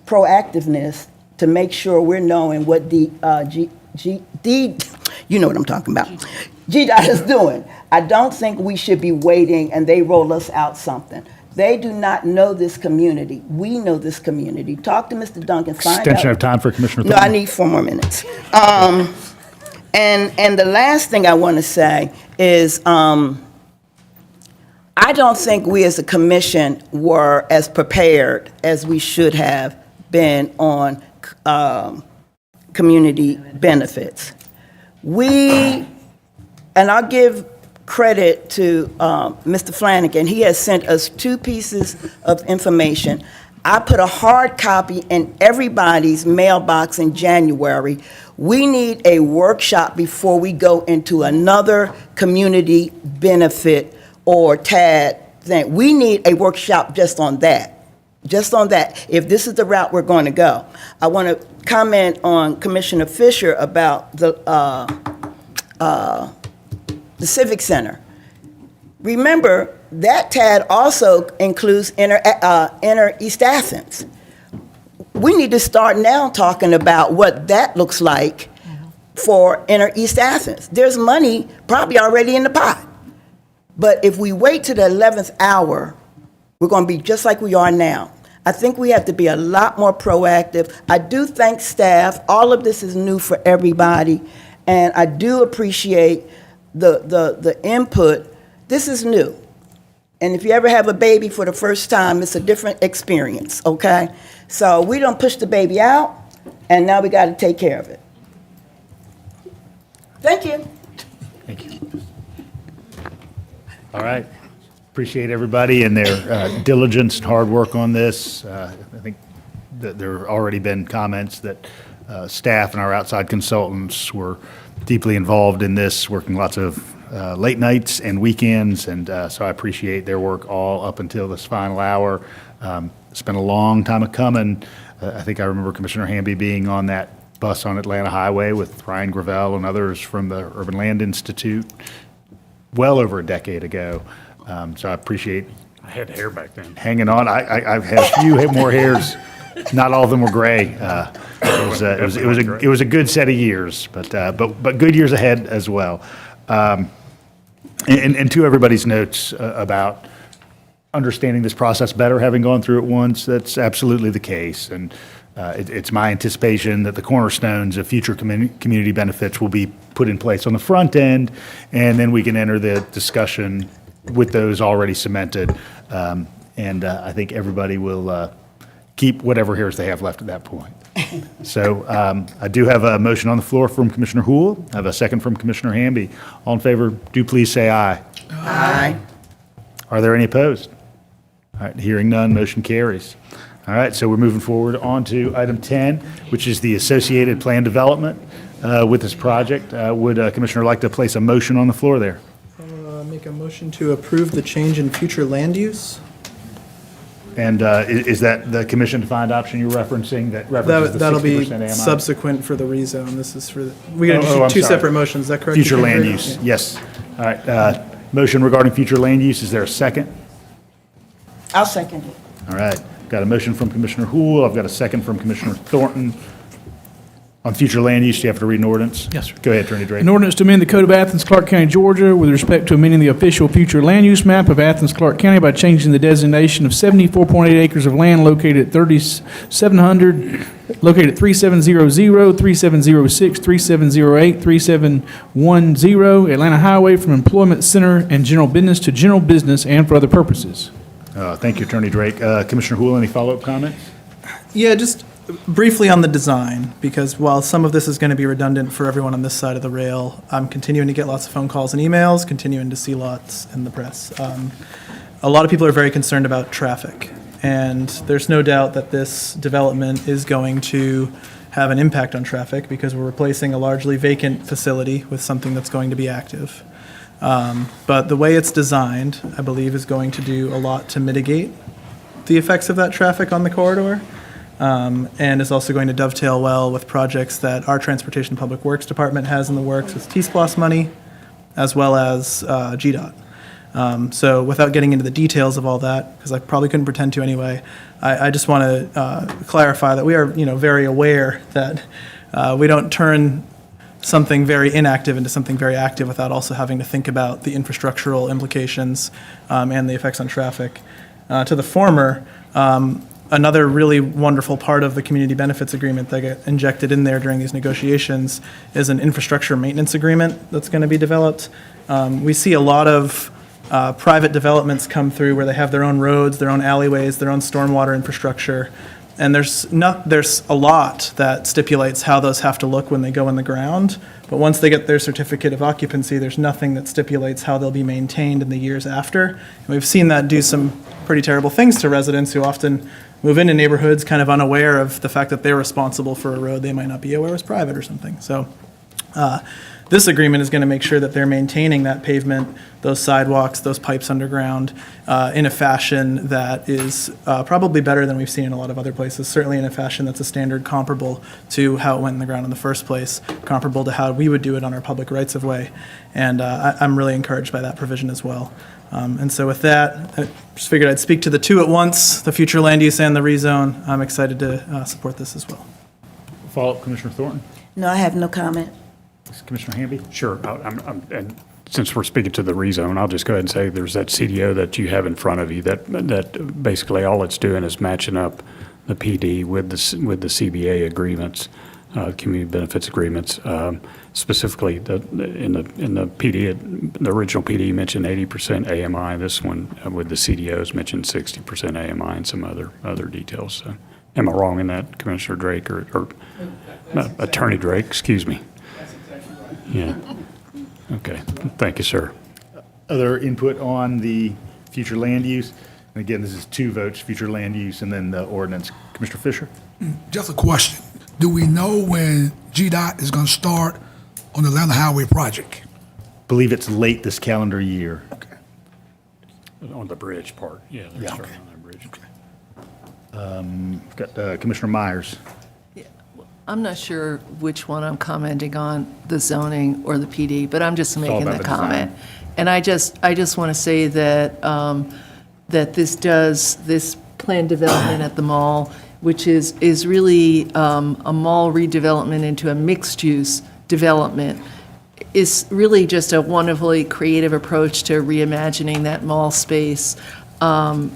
proactiveness to make sure we're knowing what you know what I'm talking about. GDOT is doing. I don't think we should be waiting and they roll us out something. They do not know this community. We know this community. Talk to Mr. Duncan. Find Extension out. of time for Commissioner No, Thornton. I need 4 more minutes. And the last thing I want to say is I don't think we as a commission were as prepared as we should have been on community benefits. And I'll give credit to Mr. Flanagan. He has sent us 2 pieces of information. I put a hard copy in everybody's mailbox in January. We need a workshop before we go into another community benefit or TAD thing. We need a workshop just on that. Just on that, if this is the route we're going to go. I want to comment on Commissioner Fisher about the Civic Center. Remember, that TAD also includes inner East Athens. We need to start now talking about what that looks like for inner East Athens. There's money probably already in the pot. But if we wait to the 11th hour, we're going to be just like we are now. I think we have to be a lot more proactive. I do thank staff. All of this is new for everybody. And I do appreciate the input. This is new. And if you ever have a baby for the first time, it's a different experience, okay? So we don't push the baby out, and now we got to take care of it. Thank you. Thank you. All right. Appreciate everybody and their diligence and hard work on this. I think that there have already been comments that staff and our outside consultants were deeply involved in this, working lots of late nights and weekends, and so I appreciate their work all up until this final hour. It's been a long time coming. I think I remember Commissioner Hamby being on that bus on Atlanta Highway with Ryan Gravel and others from the Urban Land Institute well over a decade ago. So I appreciate I had hair back then. hanging on. I've had a few more hairs. Not all of them were gray. It was a good set of years, but good years ahead as well. And to everybody's notes about understanding this process better, having gone through it once, that's absolutely the case. And it's my anticipation that the cornerstones of future community benefits will be put in place on the front end, and then we can enter the discussion with those already cemented. And I think everybody will keep whatever hairs they have left at that point. So I do have a motion on the floor from Commissioner Houle. I have a second from Commissioner Hamby. All in favor, do please say aye. Aye. Are there any opposed? All right, hearing none, motion carries. All right, so we're moving forward on to item 10, which is the associated plan development with this project. Would a commissioner like to place a motion on the floor there? I'll make a motion to approve the change in future land use. And is that the commission-defined option you're referencing that references the 60% That'll be AMI? subsequent for the rezone. This is for, we got I'm two sorry. separate motions, is that correct? Future land Commissioner? use, Yeah. yes. All right, motion regarding future land use, is there a second? I'll second it. All right, got a motion from Commissioner Houle, I've got a second from Commissioner Thornton. On future land use, do you have to read an ordinance? Yes, sir. Go ahead, Attorney Drake. An ordinance to amend the Code of Athens-Clarke County, Georgia with respect to amending the official future land use map of Athens-Clarke County by changing the designation of 74.8 acres of land located at 3700, located at 3700, 3706, 3708, 3710 Atlanta Highway from employment center and general business to general business and for other purposes. Thank you, Attorney Drake. Commissioner Hool, any follow-up comments? Yeah, just briefly on the design, because while some of this is going to be redundant for everyone on this side of the rail, I'm continuing to get lots of phone calls and emails, continuing to see lots in the press. A lot of people are very concerned about traffic, and there's no doubt that this development is going to have an impact on traffic because we're replacing a largely vacant facility with something that's going to be active. But the way it's designed, I believe, is going to do a lot to mitigate the effects of that traffic on the corridor. And is also going to dovetail well with projects that our Transportation and Public Works Department has in the works with TSPLOST money, as well as GDOT. So without getting into the details of all that, because I probably couldn't pretend to anyway, I just want to clarify that we are, very aware that we don't turn something very inactive into something very active without also having to think about the infrastructural implications and the effects on traffic. To the former, another really wonderful part of the community benefits agreement that got injected in there during these negotiations is an infrastructure maintenance agreement that's going to be developed. We see a lot of private developments come through where they have their own roads, their own alleyways, their own stormwater infrastructure, and there's a lot that stipulates how those have to look when they go in the ground. But once they get their certificate of occupancy, there's nothing that stipulates how they'll be maintained in the years after. And we've seen that do some pretty terrible things to residents who often move into neighborhoods kind of unaware of the fact that they're responsible for a road they might not be aware is private or something. So this agreement is going to make sure that they're maintaining that pavement, those sidewalks, those pipes underground in a fashion that is probably better than we've seen in a lot of other places, certainly in a fashion that's a standard comparable to how it went in the ground in the first place, comparable to how we would do it on our public rights of way. And I'm really encouraged by that provision as well. And so with that, I just figured I'd speak to the two at once, the future land use and the rezone. I'm excited to support this as well. Follow-up, Commissioner Thornton? No, I have no comment. Commissioner Hamby? Sure. And since we're speaking to the rezone, I'll just go ahead and say there's that CDO that you have in front of you that basically all it's doing is matching up the PD with the CBA agreements, community benefits agreements. Specifically, in the PD, the original PD mentioned 80% AMI. This one with the CDOs mentioned 60% AMI and some other details. So, am I wrong in that, Commissioner Drake or Attorney Drake? Excuse me. Yeah. Okay. Thank you, sir. Other input on the future land use? And again, this is 2 votes, future land use, and then the ordinance. Commissioner Fisher? Just a question. Do we know when GDOT is going to start on the Atlanta Highway project? Believe it's late this calendar year. On the bridge part. Yeah. They're starting on that bridge. We've got Commissioner Myers. I'm not sure which one I'm commenting on, the zoning or the PD, but I'm just making about the the comment. And I just want to say that, that this planned development at the mall, which is really a mall redevelopment into a mixed-use development, is really just a wonderfully creative approach to reimagining that mall space,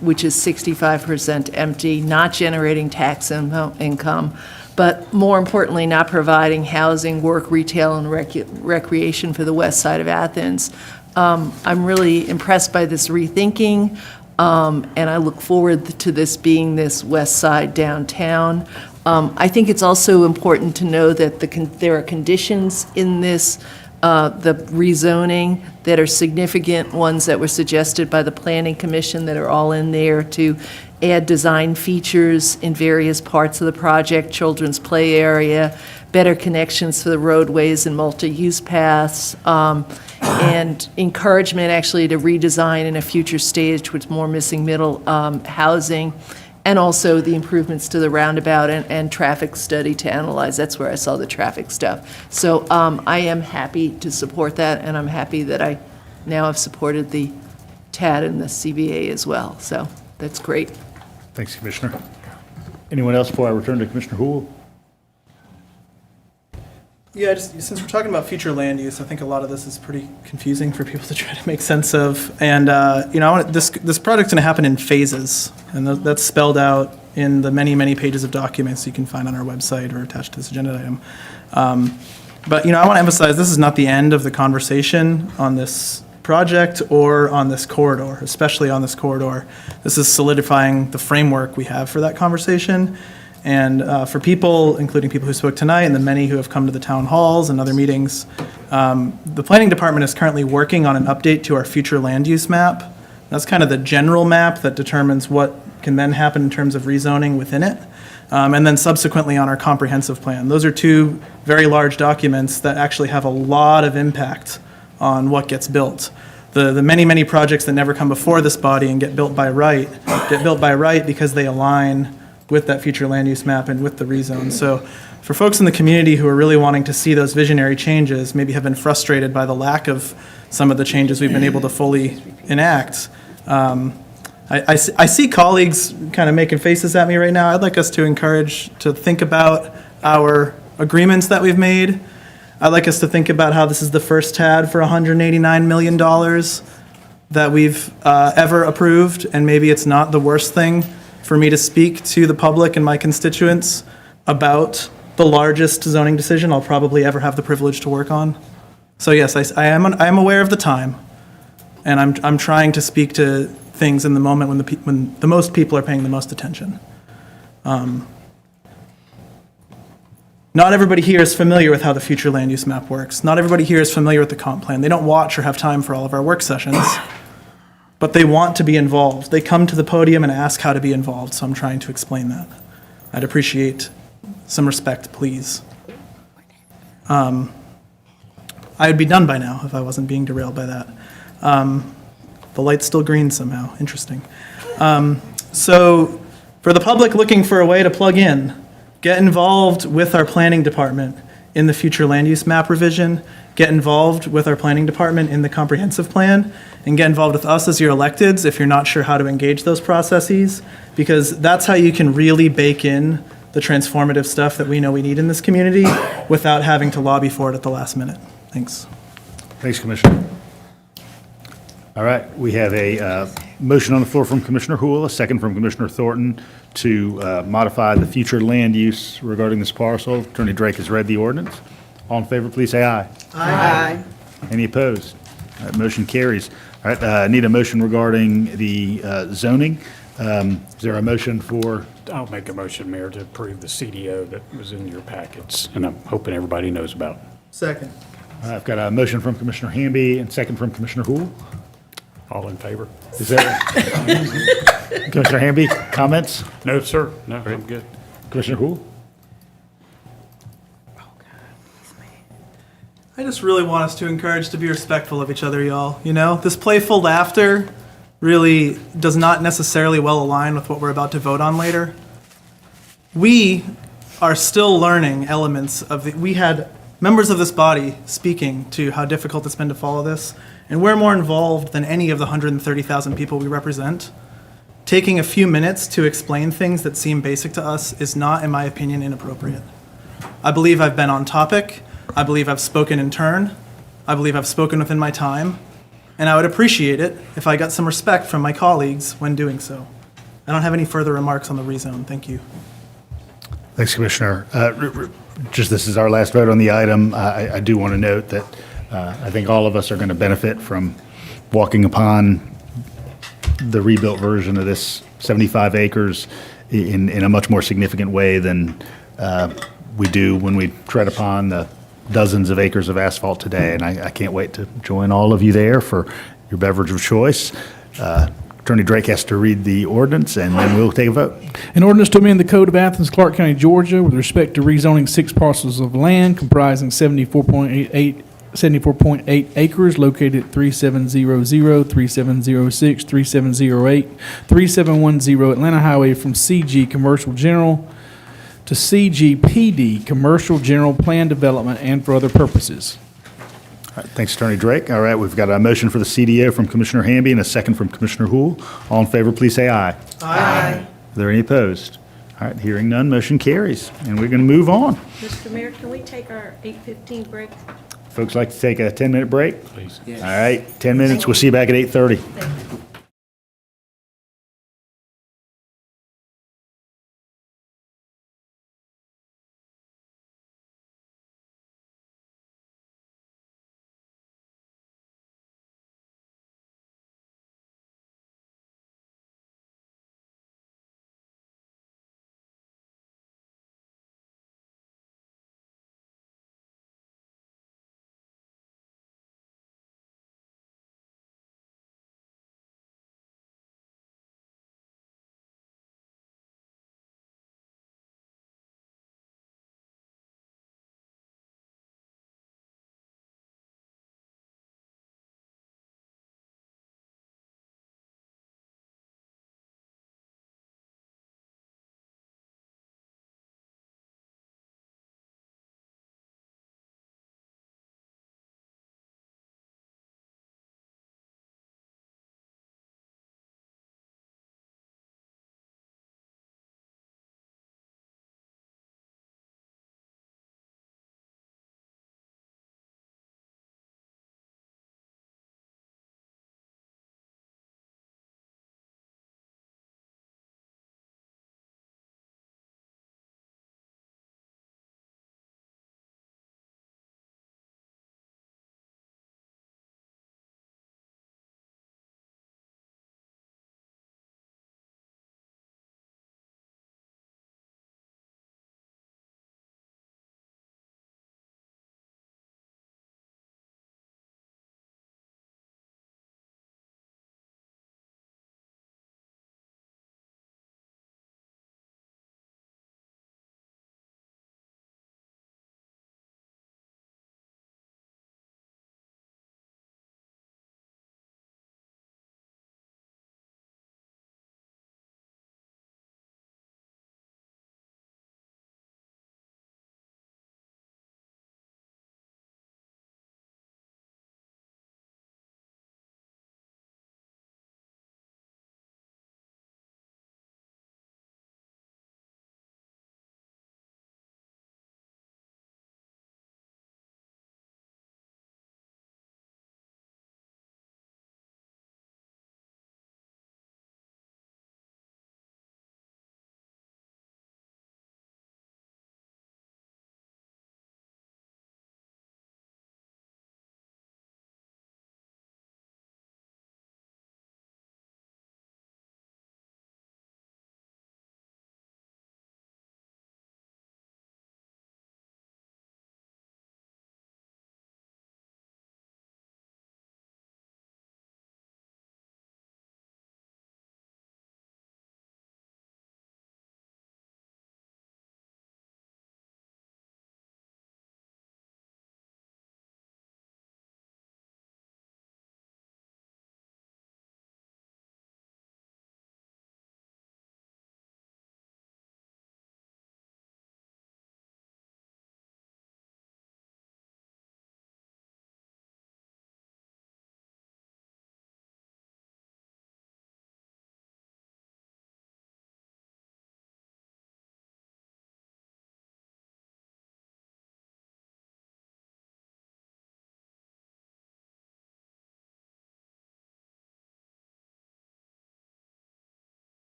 which is 65% empty, not generating tax income, but more importantly, not providing housing, work, retail, and recreation for the west side of Athens. I'm really impressed by this rethinking, and I look forward to this being this west side downtown. I think it's also important to know that there are conditions in this, the rezoning, that are significant, ones that were suggested by the Planning Commission that are all in there to add design features in various parts of the project, children's play area, better connections for the roadways and multi-use paths, and encouragement actually to redesign in a future stage with more missing middle housing, and also the improvements to the roundabout and traffic study to analyze. That's where I saw the traffic stuff. So I am happy to support that, and I'm happy that I now have supported the TAD and the CBA as well. So that's great. Thanks, Commissioner. Anyone else before I return to Commissioner Hool? Yeah, just since we're talking about future land use, I think a lot of this is pretty confusing for people to try to make sense of. And, this project's going to happen in phases, and that's spelled out in the many, many pages of documents you can find on our website or attached to this agenda item. But, I want to emphasize this is not the end of the conversation on this project or on this corridor, especially on this corridor. This is solidifying the framework we have for that conversation. And for people, including people who spoke tonight and the many who have come to the town halls and other meetings, the planning department is currently working on an update to our future land use map. That's kind of the general map that determines what can then happen in terms of rezoning within it. And then subsequently on our comprehensive plan. Those are two very large documents that actually have a lot of impact on what gets built. The many, many projects that never come before this body and get built by right because they align with that future land use map and with the rezone. So for folks in the community who are really wanting to see those visionary changes, maybe have been frustrated by the lack of some of the changes we've been able to fully enact, I see colleagues kind of making faces at me right now. I'd like us to think about our agreements that we've made. I'd like us to think about how this is the first TAD for $189 million that we've ever approved, and maybe it's not the worst thing for me to speak to the public and my constituents about the largest zoning decision I'll probably ever have the privilege to work on. So yes, I am aware of the time, and I'm trying to speak to things in the moment when the most people are paying the most attention. Not everybody here is familiar with how the future land use map works. Not everybody here is familiar with the comp plan. They don't watch or have time for all of our work sessions. But they want to be involved. They come to the podium and ask how to be involved, so I'm trying to explain that. I'd appreciate some respect, please. I would be done by now if I wasn't being derailed by that. The light's still green somehow, interesting. So for the public looking for a way to plug in, get involved with our planning department in the future land use map revision, get involved with our planning department in the comprehensive plan, and get involved with us as your electeds if you're not sure how to engage those processes, because that's how you can really bake in the transformative stuff that we know we need in this community without having to lobby for it at the last minute. Thanks. Thanks, Commissioner. All right, we have a motion on the floor from Commissioner Houle, a second from Commissioner Thornton to modify the future land use regarding this parcel. Attorney Drake has read the ordinance. All in favor, please say aye. Aye. Any opposed? All right, motion carries. All right, I need a motion regarding the zoning. Is there a motion for? I'll make a motion, Mayor, to approve the CDO that was in your packets, and I'm hoping everybody knows about. Second. I've got a motion from Commissioner Hamby and second from Commissioner Houle. All in favor? Is there? Commissioner Hamby, comments? No, sir. No, I'm good. Commissioner Houle? I just really want us to encourage to be respectful of each other, y'all. This playful laughter really does not necessarily well align with what we're about to vote on later. We are still learning elements of we had members of this body speaking to how difficult it's been to follow this, and we're more involved than any of the 130,000 people we represent. Taking a few minutes to explain things that seem basic to us is not, in my opinion, inappropriate. I believe I've been on topic. I believe I've spoken in turn. I believe I've spoken within my time. And I would appreciate it if I got some respect from my colleagues when doing so. I don't have any further remarks on the rezone. Thank you. Thanks, Commissioner. Just this is our last vote on the item. I do want to note that I think all of us are going to benefit from walking upon the rebuilt version of this 75 acres in a much more significant way than we do when we tread upon the dozens of acres of asphalt today. And I can't wait to join all of you there for your beverage of choice. Attorney Drake has to read the ordinance, and then we'll take a vote. An ordinance to amend the Code of Athens-Clarke County, Georgia, with respect to rezoning 6 parcels of land comprising 74.8 acres located at 3700, 3706, 3708, 3710 Atlanta Highway from CG Commercial General to CGPD Commercial General Plan Development and for other purposes. All right, thanks, Attorney Drake. All right, we've got a motion for the CDO from Commissioner Hamby and a second from Commissioner Houle. All in favor, please say aye. Aye. Are there any opposed? All right, hearing none, motion carries, and we're going to move on. Mr. Mayor, can we take our 8:15 break? Folks like to take a 10-minute break? Please. All right, 10 minutes. We'll see you back at 8:30.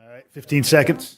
All right, 15 seconds.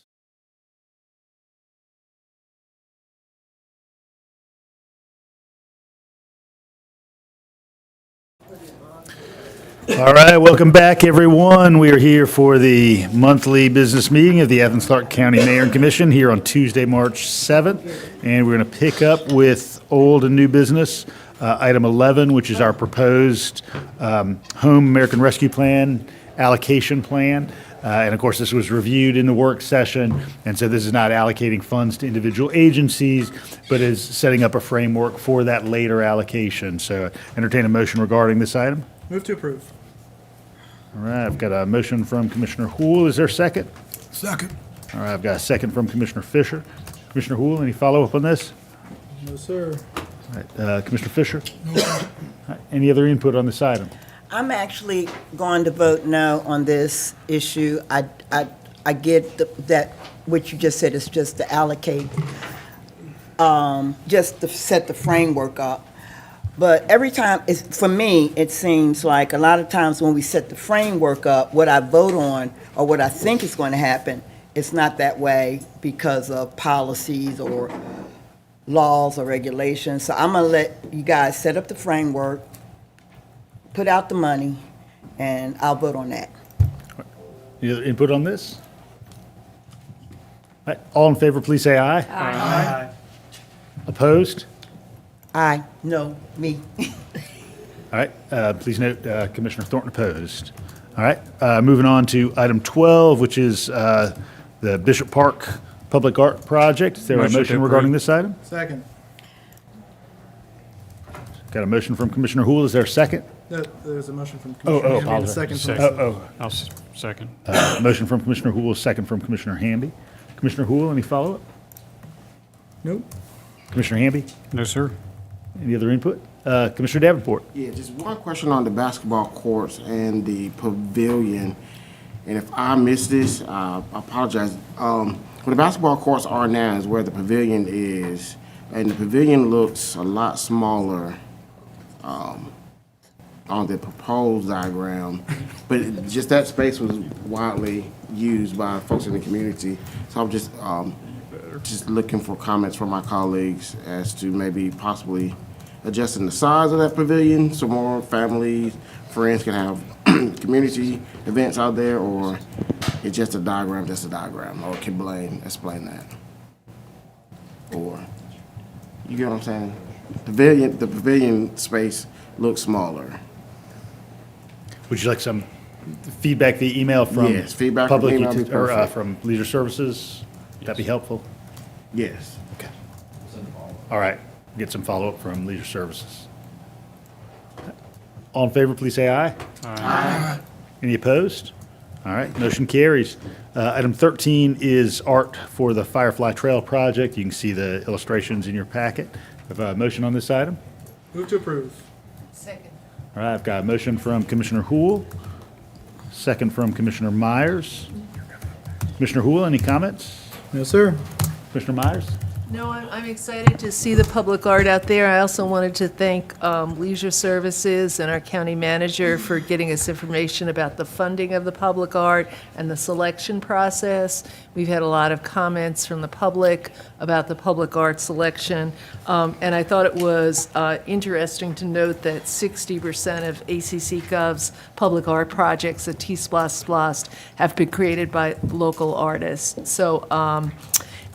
All right, welcome back, everyone. We are here for the monthly business meeting of the Athens-Clarke County Mayor and Commission here on Tuesday, March 7th. And we're going to pick up with old and new business. Item 11, which is our proposed Home American Rescue Plan, allocation plan. And of course, this was reviewed in the work session. And so this is not allocating funds to individual agencies, but is setting up a framework for that later allocation. So entertain a motion regarding this item. Move to approve. All right, I've got a motion from Commissioner Hool. Is there a second? Second. All right, I've got a second from Commissioner Fisher. Commissioner Hool, any follow-up on this? No, sir. All right, Commissioner Fisher? No. All right, any other input on this item? I'm actually going to vote no on this issue. I get that what you just said is just to allocate, just to set the framework up. But every time, for me, it seems like a lot of times when we set the framework up, what I vote on or what I think is going to happen, it's not that way because of policies or laws or regulations. So I'm going to let you guys set up the framework, put out the money, and I'll vote on that. Any other input on this? All right, all in favor, please say aye. Aye. Opposed? Aye. No, me. All right, please note Commissioner Thornton opposed. All right, moving on to item 12, which is the Bishop Park Public Art Project. Is there a Motion to motion regarding approve. this item? Second. Got a motion from Commissioner Hool. Is there a second? No, there's a motion from Oh, Commissioner Hamby and a apologize. second from. Oh, I'll second. motion from Commissioner Hool, second from Commissioner Hamby. Commissioner Hool, any follow-up? Nope. Commissioner Hamby? No, sir. Any other input? Commissioner Davenport? Yeah, just one question on the basketball courts and the pavilion. And if I missed this, I apologize. Where the basketball courts are now is where the pavilion is. And the pavilion looks a lot smaller on the proposed diagram. But just that space was widely used by folks in the community. So I'm just looking for comments from my colleagues as to maybe possibly adjusting the size of that pavilion so more families, friends can have community events out there, or it's just a diagram, or can explain that. Or, you get what I'm saying? The pavilion space looks smaller. Would you like some feedback via email from? Yes, feedback from public email would be perfect. from Leisure Services? Would that be helpful? Yes. Okay. All right, get some follow-up from Leisure Services. All in favor, please say aye. Aye. Any opposed? All right, motion carries. Item 13 is art for the Firefly Trail project. You can see the illustrations in your packet. Have a motion on this item? Move to approve. Second. All right, I've got a motion from Commissioner Hool, second from Commissioner Myers. Commissioner Hool, any comments? No, sir. Commissioner Myers? No, I'm excited to see the public art out there. I also wanted to thank Leisure Services and our county manager for getting us information about the funding of the public art and the selection process. We've had a lot of comments from the public about the public art selection. And I thought it was interesting to note that 60% of ACC Gov's public art projects at TSPLOST have been created by local artists. So,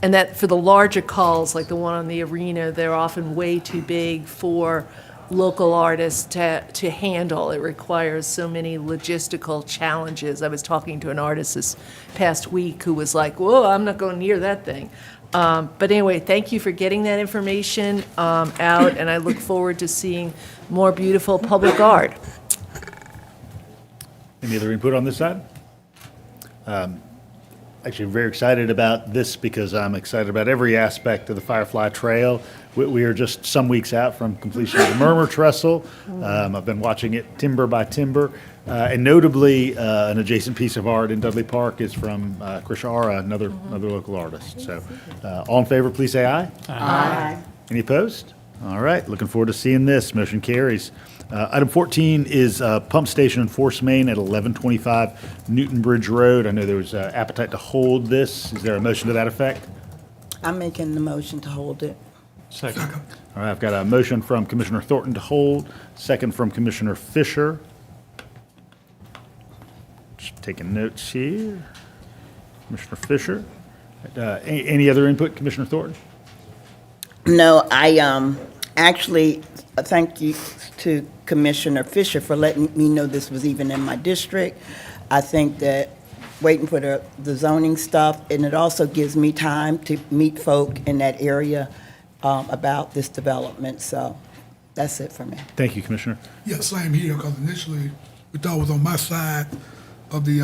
and that for the larger calls, like the one on the arena, they're often way too big for local artists to handle. It requires so many logistical challenges. I was talking to an artist this past week who was like, whoa, I'm not going near that thing. But anyway, thank you for getting that information out, and I look forward to seeing more beautiful public art. Any other input on this side? Actually, very excited about this because I'm excited about every aspect of the Firefly Trail. We are just some weeks out from completion of the Murmur Trestle. I've been watching it timber by timber. And notably, an adjacent piece of art in Dudley Park is from Chris Ara, another local artist. So all in favor, please say aye. Aye. Any opposed? All right, looking forward to seeing this. Motion carries. Item 14 is pump station and force main at 1125 Newton Bridge Road. I know there was appetite to hold this. Is there a motion to that effect? I'm making the motion to hold it. Second. All right, I've got a motion from Commissioner Thornton to hold, second from Commissioner Fisher. Just taking notes here. Commissioner Fisher. Any other input, Commissioner Thornton? No, I actually thank you to Commissioner Fisher for letting me know this was even in my district. I think that waiting for the zoning stuff, and it also gives me time to meet folk in that area about this development. So that's it for me. Thank you, Commissioner. Yeah, same here, because initially we thought it was on my side of the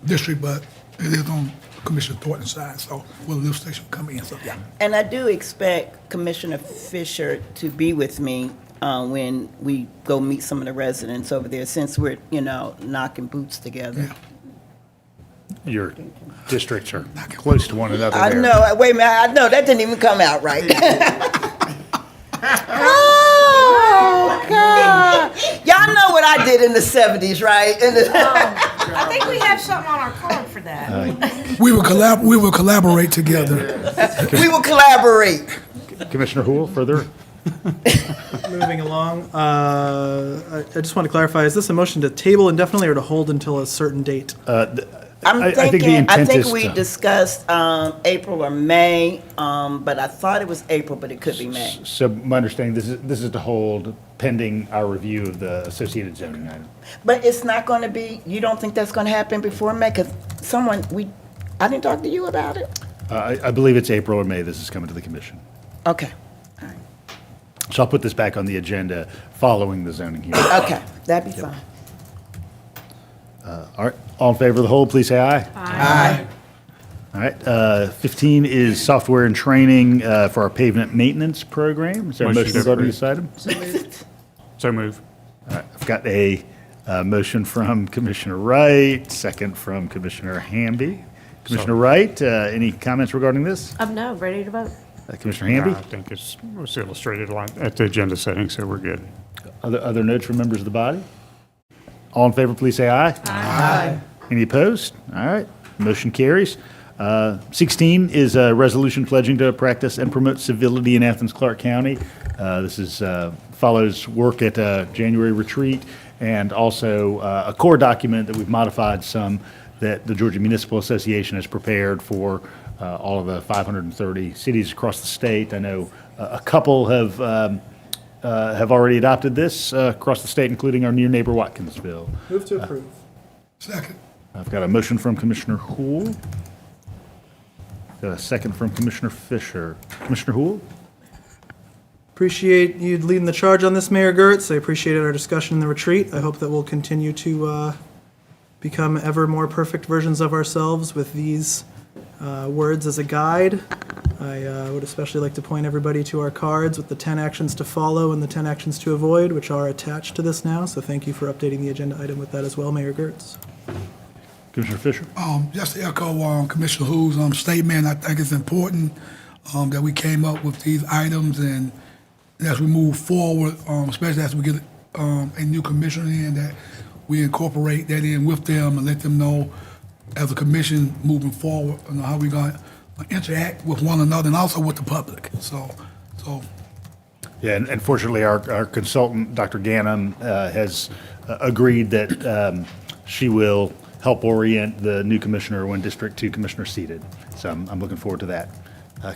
district, but it is on Commissioner Thornton's side, so will the lift station come in, so yeah. And I do expect Commissioner Fisher to be with me when we go meet some of the residents over there, since we're, knocking boots together. Your districts are close to one another I there. know, wait a minute, I know, that didn't even come out right. Oh, God. Y'all know what I did in the 70s, right? I think we have something on our card for that. We will collaborate together. We will collaborate. Commissioner Houle, further? Moving along, I just want to clarify, is this a motion to table indefinitely or to hold until a certain date? I think the intent is we to- discussed April or May, but I thought it was April, but it could be May. So my understanding, this is to hold pending our review of the associated zoning item. But it's not going to be, you don't think that's going to happen before May? Because I didn't talk to you about it? I believe it's April or May this is coming to the commission. Okay, So I'll put this back on the agenda following the zoning hearing. okay, that'd be fine. All right, all in favor of the hold, please say aye. Aye. All right, 15 is software and training for our pavement maintenance program. Is there a Motion motion to regarding this item? So move. All right, I've got a motion from Commissioner Wright, second from Commissioner Hamby. Commissioner Wright, any comments regarding this? No, ready to vote. Commissioner Hamby? I think it's illustrated at the agenda setting, so we're good. Other notes from members of the body? All in favor, please say aye. Aye. Any opposed? All right, motion carries. 16 is a resolution pledging to practice and promote civility in Athens-Clarke County. This follows work at a January retreat and also a core document that we've modified some that the Georgia Municipal Association has prepared for all of the 530 cities across the state. I know a couple have already adopted this across the state, including our near neighbor Watkinsville. Move to approve. Second. I've got a motion from Commissioner Houle. Got a second from Commissioner Fisher. Commissioner Houle? Appreciate you leading the charge on this, Mayor Gertz. I appreciated our discussion in the retreat. I hope that we'll continue to become ever more perfect versions of ourselves with these words as a guide. I would especially like to point everybody to our cards with the 10 actions to follow and the 10 actions to avoid, which are attached to this now. So thank you for updating the agenda item with that as well, Mayor Gertz. Commissioner Fisher? Just to echo Commissioner Hu's statement, I think it's important that we came up with these items, and as we move forward, especially as we get a new commissioner in, that we incorporate that in with them and let them know as a commission moving forward, how we're going to interact with one another and also with the public. So Yeah, and fortunately, our consultant, Dr. Ganem, has agreed that she will help orient the new commissioner when District 2 commissioner is seated. So I'm looking forward to that.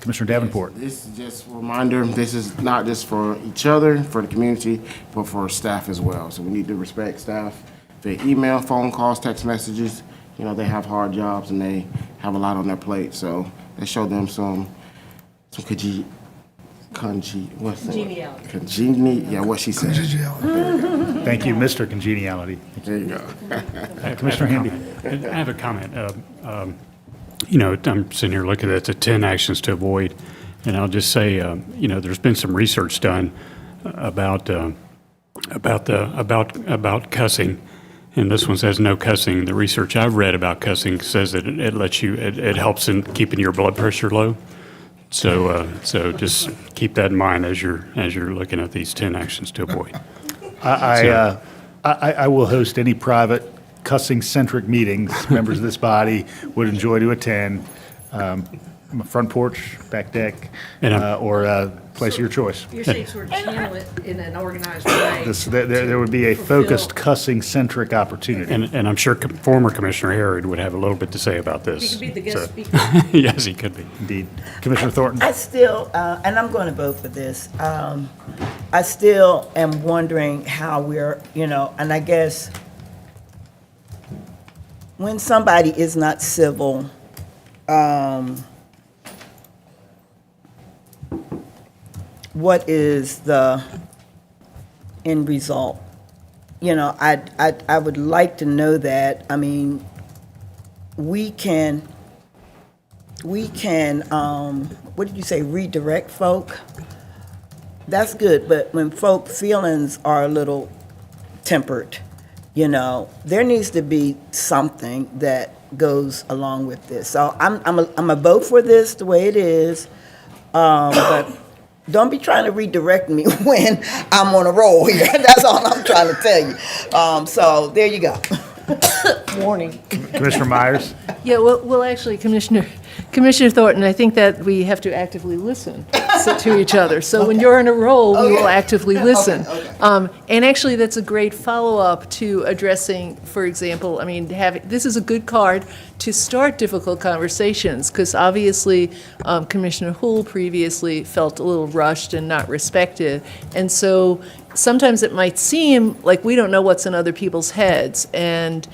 Commissioner Davenport. This is just a reminder, this is not just for each other, for the community, but for staff as well. So we need to respect staff. Their email, phone calls, text messages, they have hard jobs and they have a lot on their plate. So let's show them some congeniality. Yeah, what she said. Thank you, Mr. Congeniality. There you go. Commissioner Hamby. I have a comment. I'm sitting here looking at the 10 actions to avoid, and I'll just say, there's been some research done about cussing, and this one says no cussing. The research I've read about cussing says that it helps in keeping your blood pressure low. So just keep that in mind as you're looking at these 10 actions to avoid. I will host any private cussing-centric meetings members of this body would enjoy to attend. My front porch, back deck, or place of your choice. You're saying sort of channel it in an organized way. There would be a focused cussing-centric opportunity. And I'm sure former Commissioner Harrod would have a little bit to say about this. He could be the guest So- speaker. Yes, he could be. Indeed. Commissioner Thornton? I still, and I'm going to vote for this, I still am wondering how we're, and I guess when somebody is not civil, what is the end result? I would like to know that. I mean, we can, what did you say, redirect folk? That's good, but when folk feelings are a little tempered, there needs to be something that goes along with this. So I'm a vote for this the way it is, but don't be trying to redirect me when I'm on a roll here. That's all I'm trying to tell you. So there you go. Warning. Commissioner Myers? Yeah, well, actually, Commissioner Thornton, I think that we have to actively listen to each other. So when you're on a roll, we will actively listen. And actually, that's a great follow-up to addressing, for example, I mean, this is a good card to start difficult conversations, because obviously, Commissioner Houle previously felt a little rushed and not respected. And so sometimes it might seem like we don't know what's in other people's heads. And,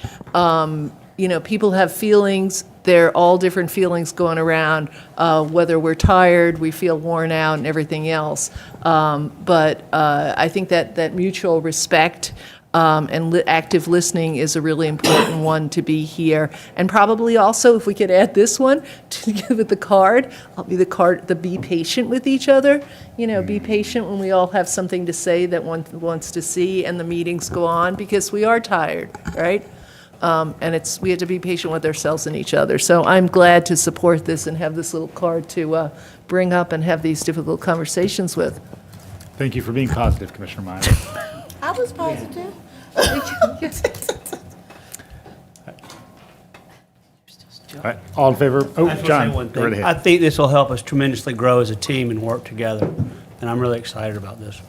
people have feelings. They're all different feelings going around, whether we're tired, we feel worn out, and everything else. But I think that mutual respect and active listening is a really important one to be here. And probably also, if we could add this one to give it the card, the be patient with each other. Be patient when we all have something to say that one wants to see, and the meetings go on, because we are tired, right? And we have to be patient with ourselves and each other. So I'm glad to support this and have this little card to bring up and have these difficult conversations with. Thank you for being positive, Commissioner Myers. I was positive. All right, all in favor? Oh, I just wanna John, say one go thing. right I ahead. think this will help us tremendously grow as a team and work together, and I'm really excited about this.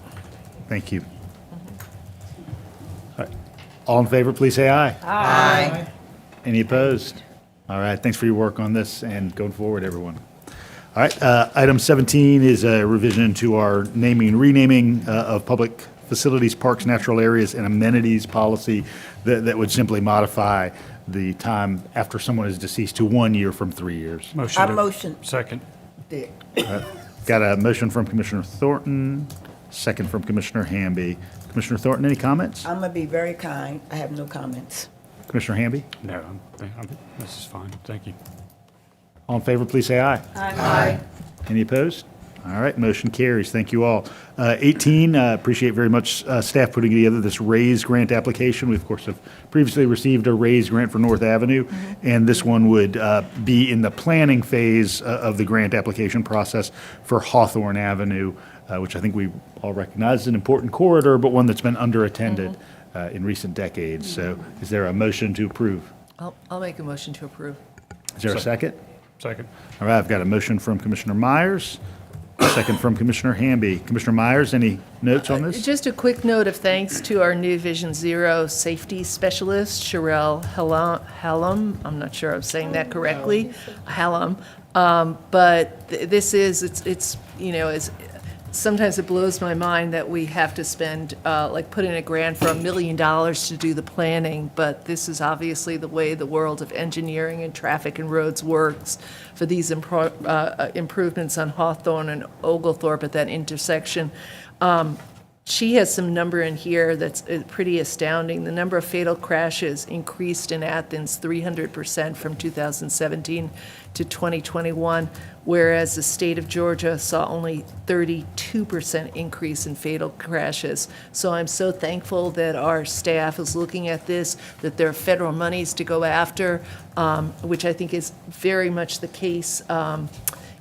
Thank you. All right, all in favor, please say aye. Aye. Any opposed? All right, thanks for your work on this and going forward, everyone. All right, item 17 is a revision to our naming and renaming of public facilities, parks, natural areas, and amenities policy that would simply modify the time after someone is deceased to 1 year from 3 years. I motion. Second. Dick. Got a motion from Commissioner Thornton, second from Commissioner Hamby. Commissioner Thornton, any comments? I'm going to be very kind. I have no comments. Commissioner Hamby? No, this is fine. Thank you. All in favor, please say aye. Aye. Any opposed? All right, motion carries. Thank you all. 18, appreciate very much staff putting together this RAISE grant application. We, of course, have previously received a RAISE grant for North Avenue, and this one would be in the planning phase of the grant application process for Hawthorne Avenue, which I think we all recognize is an important corridor, but one that's been underattended in recent decades. So is there a motion to approve? I'll make a motion to approve. Is there a second? Second. All right, I've got a motion from Commissioner Myers, a second from Commissioner Hamby. Commissioner Myers, any notes on this? Just a quick note of thanks to our new Vision Zero safety specialist, Sherelle Hallam. I'm not sure I'm saying that correctly. Hallam. But this is, it's sometimes it blows my mind that we have to spend, put in a grant for $1 million to do the planning, but this is obviously the way the world of engineering and traffic and roads works for these improvements on Hawthorne and Oglethorpe at that intersection. She has some number in here that's pretty astounding. The number of fatal crashes increased in Athens 300% from 2017 to 2021, whereas the state of Georgia saw only 32% increase in fatal crashes. So I'm so thankful that our staff is looking at this, that there are federal monies to go after, which I think is very much the case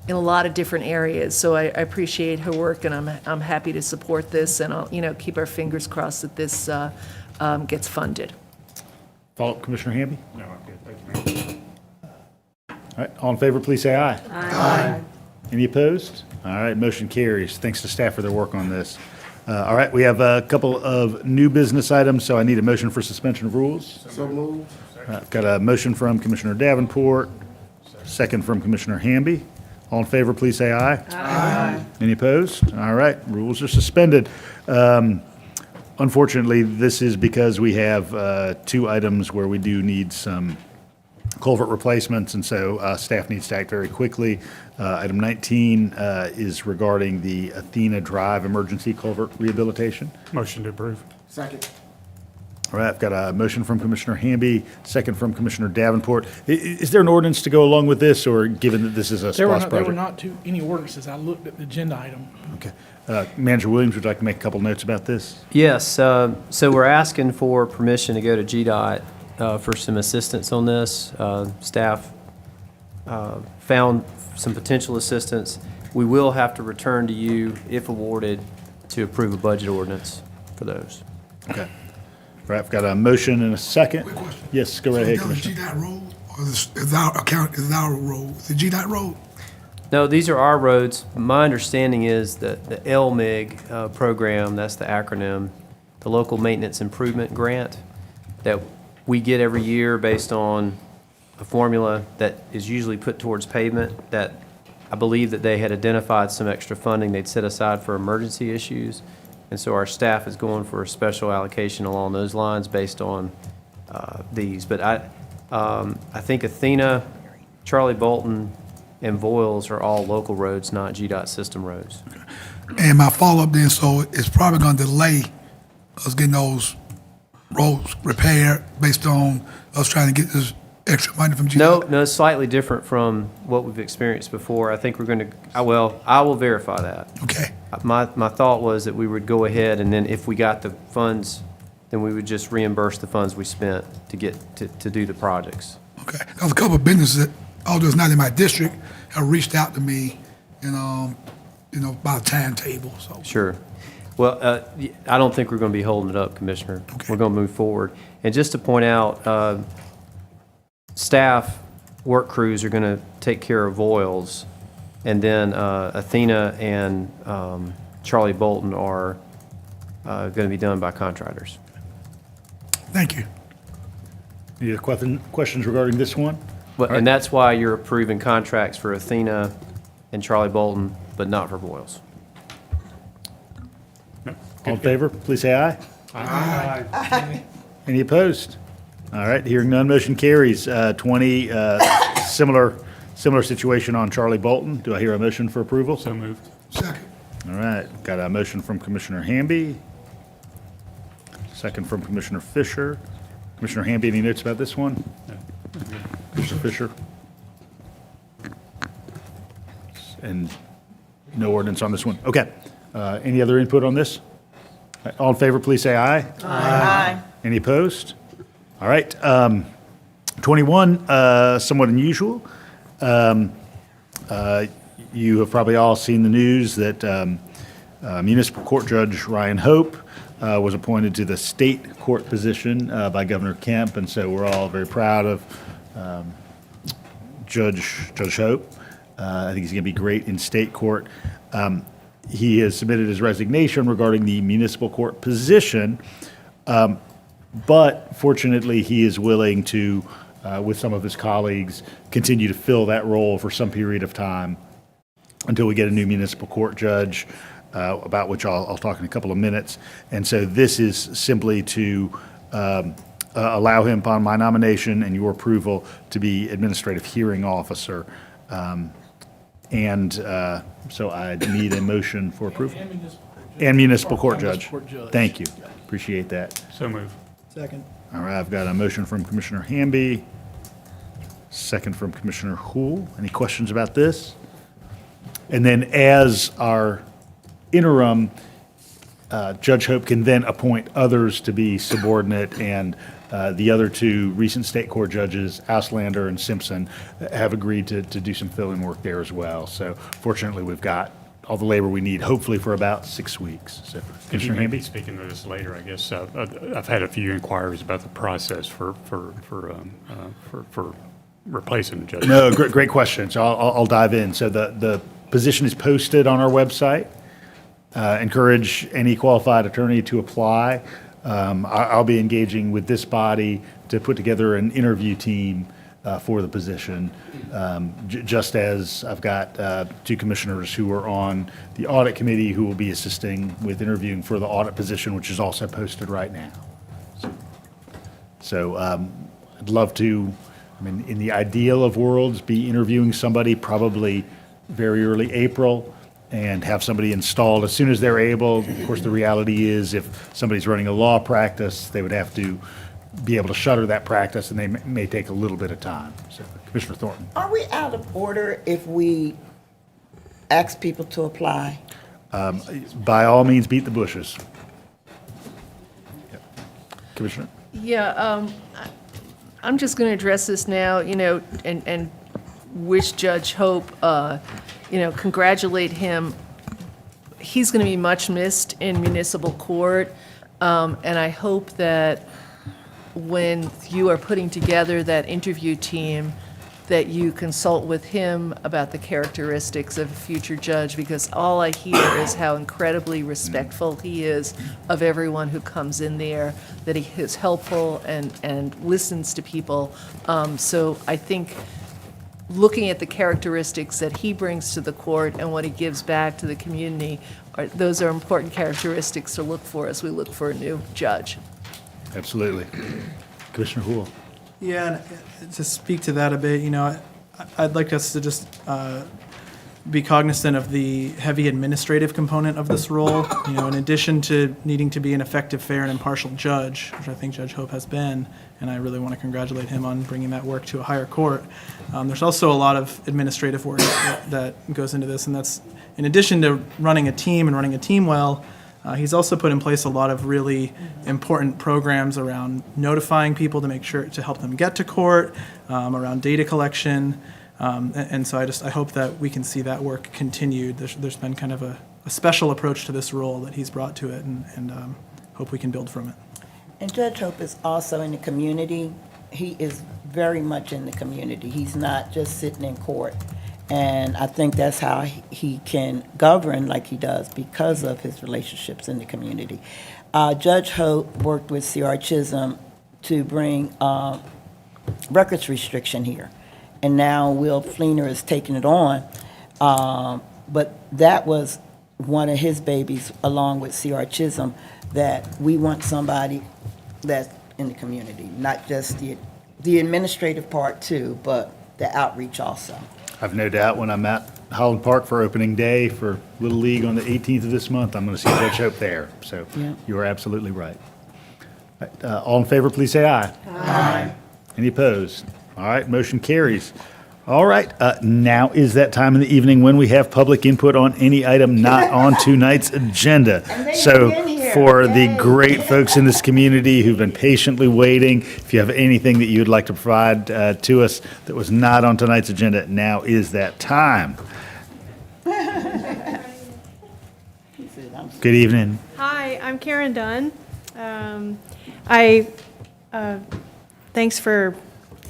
in a lot of different areas. So I appreciate her work, and I'm happy to support this, and I'll, keep our fingers crossed that this gets funded. Follow-up, Commissioner Hamby? No, I'm good. Thank you, Mayor. All right, all in favor, please say aye. Aye. Any opposed? All right, motion carries. Thanks to staff for their work on this. All right, we have a couple of new business items, so I need a motion for suspension of rules. So moved. I've got a motion from Commissioner Davenport, second from Commissioner Hamby. All in favor, please say aye. Aye. Any opposed? All right, rules are suspended. Unfortunately, this is because we have two items where we do need some culvert replacements, and so staff needs to act very quickly. Item 19 is regarding the Athena Drive emergency culvert rehabilitation. Motion to approve. Second. All right, I've got a motion from Commissioner Hamby, second from Commissioner Davenport. Is there an ordinance to go along with this, or given that this is a There were SPLOST not, project? any ordinances. I looked at the agenda item. Okay. Manager Williams, would you like to make a couple notes about this? Yes, so we're asking for permission to go to GDOT for some assistance on this. Staff found some potential assistance. We will have to return to you, if awarded, to approve a budget ordinance for those. Okay. All right, I've got a motion and a second. Quick question. Yes, go right ahead, Commissioner. Is GDOT road, or is our account, is our road, is it GDOT road? No, these are our roads. My understanding is that the LMIG program, that's the acronym, the Local Maintenance Improvement Grant, that we get every year based on a formula that is usually put towards pavement, that I believe that they had identified some extra funding they'd set aside for emergency issues. And so our staff is going for a special allocation along those lines based on these. But I think Athena, Charlie Bolton, and Voiles are all local roads, not GDOT system roads. And my follow-up then, so it's probably gonna delay us getting those roads repaired based on us trying to get this extra money from GDOT? No, it's slightly different from what we've experienced before. I think we're going to, I will verify that. Okay. My thought was that we would go ahead, and then if we got the funds, then we would just reimburse the funds we spent to get to do the projects. Okay. There's a couple of businesses that, although it's not in my district, have reached out to me and, about a timetable, so. Sure. Well, I don't think we're going to be holding it up, Commissioner. Okay. We're going to move forward. And just to point out, staff work crews are going to take care of Voiles, and then Athena and Charlie Bolton are going to be done by contractors. Thank you. Any other questions regarding this one? But, and that's why you're approving contracts for Athena and Charlie Bolton, but not for Voiles. All in favor, please say aye. Aye. Any opposed? All right, hearing none, motion carries. 20, similar situation on Charlie Bolton. Do I hear a motion for approval? So moved. Second. All right, got a motion from Commissioner Hamby, second from Commissioner Fisher. Commissioner Hamby, any notes about this one? Commissioner Fisher? And no ordinance on this one? Okay. Any other input on this? All in favor, please say aye. Aye. Any opposed? All right. 21, somewhat unusual. You have probably all seen the news that Municipal Court Judge Ryan Hope was appointed to the state court position by Governor Kemp, and so we're all very proud of Judge Hope. I think he's going to be great in state court. He has submitted his resignation regarding the municipal court position, but fortunately, he is willing to, with some of his colleagues, continue to fill that role for some period of time until we get a new municipal court judge, about which I'll talk in a couple of minutes. And so this is simply to allow him, upon my nomination and your approval, to be administrative hearing officer. So I need a motion for approval. And municipal court judge. Thank you. Appreciate that. So moved. Second. All right, I've got a motion from Commissioner Hamby, second from Commissioner Houle. Any questions about this? And then as our interim, Judge Hope can then appoint others to be subordinate and The other two recent state court judges, Auslander and Simpson, have agreed to do some fill-in work there as well. So fortunately, we've got all the labor we need, hopefully for about 6 weeks. So, You Commissioner may be Hamby? speaking to this later, I guess. I've had a few inquiries about the process for replacing the judge. No, great question. So I'll dive in. So the position is posted on our website. Encourage any qualified attorney to apply. I'll be engaging with this body to put together an interview team for the position, just as I've got two commissioners who are on the audit committee who will be assisting with interviewing for the audit position, which is also posted right now. So I'd love to, I mean, in the ideal of worlds, be interviewing somebody probably very early April and have somebody installed as soon as they're able. Of course, the reality is if somebody's running a law practice, they would have to be able to shutter that practice, and they may take a little bit of time. So, Commissioner Thornton. Are we out of order if we ask people to apply? By all means, beat the bushes. Yep. Commissioner? Yeah, I'm just going to address this now, and wish Judge Hope, congratulate him. He's going to be much missed in municipal court, and I hope that when you are putting together that interview team, that you consult with him about the characteristics of a future judge, because all I hear is how incredibly respectful he is of everyone who comes in there, that he is helpful and listens to people. So I think looking at the characteristics that he brings to the court and what he gives back to the community, those are important characteristics to look for as we look for a new judge. Absolutely. Commissioner Houle. Yeah, and to speak to that a bit, I'd like us to just be cognizant of the heavy administrative component of this role. In addition to needing to be an effective, fair, and impartial judge, which I think Judge Hope has been, and I really want to congratulate him on bringing that work to a higher court. There's also a lot of administrative work that goes into this, and that's in addition to running a team and running a team well. He's also put in place a lot of really important programs around notifying people to make sure to help them get to court, around data collection. And so I hope that we can see that work continued. There's been kind of a special approach to this role that he's brought to it, and hope we can build from it. And Judge Hope is also in the community. He is very much in the community. He's not just sitting in court. And I think that's how he can govern like he does, because of his relationships in the community. Judge Hope worked with C.R. Chisholm to bring records restriction here. And now Will Fleener is taking it on. But that was one of his babies, along with C.R. Chisholm, that we want somebody that's in the community, not just the administrative part too, but the outreach also. I've no doubt when I'm at Highland Park for opening day for Little League on the 18th of this month, I'm going to see Judge Hope there. So Yeah. you are absolutely right. All in favor, please say aye. Aye. Any opposed? All right, motion carries. All right, now is that time in the evening when we have public input on any item not on tonight's agenda. So for the great folks in this community who've been patiently waiting, if you have anything that you'd like to provide to us that was not on tonight's agenda, now is that time. Good evening. Hi, I'm Karen Dunn. Thanks for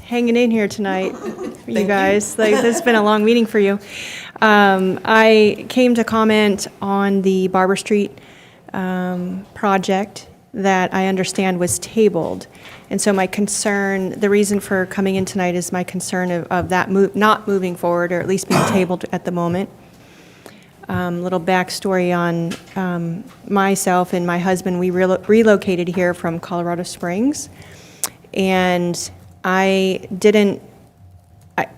hanging in here tonight, you guys. Like, this has been a long meeting for you. I came to comment on the Barber Street project that I understand was tabled. And so my concern, the reason for coming in tonight is my concern of that not moving forward, or at least being tabled at the moment. Little backstory on myself and my husband. We relocated here from Colorado Springs, and I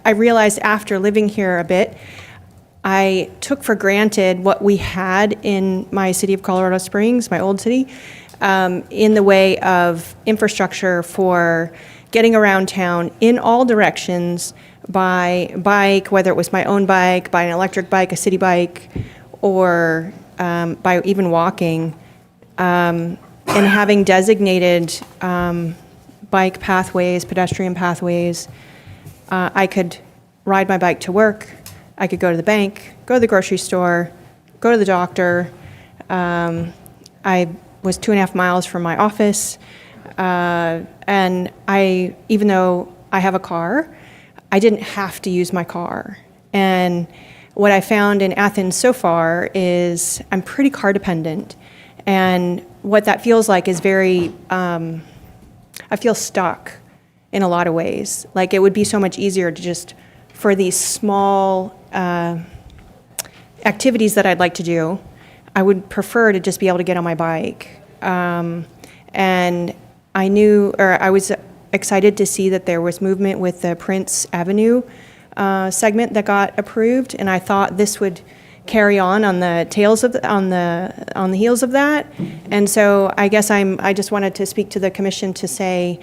realized after living here a bit, I took for granted what we had in my city of Colorado Springs, my old city, in the way of infrastructure for getting around town in all directions by bike, whether it was my own bike, by an electric bike, a city bike, or by even walking, and having designated bike pathways, pedestrian pathways. I could ride my bike to work. I could go to the bank, go to the grocery store, go to the doctor. I was 2.5 miles from my office. And even though I have a car, I didn't have to use my car. And what I found in Athens so far is I'm pretty car dependent. And what that feels like is very, I feel stuck in a lot of ways. Like it would be so much easier to just, for these small activities that I'd like to do, I would prefer to just be able to get on my bike. And I was excited to see that there was movement with the Prince Avenue segment that got approved, and I thought this would carry on the tails of on the heels of that. And so I guess I just wanted to speak to the commission to say,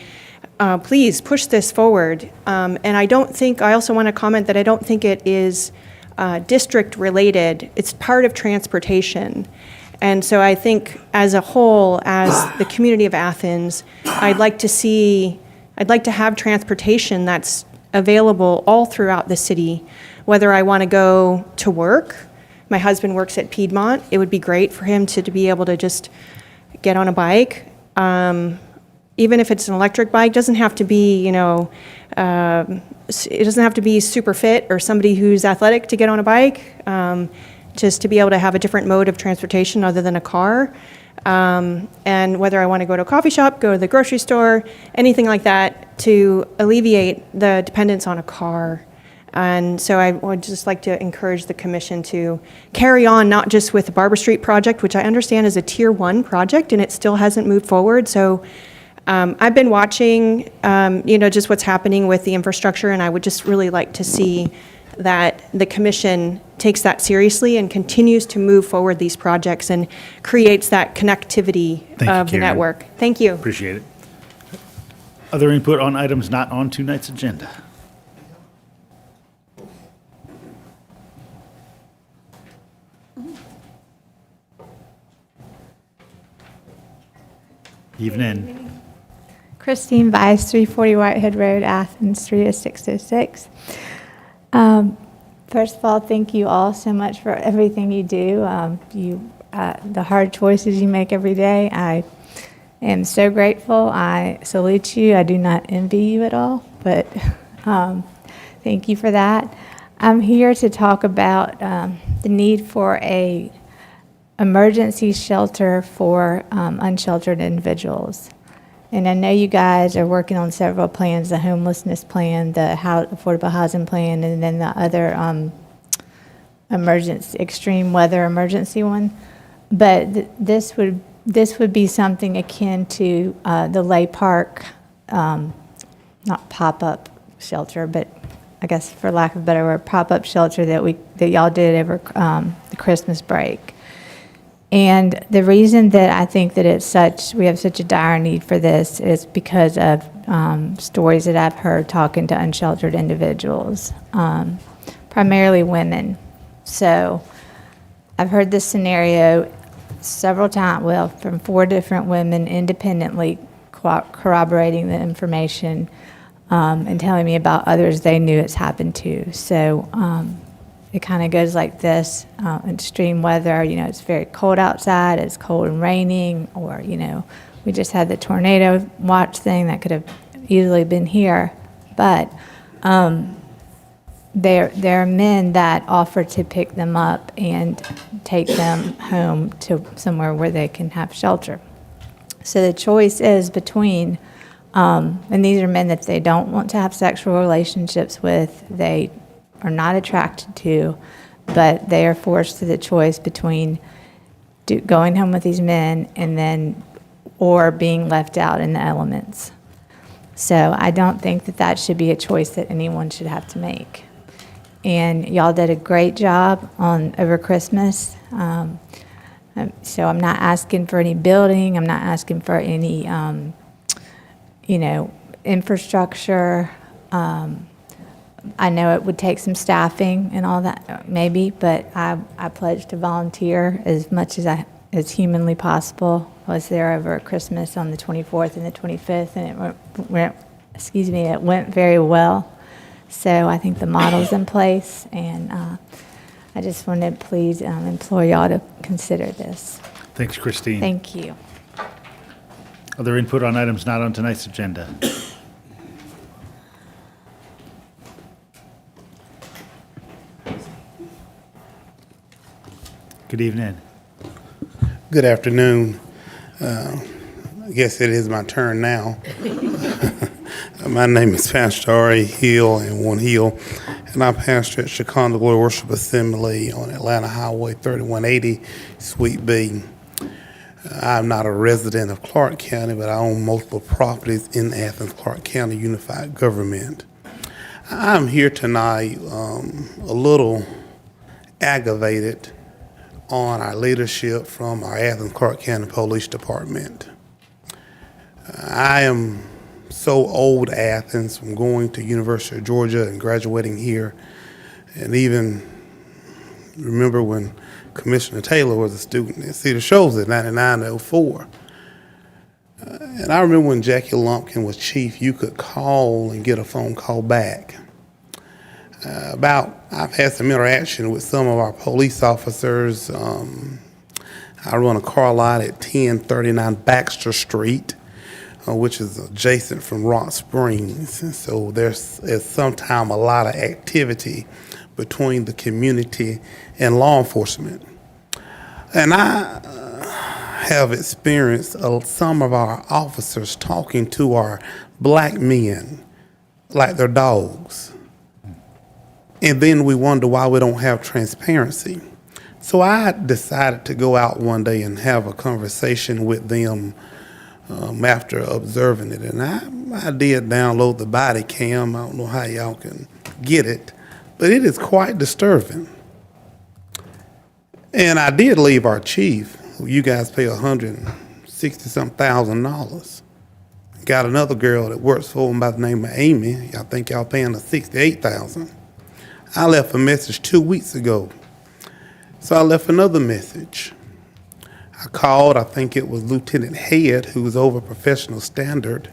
please push this forward. And I also want to comment that I don't think it is district related. It's part of transportation. And so I think as a whole, as the community of Athens, I'd like to have transportation that's available all throughout the city, whether I want to go to work. My husband works at Piedmont. It would be great for him to be able to just get on a bike. Even if it's an electric bike, doesn't have to be, it doesn't have to be super fit or somebody who's athletic to get on a bike. Just to be able to have a different mode of transportation other than a car. And whether I want to go to a coffee shop, go to the grocery store, anything like that to alleviate the dependence on a car. And so I would just like to encourage the commission to carry on, not just with the Barber Street project, which I understand is a tier 1 project and it still hasn't moved forward. So I've been watching, just what's happening with the infrastructure, and I would just really like to see that the commission takes that seriously and continues to move forward these projects and creates that connectivity of the network. Thank you. Appreciate it. Other input on items not on tonight's agenda? Evening. Christine Weiss, 340 Whitehead Road, Athens, 30606. First of all, thank you all so much for everything you do. The hard choices you make every day. I am so grateful. I salute you. I do not envy you at all, but thank you for that. I'm here to talk about the need for a emergency shelter for unsheltered individuals. And I know you guys are working on several plans, the homelessness plan, the affordable housing plan, and then the other extreme weather emergency one. But this would be something akin to the Lay Park, not pop-up shelter, but I guess for lack of a better word, pop-up shelter that y'all did over the Christmas break. And the reason that I think that we have such a dire need for this is because of stories that I've heard talking to unsheltered individuals, primarily women. So I've heard this scenario several times, from 4 different women independently corroborating the information and telling me about others they knew it's happened to. So it kind of goes like this, extreme weather, it's very cold outside, it's cold and raining, or, we just had the tornado watch thing that could have easily been here. But there are men that offer to pick them up and take them home to somewhere where they can have shelter. So the choice is between, and these are men that they don't want to have sexual relationships with, they are not attracted to, but they are forced to the choice between going home with these men or being left out in the elements. So I don't think that should be a choice that anyone should have to make. And y'all did a great job over Christmas. So I'm not asking for any building. I'm not asking for any, infrastructure. I know it would take some staffing and all that, maybe, but I pledge to volunteer as much as as humanly possible. I was there over Christmas on the 24th and the 25th, and it went very well. So I think the model's in place, and I just want to please implore y'all to consider this. Thanks, Christine. Thank you. Other input on items not on tonight's agenda? Good evening. Good afternoon. I guess it is my turn now. My name is Pastor R.A. Hill and One Hill, and I pastor at Shekinah Glory Worship Assembly on Atlanta Highway 3180, Suite B. I'm not a resident of Clarke County, but I own multiple properties in Athens-Clarke County Unified Government. I'm here tonight a little aggravated on our leadership from our Athens-Clarke County Police Department. I am so old Athens from going to University of Georgia and graduating here, and even remember when Commissioner Taylor was a student at Cedar Shoals in 99 to 04. And I remember when Jackie Lumpkin was chief, you could call and get a phone call back. I've had some interaction with some of our police officers. I run a car lot at 1039 Baxter Street, which is adjacent from Rock Springs. And so there's sometimes a lot of activity between the community and law enforcement. And I have experienced some of our officers talking to our black men like they're dogs. And then we wonder why we don't have transparency. So I decided to go out one day and have a conversation with them after observing it. And I did download the body cam. I don't know how y'all can get it, but it is quite disturbing. And I did leave our chief, who you guys pay $160,000. Got another girl that works for him by the name of Amy. I think y'all paying her $68,000. I left a message 2 weeks ago. So I left another message. I called, I think it was Lieutenant Head, who was over professional standard,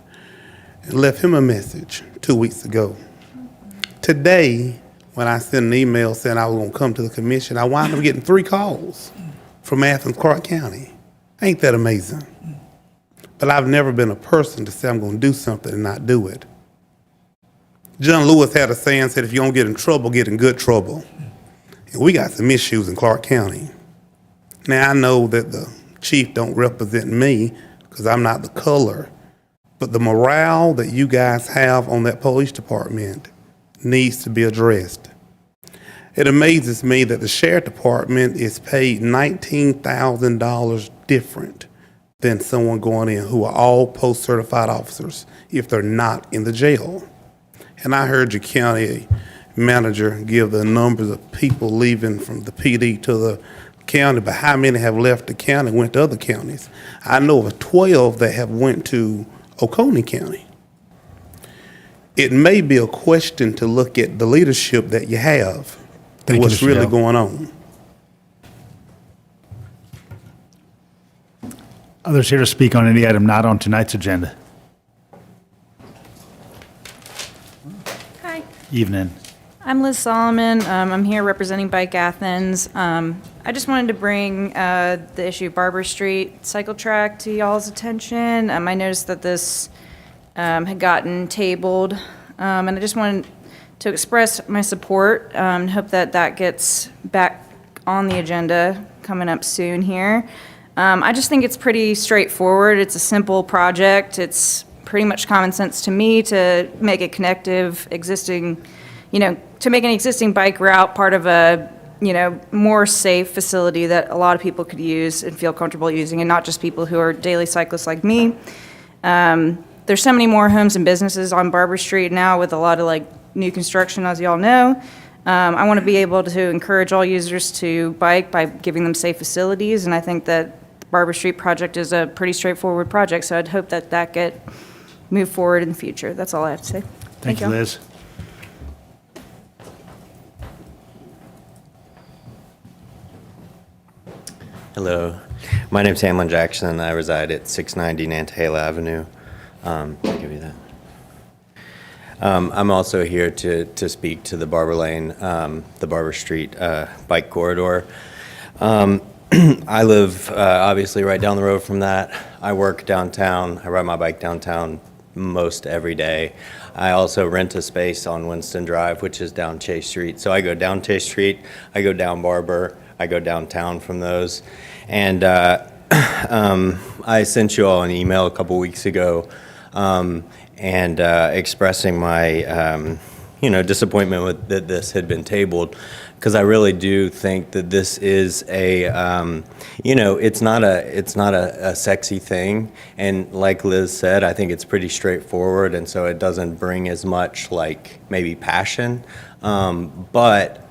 and left him a message 2 weeks ago. Today, when I sent an email saying I was going to come to the commission, I wound up getting 3 calls from Athens-Clarke County. Ain't that amazing? But I've never been a person to say I'm going to do something and not do it. John Lewis had a saying, said, if you don't get in trouble, get in good trouble. And we got some issues in Clarke County. Now, I know that the chief don't represent me because I'm not the color, but the morale that you guys have on that police department needs to be addressed. It amazes me that the sheriff department is paid $19,000 different than someone going in who are all post-certified officers if they're not in the jail. And I heard your county manager give the numbers of people leaving from the PD to the county, but how many have left the county and went to other counties? I know of 12 that have went to Oconee County. It may be a question to look at the leadership that you have and what's really going on. Others here to speak on any item not on tonight's agenda? Hi, Evening. I'm Liz Solomon. I'm here representing Bike Athens. I just wanted to bring the issue of Barber Street cycle track to y'all's attention. I noticed that this had gotten tabled, and I just wanted to express my support and hope that that gets back on the agenda coming up soon here. I just think it's pretty straightforward. It's a simple project. It's pretty much common sense to me to make a connective existing, to make an existing bike route part of a, more safe facility that a lot of people could use and feel comfortable using, and not just people who are daily cyclists like me. There's so many more homes and businesses on Barber Street now with a lot of new construction, as y'all know. I want to be able to encourage all users to bike by giving them safe facilities, and I think that the Barber Street project is a pretty straightforward project, so I'd hope that that get moved forward in the future. That's all I have to say. Thank you, y'all. Liz. Hello, my name's Hamlin Jackson. I reside at 690 Nantahala Avenue. I'll give you that. I'm also here to speak to the Barber Lane, the Barber Street bike corridor. I live obviously right down the road from that. I work downtown. I ride my bike downtown most every day. I also rent a space on Winston Drive, which is down Chase Street. So I go down Chase Street, I go down Barber, I go downtown from those. And I sent you all an email a couple weeks ago expressing my disappointment with that this had been tabled, because I really do think that this is a it's not a sexy thing, and like Liz said, I think it's pretty straightforward, and so it doesn't bring as much like maybe passion, but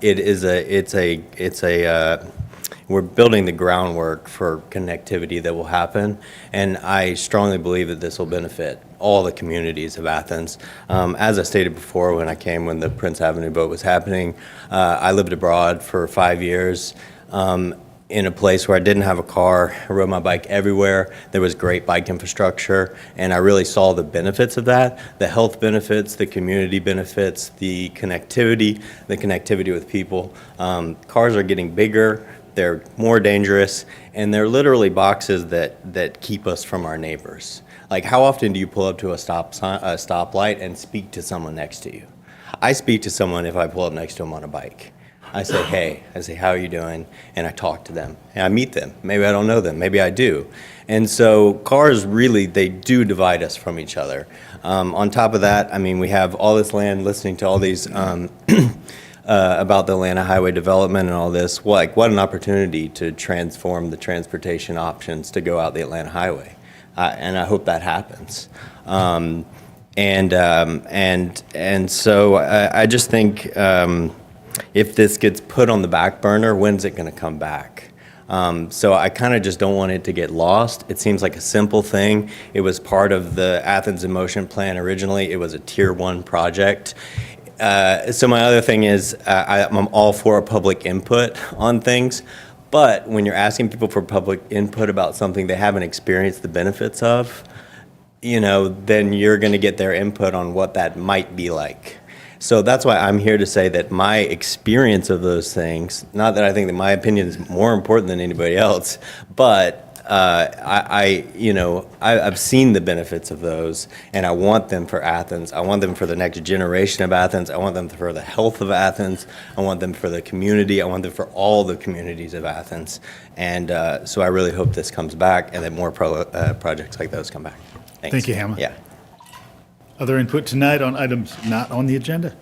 we're building the groundwork for connectivity that will happen, and I strongly believe that this will benefit all the communities of Athens. As I stated before, when the Prince Avenue boat was happening, I lived abroad for 5 years in a place where I didn't have a car. I rode my bike everywhere. There was great bike infrastructure, and I really saw the benefits of that, the health benefits, the community benefits, the connectivity with people. Cars are getting bigger. They're more dangerous, and they're literally boxes that keep us from our neighbors. Like, how often do you pull up to a stoplight and speak to someone next to you? I speak to someone if I pull up next to them on a bike. I say, hey, how are you doing? And I talk to them, and I meet them. Maybe I don't know them, maybe I do. And so cars really, they do divide us from each other. On top of that, I mean, we have all this land, listening to all these about the Atlanta highway development and all this. What an opportunity to transform the transportation options to go out the Atlanta highway. And I hope that happens. And so I just think if this gets put on the back burner, when's it going to come back? So I kind of just don't want it to get lost. It seems like a simple thing. It was part of the Athens in Motion plan originally. It was a Tier 1 project. So my other thing is I'm all for public input on things. But when you're asking people for public input about something they haven't experienced the benefits of, then you're going to get their input on what that might be like. So that's why I'm here to say that my experience of those things, not that I think that my opinion is more important than anybody else, but I've seen the benefits of those, and I want them for Athens. I want them for the next generation of Athens. I want them for the health of Athens. I want them for the community. I want them for all the communities of Athens. And so I really hope this comes back and that more projects like those come back. Thanks. Thank you, Hamlin. Yeah. Other input tonight on items not on the agenda?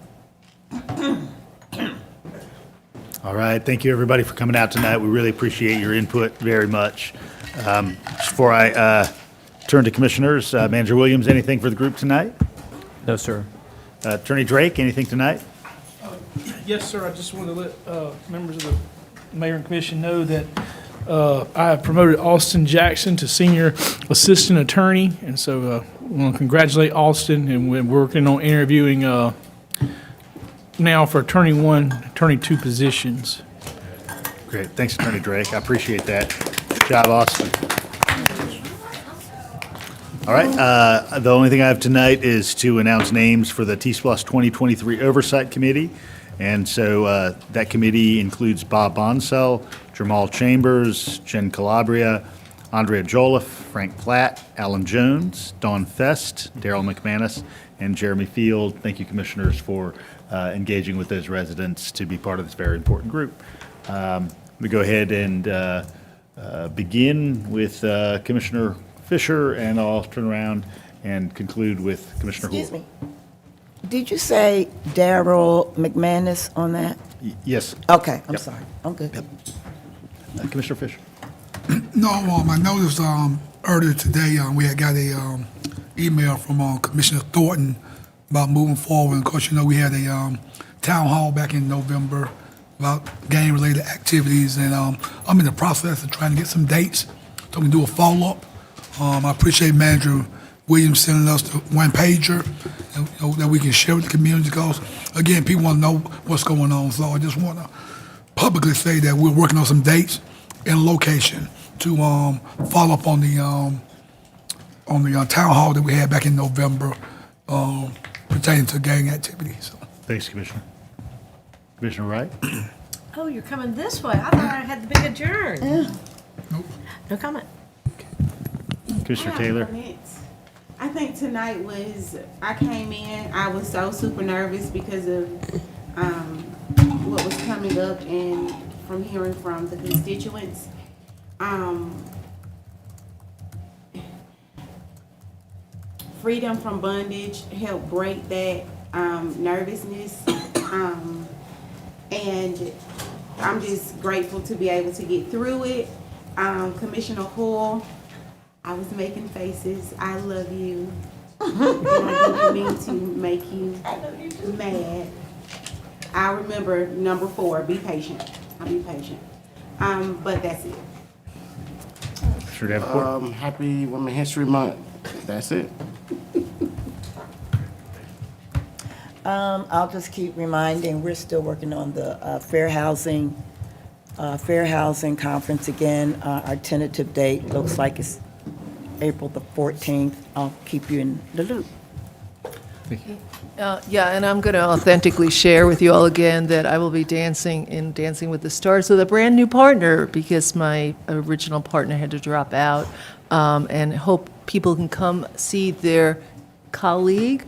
All right, thank you, everybody, for coming out tonight. We really appreciate your input very much. Before I turn to commissioners, Manager Williams, anything for the group tonight? No, sir. Attorney Drake, anything tonight? Yes, sir. I just want to let members of the mayor and commission know that I have promoted Austin Jackson to senior assistant attorney, and so I want to congratulate Austin, and we're working on interviewing now for Attorney 1, Attorney 2 positions. Great. Thanks, Attorney Drake. I appreciate that. Good job, Austin. All right. The only thing I have tonight is to announce names for the TSPLOST 2023 Oversight Committee. And so that committee includes Bob Bonsell, Jamal Chambers, Jen Calabria, Andrea Joliffe, Frank Platt, Alan Jones, Dawn Fest, Daryl McManus, and Jeremy Field. Thank you, commissioners, for engaging with those residents to be part of this very important group. We go ahead and begin with Commissioner Fisher, and I'll turn around and conclude with Commissioner Hoare. Excuse me. Did you say Daryl McManus on that? Yes. Okay, I'm Yep. sorry. I'm good. Yep. Commissioner Fisher. No, I noticed earlier today we had got a email from Commissioner Thornton about moving forward. Of course, we had a town hall back in November about game-related activities, and I'm in the process of trying to get some dates so we can do a follow-up. I appreciate Manager Williams sending us the one-pager that we can share with the community, because, again, people want to know what's going on. So I just want to publicly say that we're working on some dates, in location to follow up on the town hall that we had back in November pertaining to gang activity. So. Thanks, Commissioner. Commissioner Wright? Oh, you're coming this way. I thought I had the big adjourn. Nope. No comment. Commissioner Taylor? I think tonight I came in, I was so super nervous because of what was coming up and from hearing from the constituents. Freedom from bondage helped break that nervousness. And I'm just grateful to be able to get through it. Commissioner Hoyle, I was making faces. I love you. And I didn't mean to make you mad. I remember number 4, be patient. I'll be patient. But that's it. Sure, Davenport? Happy Women's History Month. That's it. I'll just keep reminding, we're still working on the fair housing conference again. Our tentative date looks like it's April the 14th. I'll keep you in the loop. Yeah, and I'm going to authentically share with you all again that I will be dancing in Dancing with the Stars with a brand new partner because my original partner had to drop out, and hope people can come see their colleague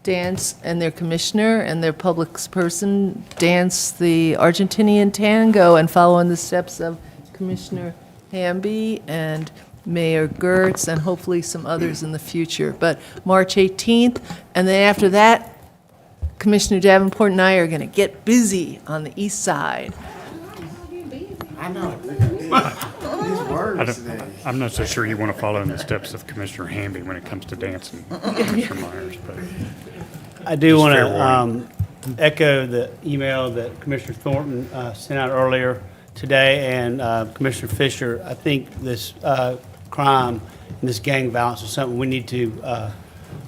dance and their commissioner and their public person dance the Argentinian tango and follow in the steps of Commissioner Hamby and Mayor Gertz and hopefully some others in the future. But March 18th, and then after that, Commissioner Davenport and I are going to get busy on the east side. I know. These words today. I'm not so sure you want to follow in the steps of Commissioner Hamby when it comes to dancing, Commissioner Myers, but. I do Just want fair to echo the email that Commissioner Thornton sent out earlier today, and Commissioner Fisher. I think this crime and this gang violence is something we need to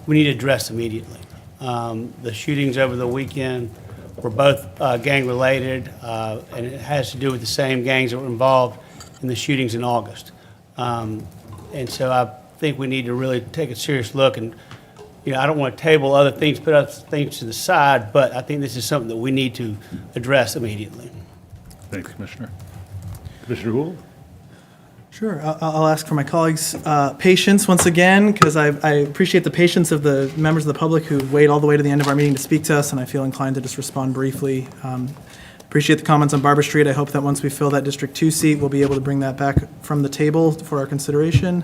address immediately. The shootings over the weekend were both gang-related, and it has to do with the same gangs that were involved in the shootings in August. And so I think we need to really take a serious look. And I don't want to table other things, put other things to the side, but I think this is something that we need to address immediately. Thanks, Commissioner. Commissioner Gould? Sure. I'll ask for my colleagues' patience once again, because I appreciate the patience of the members of the public who wait all the way to the end of our meeting to speak to us, and I feel inclined to just respond briefly. Appreciate the comments on Barber Street. I hope that once we fill that District 2 seat, we'll be able to bring that back from the table for our consideration.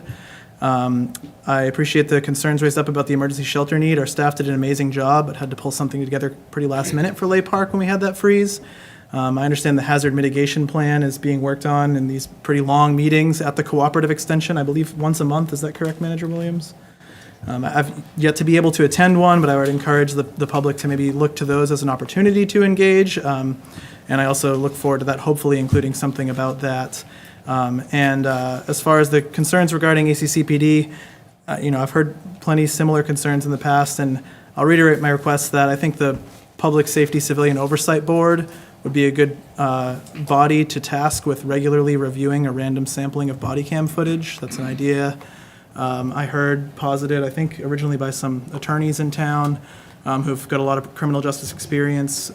I appreciate the concerns raised up about the emergency shelter need. Our staff did an amazing job, but had to pull something together pretty last minute for Lay Park when we had that freeze. I understand the hazard mitigation plan is being worked on in these pretty long meetings at the cooperative extension, I believe once a month. Is that correct, Manager Williams? I've yet to be able to attend one, but I would encourage the public to maybe look to those as an opportunity to engage. And I also look forward to that, hopefully including something about that. As far as the concerns regarding ACCPD, I've heard plenty similar concerns in the past, and I'll reiterate my request that I think the Public Safety Civilian Oversight Board would be a good body to task with regularly reviewing a random sampling of body cam footage. That's an idea I heard posited, I think, originally by some attorneys in town who've got a lot of criminal justice experience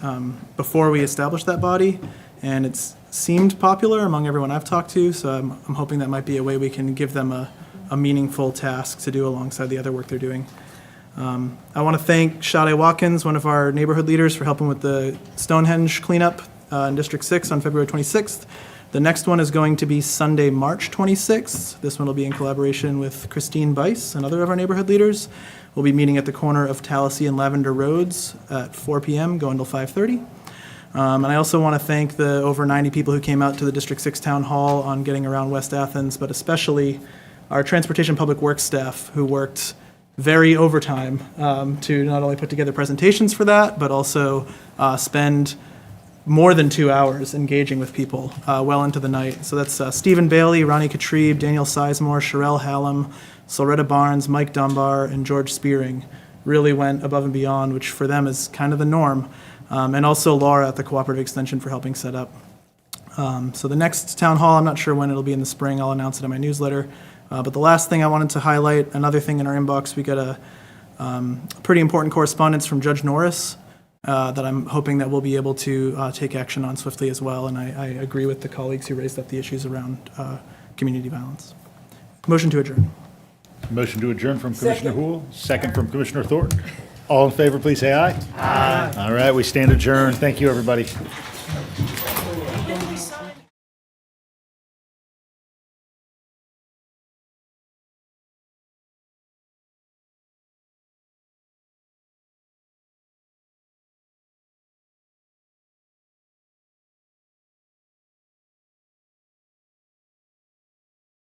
before we established that body, and it's seemed popular among everyone I've talked to, so I'm hoping that might be a way we can give them a meaningful task to do alongside the other work they're doing. I want to thank Sade Watkins, one of our neighborhood leaders, for helping with the Stonehenge cleanup in District 6 on February 26th. The next one is going to be Sunday, March 26th. This one will be in collaboration with Christine Bice, another of our neighborhood leaders. We'll be meeting at the corner of Tallahassee and Lavender Roads at 4 p.m., going till 5:30. And I also want to thank the over 90 people who came out to the District 6 Town Hall on getting around West Athens, but especially our Transportation Public Works staff who worked very overtime to not only put together presentations for that, but also spend more than 2 hours engaging with people well into the night. So that's Stephen Bailey, Ronnie Katrib, Daniel Sizemore, Sherelle Hallam, Solretta Barnes, Mike Dunbar, and George Spearing really went above and beyond, which for them is kind of the norm. And also Laura at the Cooperative Extension for helping set up. So the next town hall, I'm not sure when it'll be in the spring. I'll announce it in my newsletter. But the last thing I wanted to highlight, another thing in our inbox, we got a pretty important correspondence from Judge Norris that I'm hoping that we'll be able to take action on swiftly as well. And I agree with the colleagues who raised up the issues around community violence. Motion to adjourn. Motion to adjourn from Commissioner Houle, second from Commissioner Thornton. All in favor, please say aye. Aye. All right, we stand adjourned. Thank you, everybody.